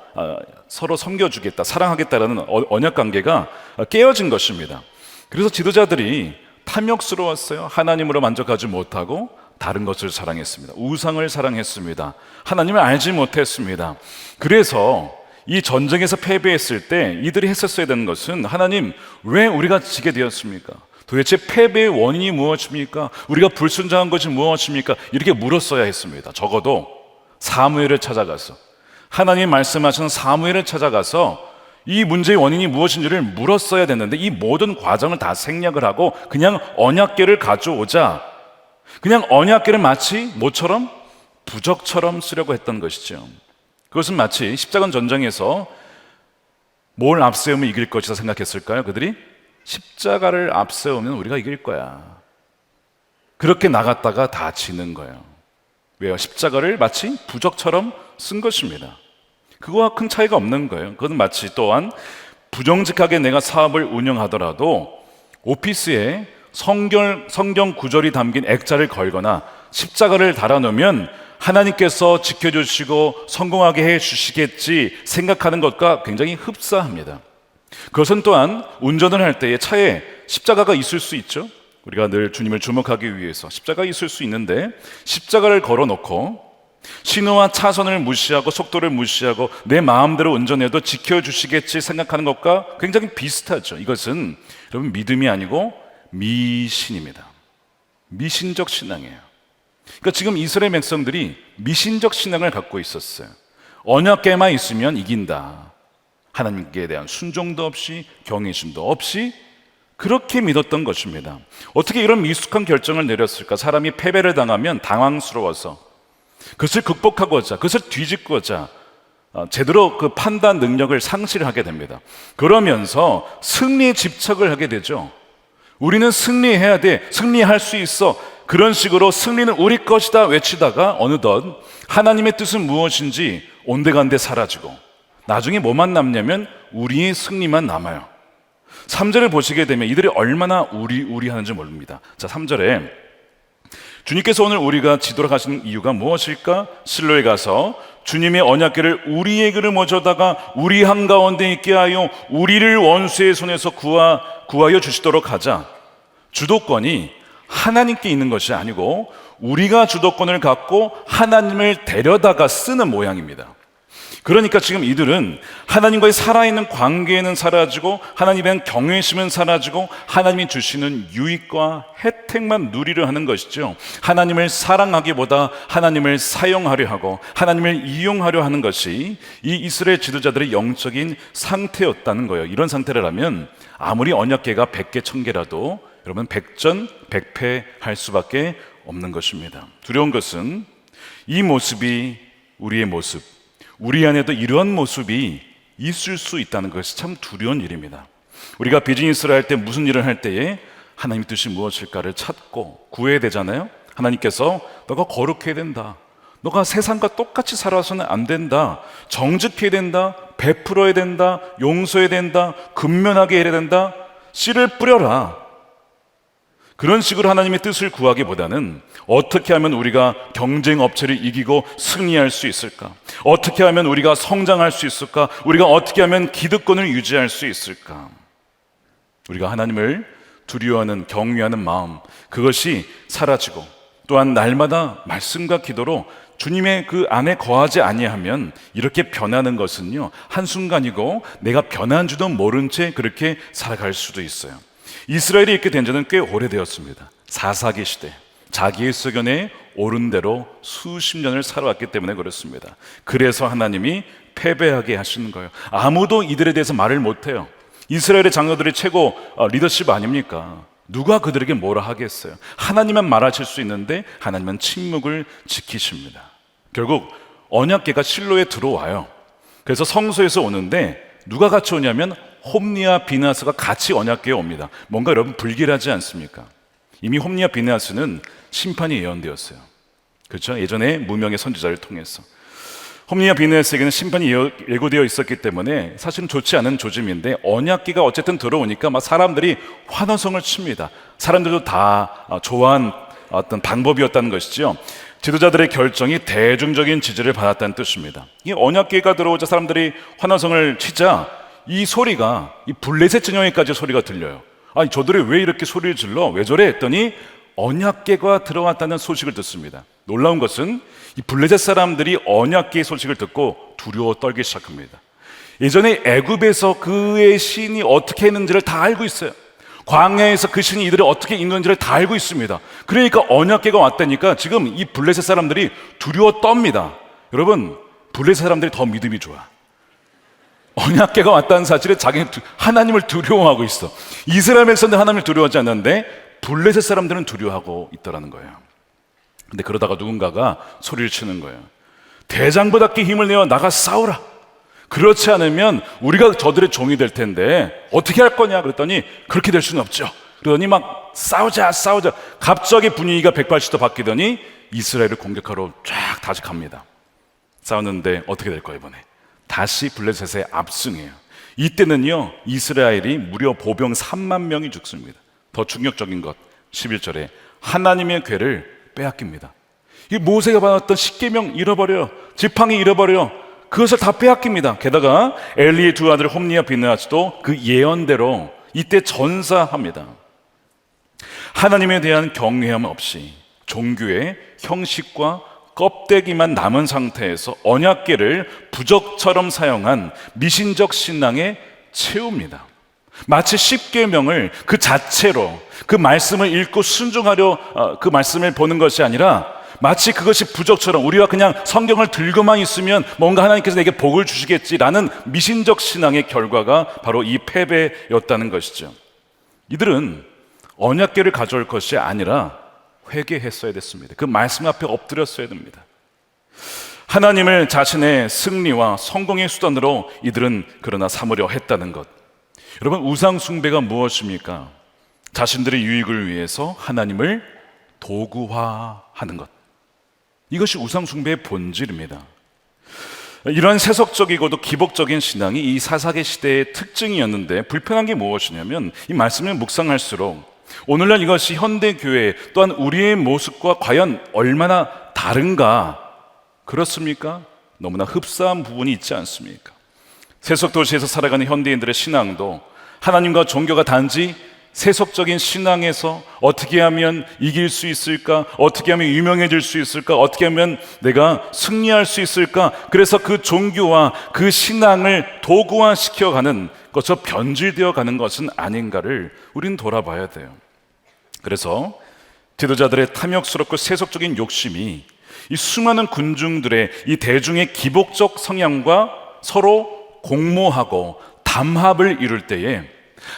서로 섬겨주겠다, 사랑하겠다라는 언약 관계가 깨어진 것입니다. 그래서 지도자들이 탐욕스러웠어요. 하나님으로 만족하지 못하고 다른 것을 사랑했습니다. 우상을 사랑했습니다. 하나님을 알지 못했습니다. 그래서 이 전쟁에서 패배했을 때 이들이 했었어야 되는 것은, 하나님 왜 우리가 지게 되었습니까? 도대체 패배의 원인이 무엇입니까? 우리가 불순종한 것이 무엇입니까? 이렇게 물었어야 했습니다. 적어도 사무엘을 찾아가서, 하나님 말씀하시는 사무엘을 찾아가서 이 문제의 원인이 무엇인지를 물었어야 됐는데, 이 모든 과정을 다 생략을 하고 그냥 언약궤를 가져오자, 그냥 언약궤를 마치 뭐처럼? 부적처럼 쓰려고 했던 것이죠. 그것은 마치 십자가 전쟁에서 뭘 앞세우면 이길 것이다 생각했을까요? 그들이 십자가를 앞세우면 우리가 이길 거야, 그렇게 나갔다가 다 지는 거예요. 왜요? 십자가를 마치 부적처럼 쓴 것입니다. 그거와 큰 차이가 없는 거예요. 그건 마치 또한 부정직하게 내가 사업을 운영하더라도 오피스에 성경 구절이 담긴 액자를 걸거나 십자가를 달아놓으면 하나님께서 지켜주시고 성공하게 해주시겠지 생각하는 것과 굉장히 흡사합니다. 그것은 또한 운전을 할 때에 차에 십자가가 있을 수 있죠. 우리가 늘 주님을 주목하기 위해서 십자가가 있을 수 있는데, 십자가를 걸어놓고 신호와 차선을 무시하고 속도를 무시하고 내 마음대로 운전해도 지켜주시겠지 생각하는 것과 굉장히 비슷하죠. 이것은 여러분 믿음이 아니고 미신입니다. 미신적 신앙이에요. 그러니까 지금 이스라엘 백성들이 미신적 신앙을 갖고 있었어요. 언약궤만 있으면 이긴다, 하나님께 대한 순종도 없이 경외심도 없이 그렇게 믿었던 것입니다. 어떻게 이런 미숙한 결정을 내렸을까? 사람이 패배를 당하면 당황스러워서 그것을 극복하고자, 그것을 뒤집고자 제대로 그 판단 능력을 상실하게 됩니다. 그러면서 승리에 집착을 하게 되죠. 우리는 승리해야 돼, 승리할 수 있어, 그런 식으로 승리는 우리 것이다 외치다가 어느덧 하나님의 뜻은 무엇인지 온데간데 사라지고 나중에 뭐만 남냐면 우리의 승리만 남아요. 3절을 보시게 되면 이들이 얼마나 우리 하는지 모릅니다. 자, 3절에 주님께서 오늘 우리가 지도록 하시는 이유가 무엇일까? 실로에 가서 주님의 언약궤를 우리에게를 모셔다가 우리 한가운데 있게 하여 우리를 원수의 손에서 구하여 주시도록 하자. 주도권이 하나님께 있는 것이 아니고 우리가 주도권을 갖고 하나님을 데려다가 쓰는 모양입니다. 그러니까 지금 이들은 하나님과의 살아있는 관계는 사라지고 하나님에 대한 경외심은 사라지고 하나님이 주시는 유익과 혜택만 누리려 하는 것이죠. 하나님을 사랑하기보다 하나님을 사용하려 하고 하나님을 이용하려 하는 것이 이 이스라엘 지도자들의 영적인 상태였다는 거예요. 이런 상태라면 아무리 언약궤가 100개 1000개라도 여러분 백전백패할 수밖에 없는 것입니다. 두려운 것은 이 모습이 우리의 모습, 우리 안에도 이러한 모습이 있을 수 있다는 것이 참 두려운 일입니다. 우리가 비즈니스를 할 때 무슨 일을 할 때에 하나님의 뜻이 무엇일까를 찾고 구해야 되잖아요. 하나님께서 너가 거룩해야 된다, 너가 세상과 똑같이 살아서는 안 된다, 정직해야 된다, 베풀어야 된다, 용서해야 된다, 근면하게 해야 된다, 씨를 뿌려라. 그런 식으로 하나님의 뜻을 구하기보다는 어떻게 하면 우리가 경쟁 업체를 이기고 승리할 수 있을까? 어떻게 하면 우리가 성장할 수 있을까? 우리가 어떻게 하면 기득권을 유지할 수 있을까? 우리가 하나님을 두려워하는, 경외하는 마음, 그것이 사라지고 또한 날마다 말씀과 기도로 주님의 그 안에 거하지 아니하면 이렇게 변하는 것은요, 한순간이고 내가 변한 줄도 모른 채 그렇게 살아갈 수도 있어요. 이스라엘이 있게 된 지는 꽤 오래되었습니다. 4사기 시대, 자기의 소견에 옳은 대로 수십 년을 살아왔기 때문에 그렇습니다. 그래서 하나님이 패배하게 하시는 거예요. 아무도 이들에 대해서 말을 못해요. 이스라엘의 장로들이 최고 리더십 아닙니까? 누가 그들에게 뭐라 하겠어요? 하나님만 말하실 수 있는데 하나님은 침묵을 지키십니다. 결국 언약궤가 실로에 들어와요. 그래서 성소에서 오는데 누가 같이 오냐면 홈리와 비느하스가 같이 언약궤에 옵니다. 뭔가 여러분 불길하지 않습니까? 이미 홈리와 비느하스는 심판이 예언되었어요. 그렇죠? 예전에 무명의 선지자를 통해서 홈리와 비느하스에게는 심판이 예고되어 있었기 때문에 사실은 좋지 않은 조짐인데 언약궤가 어쨌든 들어오니까 막 사람들이 환호성을 칩니다. 사람들도 다 좋아한 어떤 방법이었다는 것이죠. 지도자들의 결정이 대중적인 지지를 받았다는 뜻입니다. 이 언약궤가 들어오자 사람들이 환호성을 치자 이 소리가 이 블레셋 진영에까지 소리가 들려요. 아니 저들이 왜 이렇게 소리를 질러? 왜 저래? 했더니 언약궤가 들어왔다는 소식을 듣습니다. 놀라운 것은 이 블레셋 사람들이 언약궤의 소식을 듣고 두려워 떨기 시작합니다. 예전에 애굽에서 그의 신이 어떻게 했는지를 다 알고 있어요. 광야에서 그 신이 이들을 어떻게 인도했는지를 다 알고 있습니다. 그러니까 언약궤가 왔다니까 지금 이 블레셋 사람들이 두려워 떱니다. 여러분, 블레셋 사람들이 더 믿음이 좋아. 언약궤가 왔다는 사실에 자기는 하나님을 두려워하고 있어. 이스라엘 백성들 하나님을 두려워하지 않는데 블레셋 사람들은 두려워하고 있더라는 거예요. 근데 그러다가 누군가가 소리를 치는 거예요. 대장부답게 힘을 내어 나가 싸우라. 그렇지 않으면 우리가 저들의 종이 될 텐데 어떻게 할 거냐 그랬더니 그렇게 될 수는 없죠. 그러더니 막 싸우자. 갑자기 분위기가 180도 바뀌더니 이스라엘을 공격하러 쫙 다시 갑니다. 싸우는데 어떻게 될 거예요 이번에? 다시 블레셋의 압승이에요. 이때는요 이스라엘이 무려 보병 3만 명이 죽습니다. 더 충격적인 것 11절에 하나님의 궤를 빼앗깁니다. 이 모세가 받았던 십계명 잃어버려요. 지팡이 잃어버려요. 그것을 다 빼앗깁니다. 게다가 엘리의 두 아들 홈니와 비느하스도 그 예언대로 이때 전사합니다. 하나님에 대한 경외함 없이 종교의 형식과 껍데기만 남은 상태에서 언약궤를 부적처럼 사용한 미신적 신앙에 채웁니다. 마치 십계명을 그 자체로 그 말씀을 읽고 순종하려 그 말씀을 보는 것이 아니라 마치 그것이 부적처럼 우리가 그냥 성경을 들고만 있으면 뭔가 하나님께서 내게 복을 주시겠지라는 미신적 신앙의 결과가 바로 이 패배였다는 것이죠. 이들은 언약궤를 가져올 것이 아니라 회개했어야 됐습니다. 그 말씀 앞에 엎드렸어야 됩니다. 하나님을 자신의 승리와 성공의 수단으로 이들은 그러나 삼으려 했다는 것. 여러분, 우상 숭배가 무엇입니까? 자신들의 유익을 위해서 하나님을 도구화하는 것. 이것이 우상 숭배의 본질입니다. 이러한 세속적이고도 기복적인 신앙이 이 사사기 시대의 특징이었는데 불편한 게 무엇이냐면 이 말씀을 묵상할수록 오늘날 이것이 현대교회 또한 우리의 모습과 과연 얼마나 다른가? 그렇습니까? 너무나 흡사한 부분이 있지 않습니까? 세속 도시에서 살아가는 현대인들의 신앙도 하나님과 종교가 단지 세속적인 신앙에서 어떻게 하면 이길 수 있을까? 어떻게 하면 유명해질 수 있을까? 어떻게 하면 내가 승리할 수 있을까? 그래서 그 종교와 그 신앙을 도구화시켜가는 것으로 변질되어 가는 것은 아닌가를 우리는 돌아봐야 돼요. 그래서 지도자들의 탐욕스럽고 세속적인 욕심이 이 수많은 군중들의 이 대중의 기복적 성향과 서로 공모하고 담합을 이룰 때에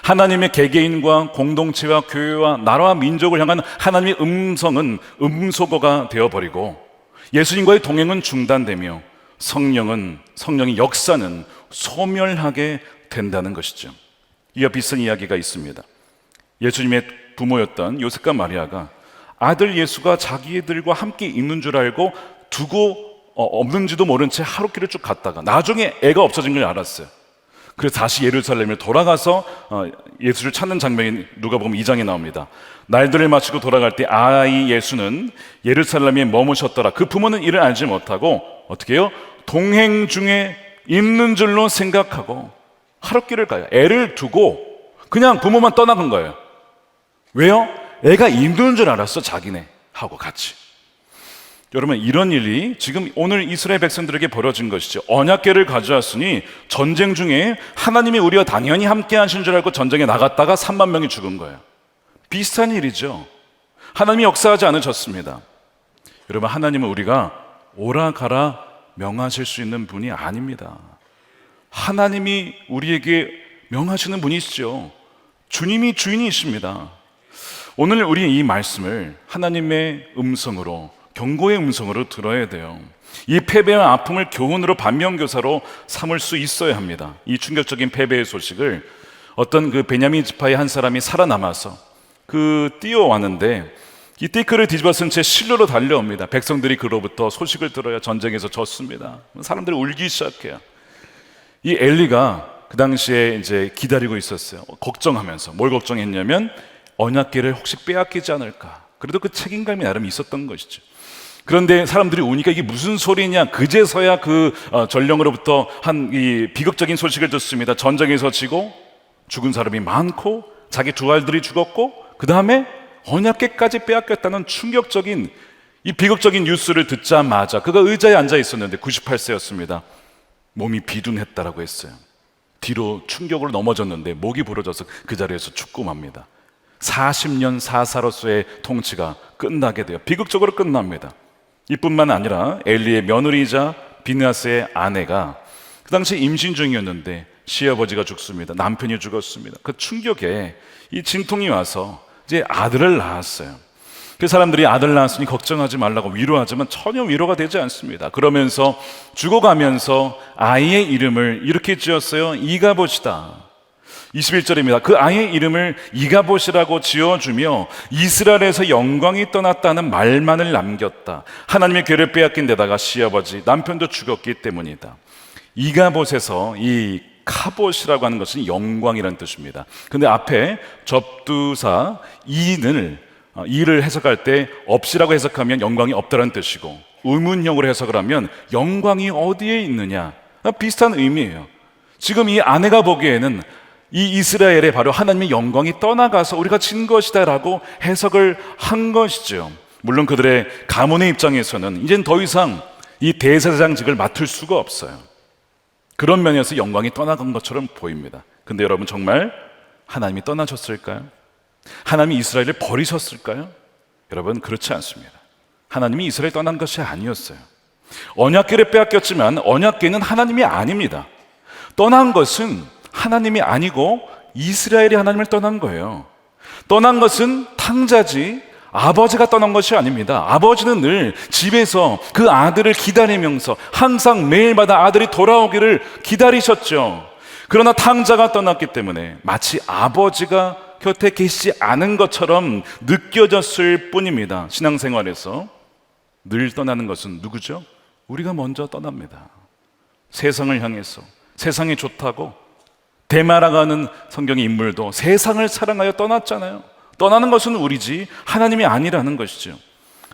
하나님의 개개인과 공동체와 교회와 나라와 민족을 향한 하나님의 음성은 음소거가 되어버리고 예수님과의 동행은 중단되며 성령의 역사는 소멸하게 된다는 것이죠. 이와 비슷한 이야기가 있습니다. 예수님의 부모였던 요셉과 마리아가 아들 예수가 자기들과 함께 있는 줄 알고 두고 없는지도 모른 채 하룻길을 쭉 갔다가 나중에 애가 없어진 걸 알았어요. 그래서 다시 예루살렘에 돌아가서 예수를 찾는 장면이 누가복음 2장에 나옵니다. 날들을 마치고 돌아갈 때 아이 예수는 예루살렘에 머무셨더라. 그 부모는 이를 알지 못하고 어떻게 해요? 동행 중에 있는 줄로 생각하고 하룻길을 가요. 애를 두고 그냥 부모만 떠나간 거예요. 왜요? 애가 있는 줄 알았어, 자기네 하고 같이. 여러분, 이런 일이 지금 오늘 이스라엘 백성들에게 벌어진 것이죠. 언약궤를 가져왔으니 전쟁 중에 하나님이 우리와 당연히 함께 하신 줄 알고 전쟁에 나갔다가 3만 명이 죽은 거예요. 비슷한 일이죠. 하나님이 역사하지 않으셨습니다. 여러분, 하나님은 우리가 오라 가라 명하실 수 있는 분이 아닙니다. 하나님이 우리에게 명하시는 분이시죠. 주님이 주인이십니다. 오늘 우리 이 말씀을 하나님의 음성으로, 경고의 음성으로 들어야 돼요. 이 패배와 아픔을 교훈으로 반면교사로 삼을 수 있어야 합니다. 이 충격적인 패배의 소식을 어떤 그 베냐민 지파의 한 사람이 살아남아서 뛰어왔는데 이 띠끌을 뒤집어 쓴 채 실로로 달려옵니다. 백성들이 그로부터 소식을 들어야 전쟁에서 졌습니다. 사람들이 울기 시작해요. 이 엘리가 그 당시에 이제 기다리고 있었어요. 걱정하면서. 뭘 걱정했냐면 언약궤를 혹시 빼앗기지 않을까. 그래도 그 책임감이 나름 있었던 것이죠. 그런데 사람들이 오니까 이게 무슨 소리냐. 그제서야 전령으로부터 이 비극적인 소식을 듣습니다. 전쟁에서 지고 죽은 사람이 많고 자기 두 아들이 죽었고 그 다음에 언약궤까지 빼앗겼다는 충격적인 이 비극적인 뉴스를 듣자마자 그가 의자에 앉아 있었는데 98세였습니다. 몸이 비둔했다라고 했어요. 뒤로 충격으로 넘어졌는데 목이 부러져서 그 자리에서 죽고 맙니다. 40년 사사로서의 통치가 끝나게 돼요. 비극적으로 끝납니다. 이뿐만 아니라 엘리의 며느리이자 비느하스의 아내가 그 당시 임신 중이었는데 시아버지가 죽습니다. 남편이 죽었습니다. 그 충격에 이 진통이 와서 이제 아들을 낳았어요. 그 사람들이 아들 낳았으니 걱정하지 말라고 위로하지만 전혀 위로가 되지 않습니다. 그러면서 죽어가면서 아이의 이름을 이렇게 지었어요. 이가봇이다. 21절입니다. 그 아이의 이름을 이가봇이라고 지어주며 이스라엘에서 영광이 떠났다는 말만을 남겼다. 하나님의 궤를 빼앗긴 데다가 시아버지 남편도 죽었기 때문이다. 이가봇에서 이 카봇이라고 하는 것은 영광이라는 뜻입니다. 근데 앞에 접두사 이를 해석할 때 없이라고 해석하면 영광이 없다는 뜻이고, 의문형으로 해석을 하면 영광이 어디에 있느냐, 비슷한 의미예요. 지금 이 아내가 보기에는 이 이스라엘에 바로 하나님의 영광이 떠나가서 우리가 진 것이다 라고 해석을 한 것이죠. 물론 그들의 가문의 입장에서는 이젠 더 이상 이 대제사장직을 맡을 수가 없어요. 그런 면에서 영광이 떠나간 것처럼 보입니다. 근데 여러분, 정말 하나님이 떠나셨을까요? 하나님이 이스라엘을 버리셨을까요? 여러분, 그렇지 않습니다. 하나님이 이스라엘 떠난 것이 아니었어요. 언약궤를 빼앗겼지만 언약궤는 하나님이 아닙니다. 떠난 것은 하나님이 아니고 이스라엘이 하나님을 떠난 거예요. 떠난 것은 탕자지 아버지가 떠난 것이 아닙니다. 아버지는 늘 집에서 그 아들을 기다리면서 항상 매일마다 아들이 돌아오기를 기다리셨죠. 그러나 탕자가 떠났기 때문에 마치 아버지가 곁에 계시지 않은 것처럼 느껴졌을 뿐입니다. 신앙생활에서 늘 떠나는 것은 누구죠? 우리가 먼저 떠납니다. 세상을 향해서, 세상이 좋다고 대마라가는 성경의 인물도 세상을 사랑하여 떠났잖아요. 떠나는 것은 우리지 하나님이 아니라는 것이죠.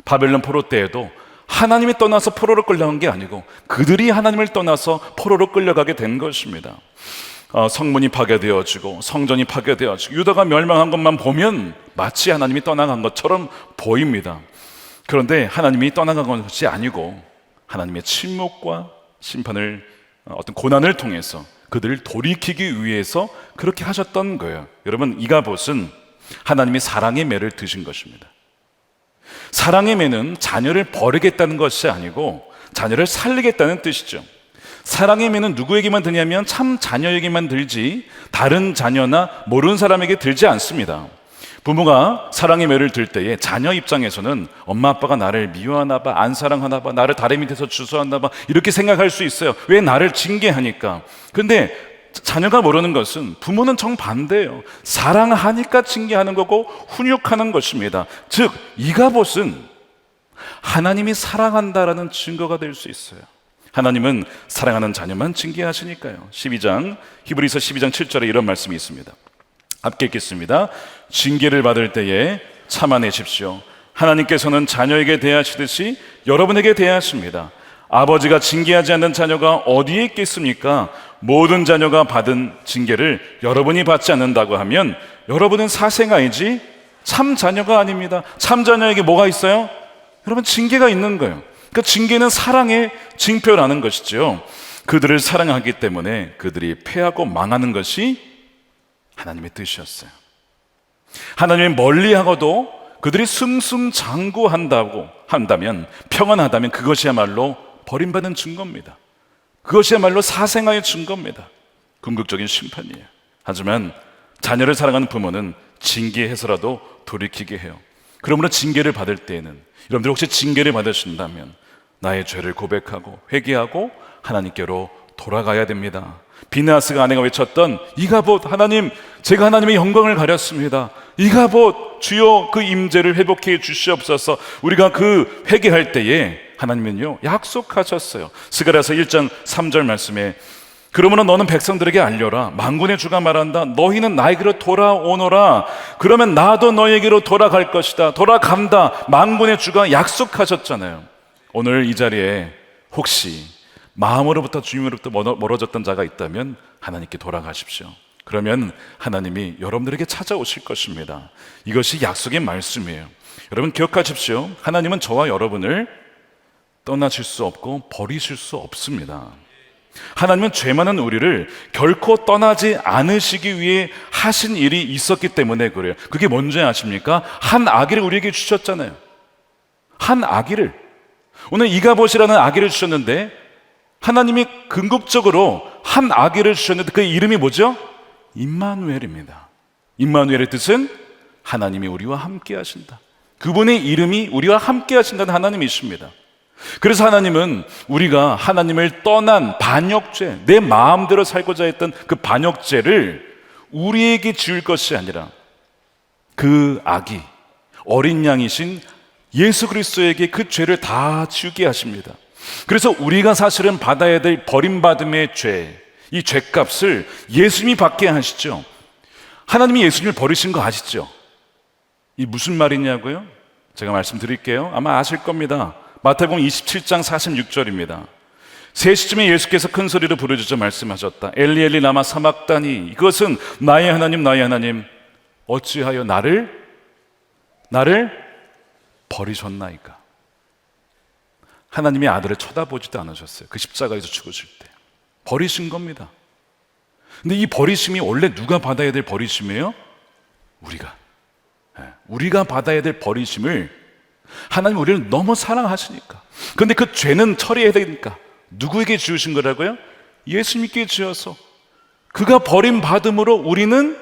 바벨론 포로 때에도 하나님이 떠나서 포로로 끌려간 게 아니고 그들이 하나님을 떠나서 포로로 끌려가게 된 것입니다. 성문이 파괴되어지고 성전이 파괴되어지고 유다가 멸망한 것만 보면 마치 하나님이 떠나간 것처럼 보입니다. 그런데 하나님이 떠나간 것이 아니고 하나님의 침묵과 심판을, 어떤 고난을 통해서 그들을 돌이키기 위해서 그렇게 하셨던 거예요. 여러분, 이가봇은 하나님이 사랑의 매를 드신 것입니다. 사랑의 매는 자녀를 버리겠다는 것이 아니고 자녀를 살리겠다는 뜻이죠. 사랑의 매는 누구에게만 드냐면 참 자녀에게만 들지 다른 자녀나 모르는 사람에게 들지 않습니다. 부모가 사랑의 매를 들 때에 자녀 입장에서는 엄마 아빠가 나를 미워하나 봐, 안 사랑하나 봐, 나를 다리 밑에서 주소하나 봐, 이렇게 생각할 수 있어요. 왜 나를 징계하니까. 근데 자녀가 모르는 것은 부모는 정반대예요. 사랑하니까 징계하는 거고 훈육하는 것입니다. 즉 이가봇은 하나님이 사랑한다라는 증거가 될 수 있어요. 하나님은 사랑하는 자녀만 징계하시니까요. 히브리서 12장 7절에 이런 말씀이 있습니다. 함께 읽겠습니다. 징계를 받을 때에 참아내십시오. 하나님께서는 자녀에게 대하시듯이 여러분에게 대하십니다. 아버지가 징계하지 않는 자녀가 어디에 있겠습니까? 모든 자녀가 받은 징계를 여러분이 받지 않는다고 하면 여러분은 사생아이지 참 자녀가 아닙니다. 참 자녀에게 뭐가 있어요? 여러분, 징계가 있는 거예요. 그러니까 징계는 사랑의 징표라는 것이죠. 그들을 사랑하기 때문에 그들이 패하고 망하는 것이 하나님의 뜻이었어요. 하나님이 멀리하고도 그들이 승승장구한다고 한다면, 평안하다면 그것이야말로 버림받은 증거입니다. 그것이야말로 사생아의 증거입니다. 궁극적인 심판이에요. 하지만 자녀를 사랑하는 부모는 징계해서라도 돌이키게 해요. 그러므로 징계를 받을 때에는, 여러분들 혹시 징계를 받으신다면 나의 죄를 고백하고 회개하고 하나님께로 돌아가야 됩니다. 비느하스가 아내가 외쳤던 이가봇, 하나님, 제가 하나님의 영광을 가렸습니다. 이가봇, 주여 그 임재를 회복해 주시옵소서. 우리가 그 회개할 때에 하나님은요 약속하셨어요. 스가랴서 1장 3절 말씀에 그러므로 너는 백성들에게 알려라. 만군의 주가 말한다. 너희는 나에게로 돌아오너라. 그러면 나도 너에게로 돌아갈 것이다. 돌아간다. 만군의 주가 약속하셨잖아요. 오늘 이 자리에 혹시 마음으로부터 주님으로부터 멀어졌던 자가 있다면 하나님께 돌아가십시오. 그러면 하나님이 여러분들에게 찾아오실 것입니다. 이것이 약속의 말씀이에요. 여러분 기억하십시오. 하나님은 저와 여러분을 떠나실 수 없고 버리실 수 없습니다. 하나님은 죄 많은 우리를 결코 떠나지 않으시기 위해 하신 일이 있었기 때문에 그래요. 그게 뭔지 아십니까? 한 아기를 우리에게 주셨잖아요. 한 아기를. 오늘 이가봇이라는 아기를 주셨는데 하나님이 궁극적으로 한 아기를 주셨는데 그 이름이 뭐죠? 임마누엘입니다. 임마누엘의 뜻은 하나님이 우리와 함께 하신다. 그분의 이름이 우리와 함께 하신다는 하나님이십니다. 그래서 하나님은 우리가 하나님을 떠난 반역죄, 내 마음대로 살고자 했던 그 반역죄를 우리에게 지을 것이 아니라 그 아기, 어린 양이신 예수 그리스도에게 그 죄를 다 지우게 하십니다. 그래서 우리가 사실은 받아야 될 버림받음의 죄, 이 죄값을 예수님이 받게 하시죠. 하나님이 예수님을 버리신 거 아시죠? 이 무슨 말이냐고요? 제가 말씀드릴게요. 아마 아실 겁니다. 마태복음 27장 46절입니다. 3시쯤에 예수께서 큰 소리로 부르짖어 말씀하셨다. 엘리 엘리 라마 사막다니, 이것은 나의 하나님 어찌하여 나를 버리셨나이까. 하나님의 아들을 쳐다보지도 않으셨어요. 그 십자가에서 죽으실 때 버리신 겁니다. 근데 이 버리심이 원래 누가 받아야 될 버리심이에요? 우리가 받아야 될 버리심을 하나님 우리를 너무 사랑하시니까. 그런데 그 죄는 처리해야 되니까 누구에게 지으신 거라고요? 예수님께 지어서 그가 버림받음으로 우리는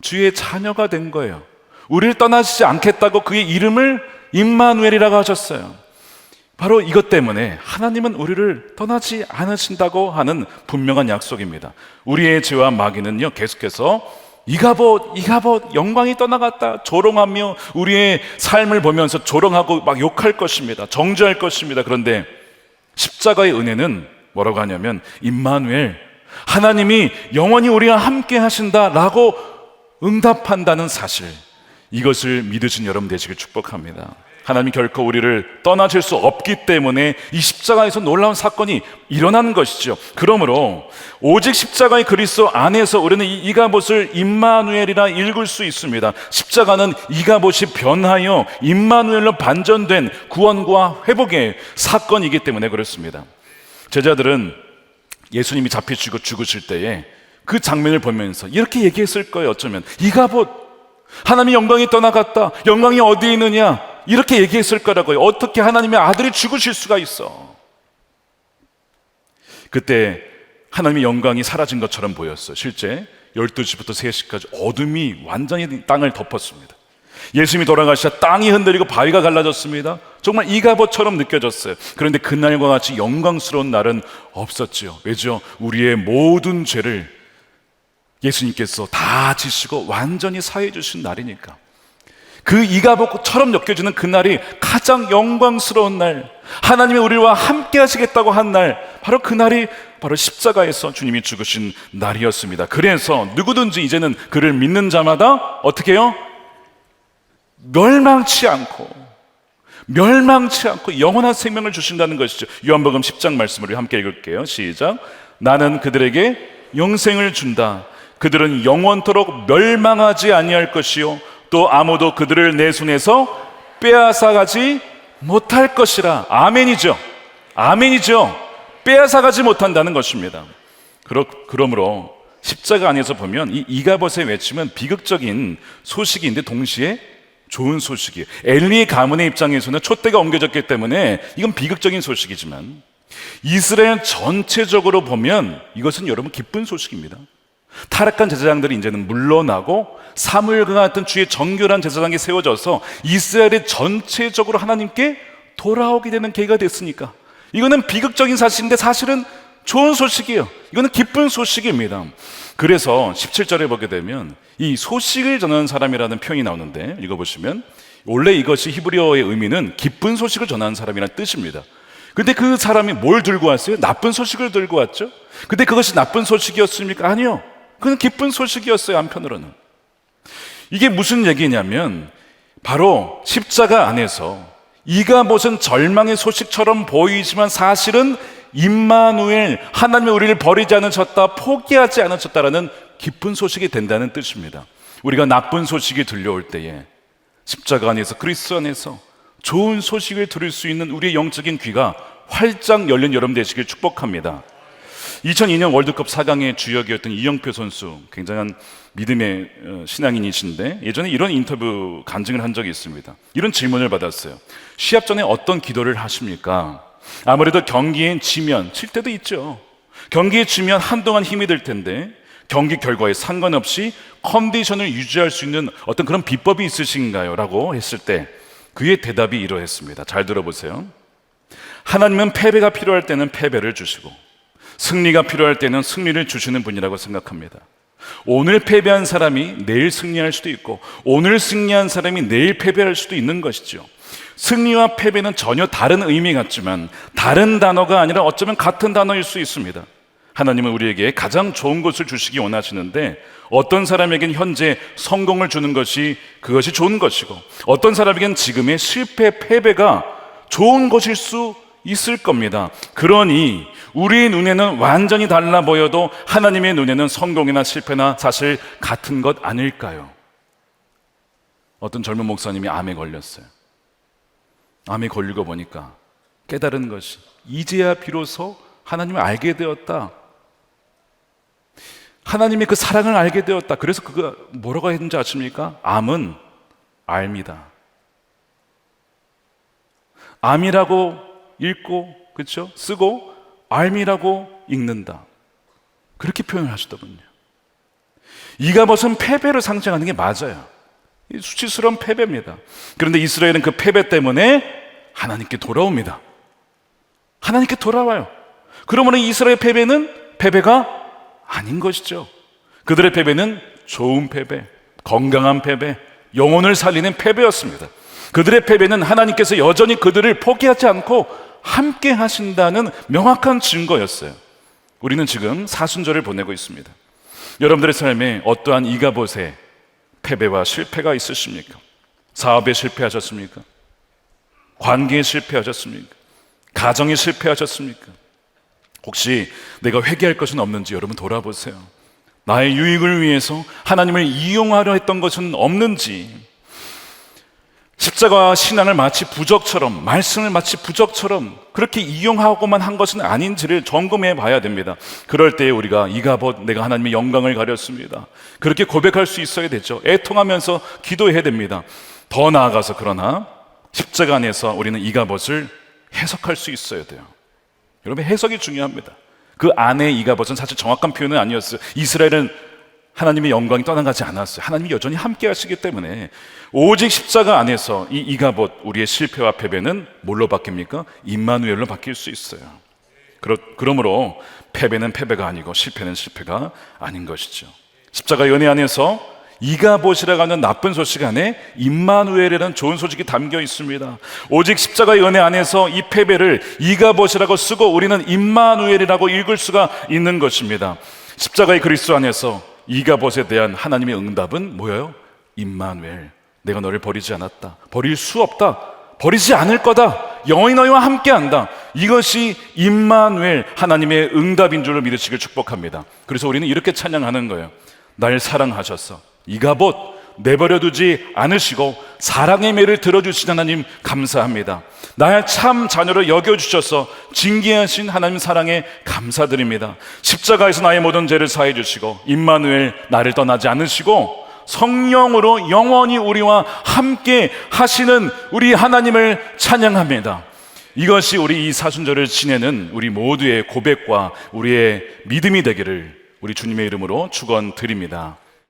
주의 자녀가 된 거예요. 우리를 떠나시지 않겠다고 그의 이름을 임마누엘이라고 하셨어요. 바로 이것 때문에 하나님은 우리를 떠나지 않으신다고 하는 분명한 약속입니다. 우리의 죄와 마귀는요, 계속해서 이가봇 영광이 떠나갔다 조롱하며 우리의 삶을 보면서 조롱하고 막 욕할 것입니다. 정죄할 것입니다. 그런데 십자가의 은혜는 뭐라고 하냐면 임마누엘, 하나님이 영원히 우리와 함께 하신다라고 응답한다는 사실, 이것을 믿으신 여러분 되시길 축복합니다. 하나님이 결코 우리를 떠나실 수 없기 때문에 이 십자가에서 놀라운 사건이 일어나는 것이죠. 그러므로 오직 십자가의 그리스도 안에서 우리는 이 이가봇을 임마누엘이라 읽을 수 있습니다. 십자가는 이가봇이 변하여 임마누엘로 반전된 구원과 회복의 사건이기 때문에 그렇습니다. 제자들은 예수님이 잡히시고 죽으실 때에 그 장면을 보면서 이렇게 얘기했을 거예요. 어쩌면 이가봇, 하나님의 영광이 떠나갔다, 영광이 어디에 있느냐, 이렇게 얘기했을 거라고요. 어떻게 하나님의 아들이 죽으실 수가 있어. 그때 하나님의 영광이 사라진 것처럼 보였어요. 실제 12시부터 3시까지 어둠이 완전히 땅을 덮었습니다. 예수님이 돌아가시자 땅이 흔들리고 바위가 갈라졌습니다. 정말 이가봇처럼 느껴졌어요. 그런데 그날과 같이 영광스러운 날은 없었지요. 왜죠? 우리의 모든 죄를 예수님께서 다 지시고 완전히 사해 주신 날이니까. 그 이가봇처럼 느껴지는 그날이 가장 영광스러운 날, 하나님이 우리와 함께 하시겠다고 한 날, 바로 그날이 바로 십자가에서 주님이 죽으신 날이었습니다. 그래서 누구든지 이제는 그를 믿는 자마다 어떻게 해요? 멸망치 않고 영원한 생명을 주신다는 것이죠. 요한복음 10장 말씀을 함께 읽을게요. 시작. 나는 그들에게 영생을 준다. 그들은 영원토록 멸망하지 아니할 것이요 또 아무도 그들을 내 손에서 빼앗아가지 못할 것이라. 아멘이죠. 빼앗아가지 못한다는 것입니다. 그러므로 십자가 안에서 보면 이 이가봇의 외침은 비극적인 소식인데 동시에 좋은 소식이에요. 엘리의 가문의 입장에서는 촛대가 옮겨졌기 때문에 이건 비극적인 소식이지만 이스라엘 전체적으로 보면 이것은 여러분 기쁜 소식입니다. 타락한 제사장들이 이제는 물러나고 사무엘과 같은 주의 정결한 제사장이 세워져서 이스라엘이 전체적으로 하나님께 돌아오게 되는 계기가 됐으니까 이거는 비극적인 사실인데 사실은 좋은 소식이에요. 이거는 기쁜 소식입니다. 그래서 17절에 보게 되면 이 소식을 전하는 사람이라는 표현이 나오는데 읽어보시면 원래 이것이 히브리어의 의미는 기쁜 소식을 전하는 사람이라는 뜻입니다. 근데 그 사람이 뭘 들고 왔어요? 나쁜 소식을 들고 왔죠. 근데 그것이 나쁜 소식이었습니까? 아니요. 그건 기쁜 소식이었어요. 한편으로는. 이게 무슨 얘기냐면 바로 십자가 안에서 이가봇은 절망의 소식처럼 보이지만 사실은 임마누엘, 하나님이 우리를 버리지 않으셨다, 포기하지 않으셨다라는 기쁜 소식이 된다는 뜻입니다. 우리가 나쁜 소식이 들려올 때에 십자가 안에서 그리스도 안에서 좋은 소식을 들을 수 있는 우리의 영적인 귀가 활짝 열린 여러분 되시길 축복합니다. 2002년 월드컵 4강의 주역이었던 이영표 선수, 굉장한 믿음의 신앙인이신데 예전에 이런 인터뷰 간증을 한 적이 있습니다. 이런 질문을 받았어요. 시합 전에 어떤 기도를 하십니까? 아무래도 경기에 지면, 칠 때도 있죠. 경기에 지면 한동안 힘이 들 텐데 경기 결과에 상관없이 컨디션을 유지할 수 있는 어떤 그런 비법이 있으신가요? 라고 했을 때 그의 대답이 이러했습니다. 잘 들어보세요. 하나님은 패배가 필요할 때는 패배를 주시고 승리가 필요할 때는 승리를 주시는 분이라고 생각합니다. 오늘 패배한 사람이 내일 승리할 수도 있고 오늘 승리한 사람이 내일 패배할 수도 있는 것이죠. 승리와 패배는 전혀 다른 의미 같지만 다른 단어가 아니라 어쩌면 같은 단어일 수 있습니다. 하나님은 우리에게 가장 좋은 것을 주시기 원하시는데 어떤 사람에겐 현재 성공을 주는 것이 그것이 좋은 것이고 어떤 사람에겐 지금의 실패, 패배가 좋은 것일 수 있을 겁니다. 그러니 우리의 눈에는 완전히 달라 보여도 하나님의 눈에는 성공이나 실패나 사실 같은 것 아닐까요? 어떤 젊은 목사님이 암에 걸렸어요. 암에 걸리고 보니까 깨달은 것이 이제야 비로소 하나님을 알게 되었다. 하나님의 그 사랑을 알게 되었다. 그래서 그가 뭐라고 했는지 아십니까? 암은 알미다. 암이라고 읽고, 그렇죠? 쓰고 알미라고 읽는다. 그렇게 표현을 하시더군요. 이가봇은 패배를 상징하는 게 맞아요. 수치스러운 패배입니다. 그런데 이스라엘은 그 패배 때문에 하나님께 돌아옵니다. 하나님께 돌아와요. 그러므로 이스라엘 패배는 패배가 아닌 것이죠. 그들의 패배는 좋은 패배, 건강한 패배, 영혼을 살리는 패배였습니다. 그들의 패배는 하나님께서 여전히 그들을 포기하지 않고 함께 하신다는 명확한 증거였어요. 우리는 지금 사순절을 보내고 있습니다. 여러분들의 삶에 어떠한 이가봇의 패배와 실패가 있으십니까? 사업에 실패하셨습니까? 관계에 실패하셨습니까? 가정에 실패하셨습니까? 혹시 내가 회개할 것은 없는지 여러분 돌아보세요. 나의 유익을 위해서 하나님을 이용하려 했던 것은 없는지, 십자가 신앙을 마치 부적처럼, 말씀을 마치 부적처럼 그렇게 이용하고만 한 것은 아닌지를 점검해 봐야 됩니다. 그럴 때 우리가 이가봇, 내가 하나님의 영광을 가렸습니다, 그렇게 고백할 수 있어야 되죠. 애통하면서 기도해야 됩니다. 더 나아가서 그러나 십자가 안에서 우리는 이가봇을 해석할 수 있어야 돼요. 여러분, 해석이 중요합니다. 그 안에 이가봇은 사실 정확한 표현은 아니었어요. 이스라엘은 하나님의 영광이 떠나가지 않았어요. 하나님이 여전히 함께 하시기 때문에 오직 십자가 안에서 이 이가봇, 우리의 실패와 패배는 뭘로 바뀝니까? 임마누엘로 바뀔 수 있어요. 그러므로 패배는 패배가 아니고 실패는 실패가 아닌 것이죠. 십자가 연애 안에서 이가봇이라고 하는 나쁜 소식 안에 임마누엘이라는 좋은 소식이 담겨 있습니다. 오직 십자가의 은혜 안에서 이 패배를 이가봇이라고 쓰고 우리는 임마누엘이라고 읽을 수가 있는 것입니다. 십자가의 그리스도 안에서 이가봇에 대한 하나님의 응답은 뭐예요? 임마누엘, 내가 너를 버리지 않았다, 버릴 수 없다, 버리지 않을 거다, 영원히 너희와 함께한다. 이것이 임마누엘, 하나님의 응답인 줄로 믿으시길 축복합니다. 그래서 우리는 이렇게 찬양하는 거예요. 날 사랑하셔서 이가봇 내버려두지 않으시고 사랑의 매를 들어주신 하나님 감사합니다. 나의 참 자녀로 여겨주셔서 징계하신 하나님 사랑에 감사드립니다. 십자가에서 나의 모든 죄를 사해 주시고 임마누엘, 나를 떠나지 않으시고 성령으로 영원히 우리와 함께 하시는 우리 하나님을 찬양합니다. 이것이 우리 이 사순절을 지내는 우리 모두의 고백과 우리의 믿음이 되기를 우리 주님의 이름으로 축원드립니다.